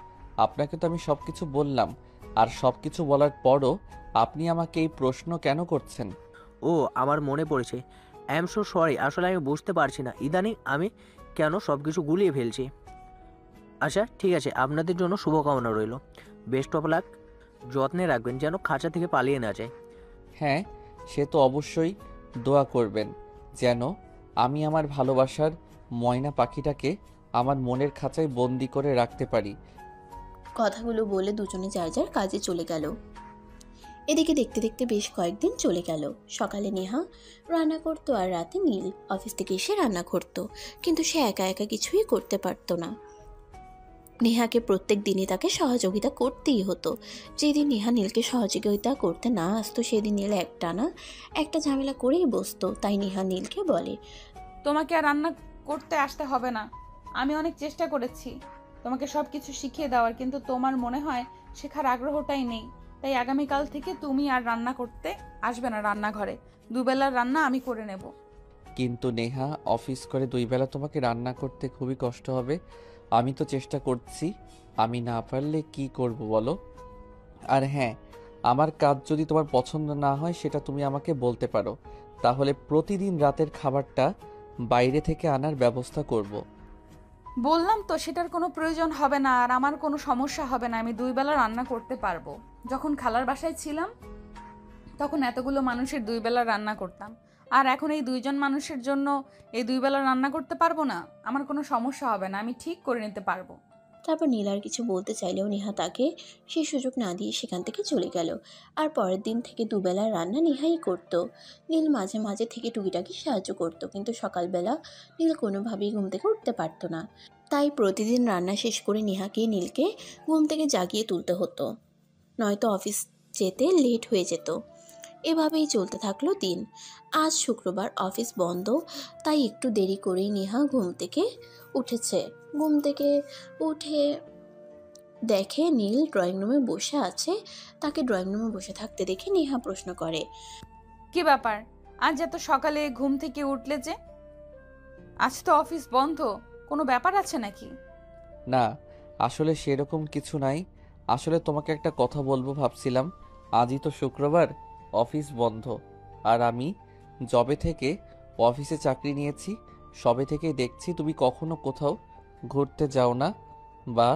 [SPEAKER 2] আপনাকে তো আমি সব কিছু বললাম, আর সব কিছু বলার পরও আপনি আমাকে এই প্রশ্ন কেন করছেন?
[SPEAKER 11] ও, আমার মনে পড়েছে। আই এম সো সরি, আসলে আমি বুঝতে পারছি না ইদানিং আমি কেন সব কিছু গুলিয়ে ফেলছি। আচ্ছা ঠিক আছে, আপনাদের জন্য শুভকামনা রইল। Best of luck. যত্নে রাখবেন যেন খাঁচা থেকে পালিয়ে না যায়।
[SPEAKER 2] হ্যাঁ, সে তো অবশ্যই। দোয়া করবেন যেন আমি আমার ভালোবাসার ময়না পাখিটাকে আমার মনের খাঁচায় বন্দি করে রাখতে পারি।
[SPEAKER 3] কথাগুলো বলে দুজনে যার যার কাজে চলে গেল। এদিকে দেখতে দেখতে বেশ কয়েকদিন চলে গেল। সকালে নেহা রান্না করতো আর রাতে নীল অফিস থেকে এসে রান্না করতো, কিন্তু সে একা একা কিছুই করতে পারতো না। নেহাকে প্রত্যেক দিনই তাকে সহযোগিতা করতেই হতো। যেদিন নেহা নীলকে সহযোগিতা করতে না আসতো সেদিন নীল একটানা একটা ঝামেলা করেই বসতো। তাই নেহা নীলকে বলে,
[SPEAKER 1] তোমাকে আর রান্না করতে আসতে হবে না। আমি অনেক চেষ্টা করেছি তোমাকে সব কিছু শিখিয়ে দেওয়ার, কিন্তু তোমার মনে হয় শেখার আগ্রহটাই নেই। তাই আগামীকাল থেকে তুমি আর রান্না করতে আসবে না রান্নাঘরে। দুবেলার রান্না আমি করে নেব।
[SPEAKER 2] কিন্তু নেহা, অফিস করে 2 বেলা তোমাকে রান্না করতে খুবই কষ্ট হবে। আমি তো চেষ্টা করছি, আমি না পারলে কি করব বলো? আর হ্যাঁ, আমার কাজ যদি তোমার পছন্দ না হয় সেটা তুমি আমাকে বলতে পারো, তাহলে প্রতিদিন রাতের খাবারটা বাইরে থেকে আনার ব্যবস্থা করব।
[SPEAKER 1] বললাম তো সেটার কোনো প্রয়োজন হবে না, আর আমার কোনো সমস্যা হবে না। আমি 2 বেলা রান্না করতে পারবো। যখন খালার বাসায় ছিলাম তখন এতগুলো মানুষের 2 বেলা রান্না করতাম, আর এখন এই 2 জন মানুষের জন্য এই 2 বেলা রান্না করতে পারবো না। আমার কোনো সমস্যা হবে না, আমি ঠিক করে নিতে পারবো।
[SPEAKER 3] তারপর নীল আর কিছু বলতে চাইলেও নেহা তাকে সেই সুযোগ না দিয়ে সেখান থেকে চলে গেল। আর পরের দিন থেকে দুবেলার রান্না নেহাই করত। নীল মাঝে মাঝে থেকে টুকিটাকি সাহায্য করত, কিন্তু সকালবেলা নীল কোনোভাবেই ঘুম থেকে উঠতে পারত না। তাই প্রতিদিন রান্না শেষ করে নেহাকে নীলকে ঘুম থেকে জাগিয়ে তুলতে হতো, নয়তো অফিস যেতে লেট হয়ে যেত। এভাবেই চলতে থাকলো দিন। আজ শুক্রবার, অফিস বন্ধ, তাই একটু দেরি করেই নেহা ঘুম থেকে উঠেছে। ঘুম থেকে উঠে দেখে নীল ড্রয়িং রুমে বসে আছে। তাকে ড্রয়িং রুমে বসে থাকতে দেখে নেহা প্রশ্ন করে,
[SPEAKER 1] কি ব্যাপার, আজ এত সকালে ঘুম থেকে উঠলে যে? আজ তো অফিস বন্ধ, কোনো ব্যাপার আছে নাকি?
[SPEAKER 2] না, আসলে সেরকম কিছু নাই। আসলে তোমাকে একটা কথা বলবো ভাবছিলাম। আজই তো শুক্রবার, অফিস বন্ধ, আর আমি যবে থেকে অফিসে চাকরি নিয়েছি সবে থেকেই দেখছি তুমি কখনো কোথাও ঘুরতে যাও না বা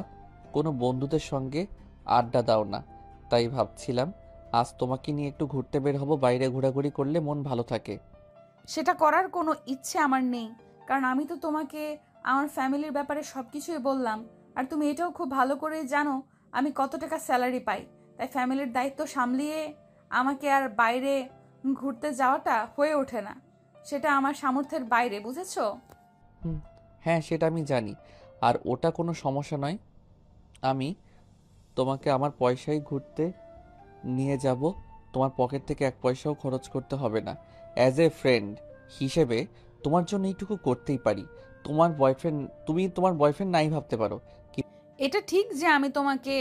[SPEAKER 2] কোনো বন্ধুদের সঙ্গে আড্ডা দাও না। তাই ভাবছিলাম আজ তোমাকে নিয়ে একটু ঘুরতে বের হব, বাইরে ঘোরাঘুরি করলে মন ভালো থাকে।
[SPEAKER 1] সেটা করার কোনো ইচ্ছে আমার নেই, কারণ আমি তো তোমাকে আমার ফ্যামিলির ব্যাপারে সব কিছুই বললাম। আর তুমি এটাও খুব ভালো করে জানো আমি কত টাকা স্যালারি পাই। তাই ফ্যামিলির দায়িত্ব সামলিয়ে আমাকে আর বাইরে ঘুরতে যাওয়াটা হয়ে ওঠে না। সেটা আমার সামর্থ্যের বাইরে, বুঝেছো?
[SPEAKER 2] হ্যাঁ, সেটা আমি জানি, আর ওটা কোনো সমস্যা নয়। আমি তোমাকে আমার পয়সায় ঘুরতে নিয়ে যাব, তোমার পকেট থেকে 1 পয়সাও খরচ করতে হবে না। অ্যাজ এ ফ্রেন্ড হিসেবে তোমার জন্য এইটুকু করতেই পারি। তুমি তোমার বয়ফ্রেন্ড নাই ভাবতে পারো।
[SPEAKER 1] এটা ঠিক যে আমি তোমাকে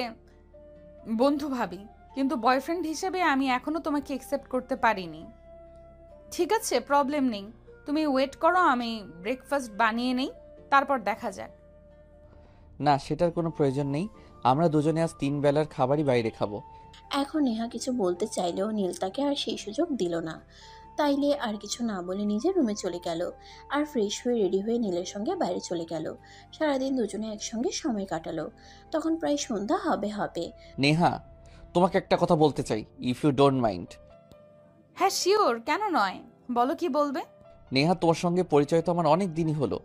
[SPEAKER 1] বন্ধু ভাবি, কিন্তু বয়ফ্রেন্ড হিসেবে আমি এখনো তোমাকে অ্যাকসেপ্ট করতে পারিনি। ঠিক আছে, প্রবলেম নেই, তুমি ওয়েট করো, আমি ব্রেকফাস্ট বানিয়ে নেই, তারপর দেখা যাক।
[SPEAKER 2] না, সেটার কোনো প্রয়োজন নেই। আমরা দুজনে আজ 3 বেলার খাবারই বাইরে খাবো।
[SPEAKER 3] এখন নেহা কিছু বলতে চাইলেও নীল তাকে আর সেই সুযোগ দিল না। তাইলে আর কিছু না বলে নিজের রুমে চলে গেল আর ফ্রেশ হয়ে রেডি হয়ে নীলের সঙ্গে বাইরে চলে গেল। সারাদিন দুজনে একসঙ্গে সময় কাটালো। তখন প্রায় সন্ধ্যা হবে হবে।
[SPEAKER 2] নেহা, তোমাকে একটা কথা বলতে চাই, ইফ ইউ ডোন্ট মাইন্ড।
[SPEAKER 1] হ্যাঁ শিওর, কেন নয়, বলো কি বলবে।
[SPEAKER 2] নেহা, তোমার সঙ্গে পরিচয় তো আমার অনেক দিনই হলো,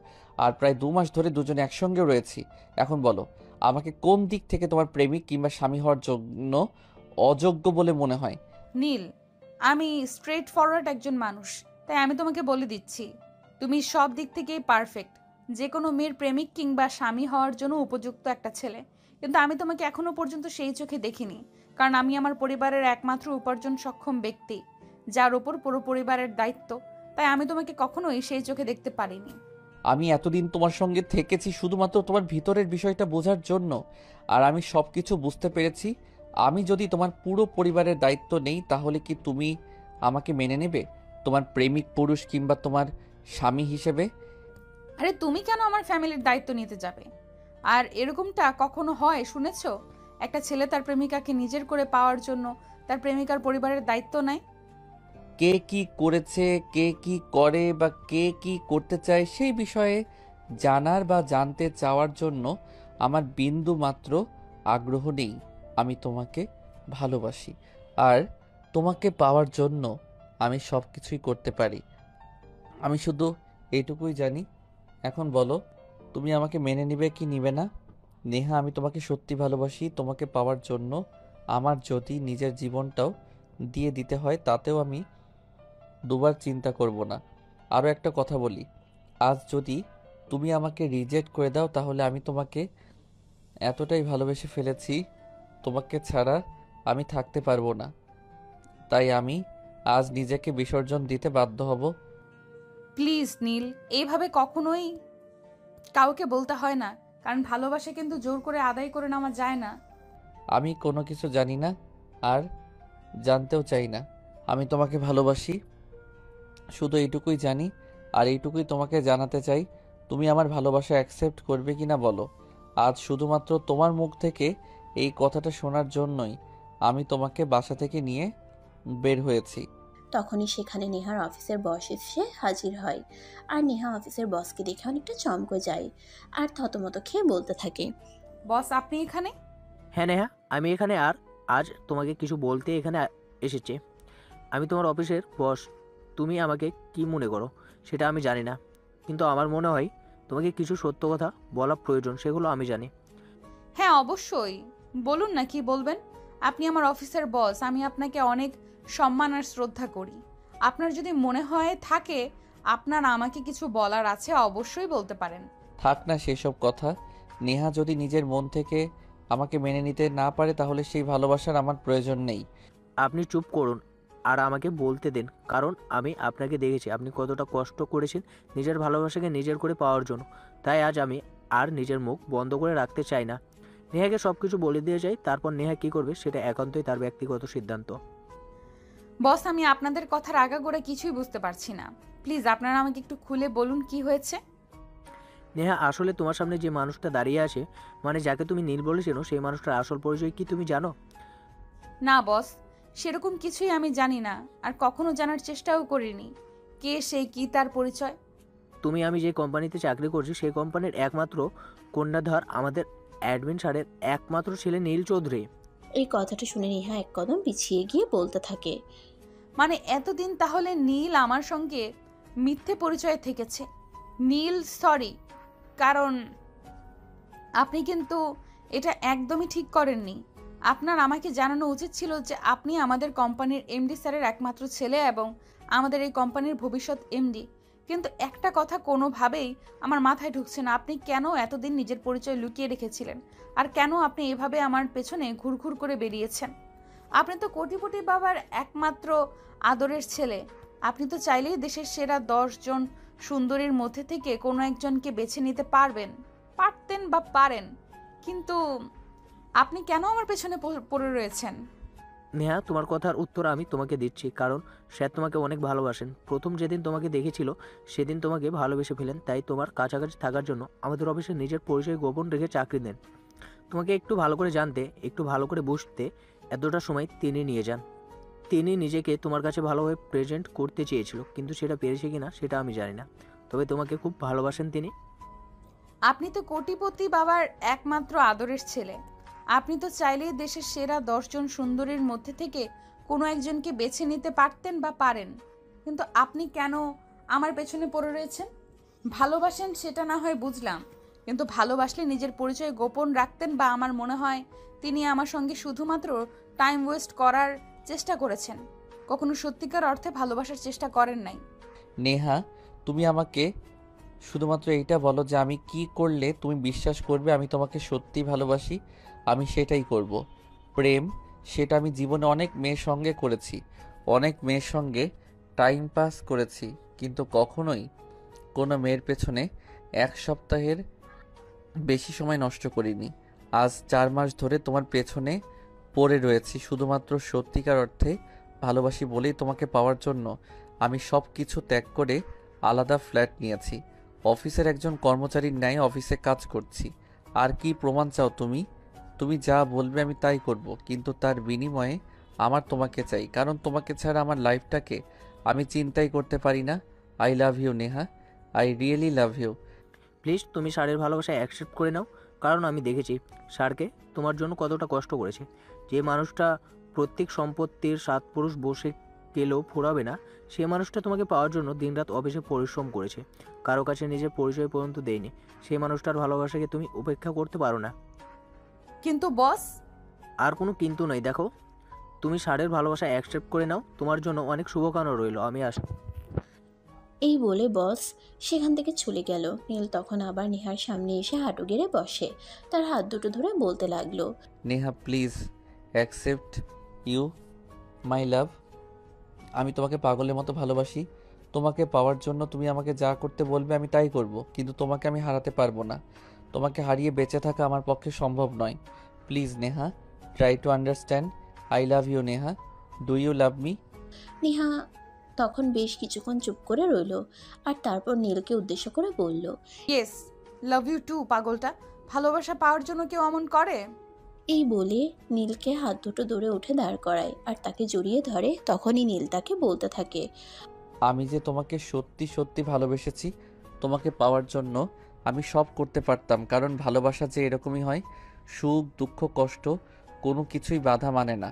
[SPEAKER 2] আর প্রায় 2 মাস ধরে দুজনে একসঙ্গে রয়েছি। এখন বলো, আমাকে কোন দিক থেকে তোমার প্রেমিক কিংবা স্বামী হওয়ার জন্য অযোগ্য বলে মনে হয়?
[SPEAKER 1] নীল, আমি স্ট্রেট ফরওয়ার্ড একজন মানুষ, তাই আমি তোমাকে বলে দিচ্ছি তুমি সব দিক থেকেই পারফেক্ট, যে কোনো মেয়ের প্রেমিক কিংবা স্বামী হওয়ার জন্য উপযুক্ত একটা ছেলে। কিন্তু আমি তোমাকে এখনো পর্যন্ত সেই চোখে দেখিনি, কারণ আমি আমার পরিবারের একমাত্র উপার্জন সক্ষম ব্যক্তি, যার ওপর পুরো পরিবারের দায়িত্ব। তাই আমি তোমাকে কখনোই সেই চোখে দেখতে পারিনি।
[SPEAKER 2] আমি এতদিন তোমার সঙ্গে থেকেছি শুধুমাত্র তোমার ভিতরের বিষয়টা বোঝার জন্য, আর আমি সব কিছু বুঝতে পেরেছি। আমি যদি তোমার পুরো পরিবারের দায়িত্ব নেই, তাহলে কি তুমি আমাকে মেনে নেবে তোমার প্রেমিক পুরুষ কিংবা তোমার স্বামী হিসেবে?
[SPEAKER 1] আরে তুমি কেন আমার ফ্যামিলির দায়িত্ব নিতে যাবে? আর এরকমটা কখনো হয় শুনেছো? একটা ছেলে তার প্রেমিকাকে নিজের করে পাওয়ার জন্য তার প্রেমিকার পরিবারের দায়িত্ব নেয়।
[SPEAKER 2] কে কি করেছে, কে কি করে বা কে কি করতে চায় সেই বিষয়ে জানার বা জানতে চাওয়ার জন্য আমার বিন্দু মাত্র আগ্রহ নেই। আমি তোমাকে ভালোবাসি, আর তোমাকে পাওয়ার জন্য আমি সব কিছুই করতে পারি। আমি শুধু এইটুকুই জানি। এখন বলো, তুমি আমাকে মেনে নিবে কি নিবে না? নেহা, আমি তোমাকে সত্যি ভালোবাসি। তোমাকে পাওয়ার জন্য আমার যদি নিজের জীবনটাও দিয়ে দিতে হয়, তাতেও আমি দুবার চিন্তা করব না। আরও একটা কথা বলি, আজ যদি তুমি আমাকে রিজেক্ট করে দাও, তাহলে আমি তোমাকে এতটাই ভালোবেসে ফেলেছি, তোমাকে ছাড়া আমি থাকতে পারবো না। তাই আমি আজ নিজেকে বিসর্জন দিতে বাধ্য হব।
[SPEAKER 1] প্লিজ নীল, এইভাবে কখনোই কাউকে বলতে হয় না, কারণ ভালোবাসা কিন্তু জোর করে আদায় করে নেওয়া যায় না।
[SPEAKER 2] আমি কোনো কিছু জানি না আর জানতেও চাই না। আমি তোমাকে ভালোবাসি, শুধু এইটুকুই জানি, আর এইটুকুই তোমাকে জানাতে চাই। তুমি আমার ভালোবাসা অ্যাকসেপ্ট করবে কিনা বলো। আজ শুধুমাত্র তোমার মুখ থেকে এই কথাটা শোনার জন্যই আমি তোমাকে বাসা থেকে নিয়ে বের হয়েছি।
[SPEAKER 3] তখনই সেখানে নেহার অফিসের বস এসে হাজির হয়। আর নেহা অফিসের বসকে দেখে অনেকটা চমকে যায় আর থতমত খেয়ে বলতে থাকে,
[SPEAKER 1] বস আপনি এখানে?
[SPEAKER 11] হ্যাঁ নেহা, আমি এখানে আর আজ তোমাকে কিছু বলতে এখানে এসেছি। আমি তোমার অফিসের বস। তুমি আমাকে কি মনে করো সেটা আমি জানি না, কিন্তু আমার মনে হয় তোমাকে কিছু সত্য কথা বলা প্রয়োজন, সেগুলো আমি জানি।
[SPEAKER 1] হ্যাঁ অবশ্যই, বলুন না কি বলবেন। আপনি আমার অফিসের বস, আমি আপনাকে অনেক সম্মান আর শ্রদ্ধা করি। আপনার যদি মনে হয় থাকে আপনার আমাকে কিছু বলার আছে, অবশ্যই বলতে পারেন।
[SPEAKER 2] থাক না সেসব কথা। নেহা যদি নিজের মন থেকে আমাকে মেনে নিতে না পারে তাহলে সেই ভালোবাসার আমার প্রয়োজন নেই।
[SPEAKER 11] আপনি চুপ করুন আর আমাকে বলতে দিন, কারণ আমি আপনাকে দেখেছি আপনি কতটা কষ্ট করেছেন নিজের ভালোবাসাকে নিজের করে পাওয়ার জন্য। তাই আজ আমি আর নিজের মুখ বন্ধ করে রাখতে চাই না। নেহাকে সব কিছু বলে দিয়ে যাই, তারপর নেহা কী করবে সেটা একান্তই তার ব্যক্তিগত সিদ্ধান্ত।
[SPEAKER 1] বস আমি আপনাদের কথার আগাগোড়া কিছুই বুঝতে পারছি না, প্লিজ আপনারা আমাকে একটু খুলে বলুন কি হয়েছে।
[SPEAKER 11] নেহা, আসলে তোমার সামনে যে মানুষটা দাঁড়িয়ে আছে, মানে যাকে তুমি নীল বলেছিল, সেই মানুষটার আসল পরিচয় কি তুমি জানো?
[SPEAKER 1] না বস, সেরকম কিছুই আমি জানি না, আর কখনো জানার চেষ্টাও করিনি কে সে, কি তার পরিচয়।
[SPEAKER 11] আমি যে কোম্পানিতে চাকরি করছি সেই কোম্পানির একমাত্র কন্যাধর আমাদের অ্যাডমিন স্যারের একমাত্র ছেলে নীল চৌধুরী।
[SPEAKER 3] এই কথাটা শুনে নেহা এক কদম পিছিয়ে গিয়ে বলতে থাকে,
[SPEAKER 1] মানে এতদিন তাহলে নীল আমার সঙ্গে মিথ্যে পরিচয় থেকেছে। নীল সরি, কারণ আপনি কিন্তু এটা একদমই ঠিক করেননি। আপনার আমাকে জানানো উচিত ছিল যে আপনি আমাদের কোম্পানির এমডি স্যারের একমাত্র ছেলে এবং আমাদের এই কোম্পানির ভবিষ্যৎ এমডি। কিন্তু একটা কথা কোনোভাবেই আমার মাথায় ঢুকছে না, আপনি কেন এতদিন নিজের পরিচয় লুকিয়ে রেখেছিলেন, আর কেন আপনি এভাবে আমার পেছনে ঘুরঘুর করে বেরিয়েছেন। আপনি তো কোটিপতি বাবার একমাত্র আদরের ছেলে। আপনি তো চাইলেই দেশের সেরা 10 জন সুন্দরীর মধ্যে থেকে কোনো একজনকে বেছে নিতে পারতেন বা পারেন, কিন্তু আপনি কেন আমার পেছনে পড়ে রয়েছেন?
[SPEAKER 11] নেহা, তোমার কথার উত্তর আমি তোমাকে দিচ্ছি, কারণ স্যার তোমাকে অনেক ভালোবাসেন। প্রথম যেদিন তোমাকে দেখেছিল সেদিন তোমাকে ভালোবেসে ফেলেন, তাই তোমার কাছাকাছি থাকার জন্য আমাদের অফিসে নিজের পরিচয় গোপন রেখে চাকরি দেন। তোমাকে একটু ভালো করে জানতে, একটু ভালো করে বুঝতে এতটা সময় তিনি নিয়ে যান। তিনি নিজেকে তোমার কাছে ভালোভাবে প্রেজেন্ট করতে চেয়েছিল, কিন্তু সেটা পেরেছে কিনা সেটা আমি জানি না, তবে তোমাকে খুব ভালোবাসেন তিনি।
[SPEAKER 1] আপনি তো কোটিপতি বাবার একমাত্র আদরের ছেলে। আপনি তো চাইলেই দেশের সেরা 10 জন সুন্দরীর মধ্যে থেকে কোনো একজনকে বেছে নিতে পারতেন বা পারেন, কিন্তু আপনি কেন আমার পেছনে পড়ে রয়েছেন? ভালোবাসেন সেটা না হয় বুঝলাম, কিন্তু ভালোবাসলে নিজের পরিচয় গোপন রাখতেন, বা আমার মনে হয় তিনি আমার সঙ্গে শুধুমাত্র টাইম ওয়েস্ট করার চেষ্টা করেছেন, কখনো সত্যিকার অর্থে ভালোবাসার চেষ্টা করেন নাই।
[SPEAKER 2] নেহা, তুমি আমাকে শুধুমাত্র এইটা বলো যে আমি কি করলে তুমি বিশ্বাস করবে আমি তোমাকে সত্যি ভালোবাসি। আমি সেটাই করব। প্রেম, সেটা আমি জীবনে অনেক মেয়ের সঙ্গে করেছি, অনেক মেয়ের সঙ্গে টাইম পাস করেছি, কিন্তু কখনোই কোনো মেয়ের পেছনে 1 সপ্তাহের বেশি সময় নষ্ট করিনি। আজ 4 মাস ধরে তোমার পেছনে পড়ে রয়েছি শুধুমাত্র সত্যিকার অর্থে ভালোবাসি বলেই তোমাকে পাওয়ার জন্য আমি সব কিছু ত্যাগ করে আলাদা ফ্ল্যাট নিয়েছি। অফিসের একজন কর্মচারীর ন্যায় অফিসে কাজ করছি। আর কি প্রমাণ চাও তুমি? তুমি যা বলবে আমি তাই করব, কিন্তু তার বিনিময়ে আমার তোমাকে চাই, কারণ তোমাকে ছাড়া আমার লাইফটাকে আমি চিন্তাই করতে পারি না। I love you Neha, I really love you.
[SPEAKER 11] Please তুমি স্যারের ভালোবাসা অ্যাকসেপ্ট করে নাও, কারণ আমি দেখেছি স্যারকে তোমার জন্য কতটা কষ্ট করেছে। যে মানুষটা প্রত্যেক সম্পত্তির 7 পুরুষ বসে গেলেও ফুরাবে না, সেই মানুষটা তোমাকে পাওয়ার জন্য দিনরাত অফিসে পরিশ্রম করেছে, কারো কাছে নিজের পরিচয় পর্যন্ত দেয়নি। সেই মানুষটার ভালোবাসাকে তুমি উপেক্ষা করতে পারো না।
[SPEAKER 1] কিন্তু বস,
[SPEAKER 11] আর কোনো কিন্তু নয়। দেখো, তুমি স্যারের ভালোবাসা অ্যাকসেপ্ট করে নাও, তোমার জন্য অনেক শুভকামনা রইল। আমি
[SPEAKER 3] এই বলে বস সেখান থেকে চলে গেল। নীল তখন আবার নেহার সামনে এসে হাঁটু গেড়ে বসে, তার হাত দুটো ধরে বলতে লাগলো,
[SPEAKER 2] Neha please accept you my love. আমি তোমাকে পাগলের মতো ভালোবাসি। তোমাকে পাওয়ার জন্য তুমি আমাকে যা করতে বলবে আমি তাই করব, কিন্তু তোমাকে আমি হারাতে পারবো না। তোমাকে হারিয়ে বেঁচে থাকা আমার পক্ষে সম্ভব নয়। Please Neha, try to understand. I love you Neha, do you love me?
[SPEAKER 3] Neha তখন বেশ কিছুক্ষণ চুপ করে রইল, আর তারপর নীলকে উদ্দেশ্য করে বলল,
[SPEAKER 1] ইয়েস, লাভ ইউ টু। পাগলটা, ভালোবাসা পাওয়ার জন্য কেউ এমন করে?
[SPEAKER 3] এই বলে নীলকে হাত দুটো দূরে উঠে দাঁড় করায় আর তাকে জড়িয়ে ধরে। তখনই নীল তাকে বলতে থাকে,
[SPEAKER 2] আমি যে তোমাকে সত্যি সত্যি ভালোবেসেছি। তোমাকে পাওয়ার জন্য আমি সব করতে পারতাম, কারণ ভালোবাসা যে এরকমই হয়। সুখ দুঃখ কষ্ট কোনো কিছুই বাধা মানে না।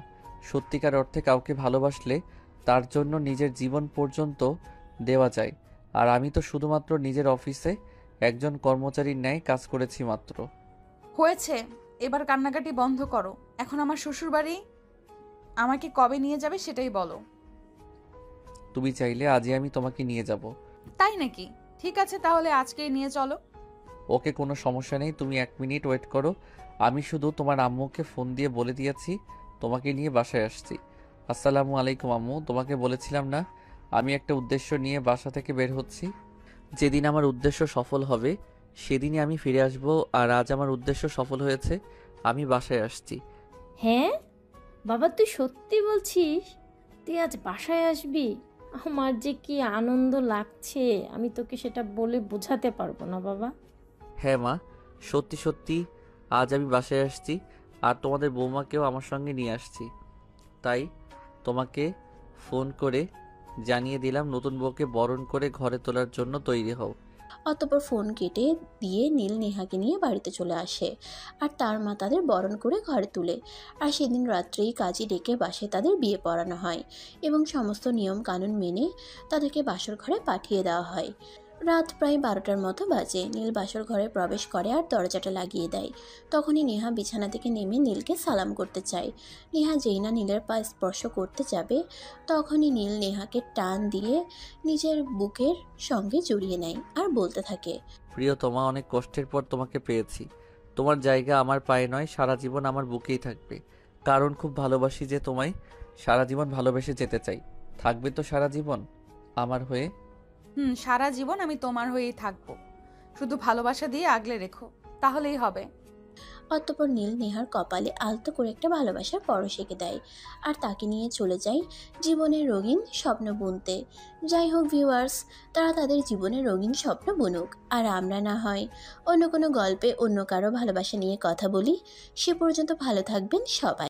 [SPEAKER 2] সত্যিকার অর্থে কাউকে ভালোবাসলে তার জন্য নিজের জীবন পর্যন্ত দেওয়া যায়। আর আমি তো শুধুমাত্র নিজের অফিসে একজন কর্মচারীর ন্যায় কাজ করেছি মাত্র।
[SPEAKER 1] হয়েছে, এবার কান্নাকাটি বন্ধ করো। এখন আমার শ্বশুর বাড়ি আমাকে কবে নিয়ে যাবে সেটাই বলো।
[SPEAKER 2] তুমি চাইলে আজই আমি তোমাকে নিয়ে যাব।
[SPEAKER 1] তাই নাকি? ঠিক আছে, তাহলে আজকেই নিয়ে চলো।
[SPEAKER 2] ওকে, কোনো সমস্যা নেই, তুমি 1 মিনিট ওয়েট করো। আমি শুধু তোমার আম্মুকে ফোন দিয়ে বলে দিয়েছি তোমাকে নিয়ে বাসায় আসছি। আসসালামু আলাইকুম আম্মু, তোমাকে বলেছিলাম না আমি একটা উদ্দেশ্য নিয়ে বাসা থেকে বের হচ্ছি। যেদিন আমার উদ্দেশ্য সফল হবে সেদিনই আমি ফিরে আসব। আর আজ আমার উদ্দেশ্য সফল হয়েছে, আমি বাসায় আসছি।
[SPEAKER 7] হ্যাঁ বাবা, তুই সত্যি বলছিস? তুই আজ বাসায় আসবি? আমার যে কি আনন্দ লাগছে, আমি তোকে সেটা বলে বোঝাতে পারবো না বাবা।
[SPEAKER 2] হ্যাঁ মা, সত্যি সত্যি আজ আমি বাসায় আসছি, আর তোমাদের বৌমাকেও আমার সঙ্গে নিয়ে আসছি। তাই তোমাকে ফোন করে জানিয়ে দিলাম নতুন বউকে বরণ করে ঘরে তোলার জন্য তৈরি হও।
[SPEAKER 3] অতঃপর ফোন কেটে দিয়ে নীল নেহাকে নিয়ে বাড়িতে চলে আসে, আর তার মা তাদের বরণ করে ঘরে তুলে। আর সেদিন রাত্রেই কাজী ডেকে বাসায় তাদের বিয়ে পড়ানো হয় এবং সমস্ত নিয়ম কানুন মেনে তাদেরকে বাসর ঘরে পাঠিয়ে দেওয়া হয়। রাত প্রায় 12টার মতো বাজে। নীল বাসর ঘরে প্রবেশ করে আর দরজাটা লাগিয়ে দেয়। তখনই নেহা বিছানা থেকে নেমে নীলকে সালাম করতে চায়। নেহা যেই না নীলের পা স্পর্শ করতে যাবে, তখনই নীল নেহাকে টান দিয়ে নিজের বুকের সঙ্গে জড়িয়ে নেয় আর বলতে থাকে,
[SPEAKER 2] প্রিয়তমা, অনেক কষ্টের পর তোমাকে পেয়েছি। তোমার জায়গা আমার পায়ে নয়, সারা জীবন আমার বুকেই থাকবে। কারণ খুব ভালোবাসি যে তোমায়, সারা জীবন ভালোবেসে যেতে চাই। থাকবে তো সারা জীবন আমার হয়ে?
[SPEAKER 1] সারা জীবন আমি তোমার হয়েই থাকবো। শুধু ভালোবাসা দিয়ে আগলে রেখো, তাহলেই হবে।
[SPEAKER 3] অতঃপর নীল নেহার কপালে আলতো করে একটা ভালোবাসার পরশ এঁকে দেয় আর তাকে নিয়ে চলে যায় জীবনের রঙিন স্বপ্ন বুনতে। যাই হোক ভিউয়ার্স, তারা তাদের জীবনের রঙিন স্বপ্ন বুনুক, আর আমরা না হয় অন্য কোনো গল্পে অন্য কারো ভালোবাসা নিয়ে কথা বলি। সে পর্যন্ত ভালো থাকবেন সবাই।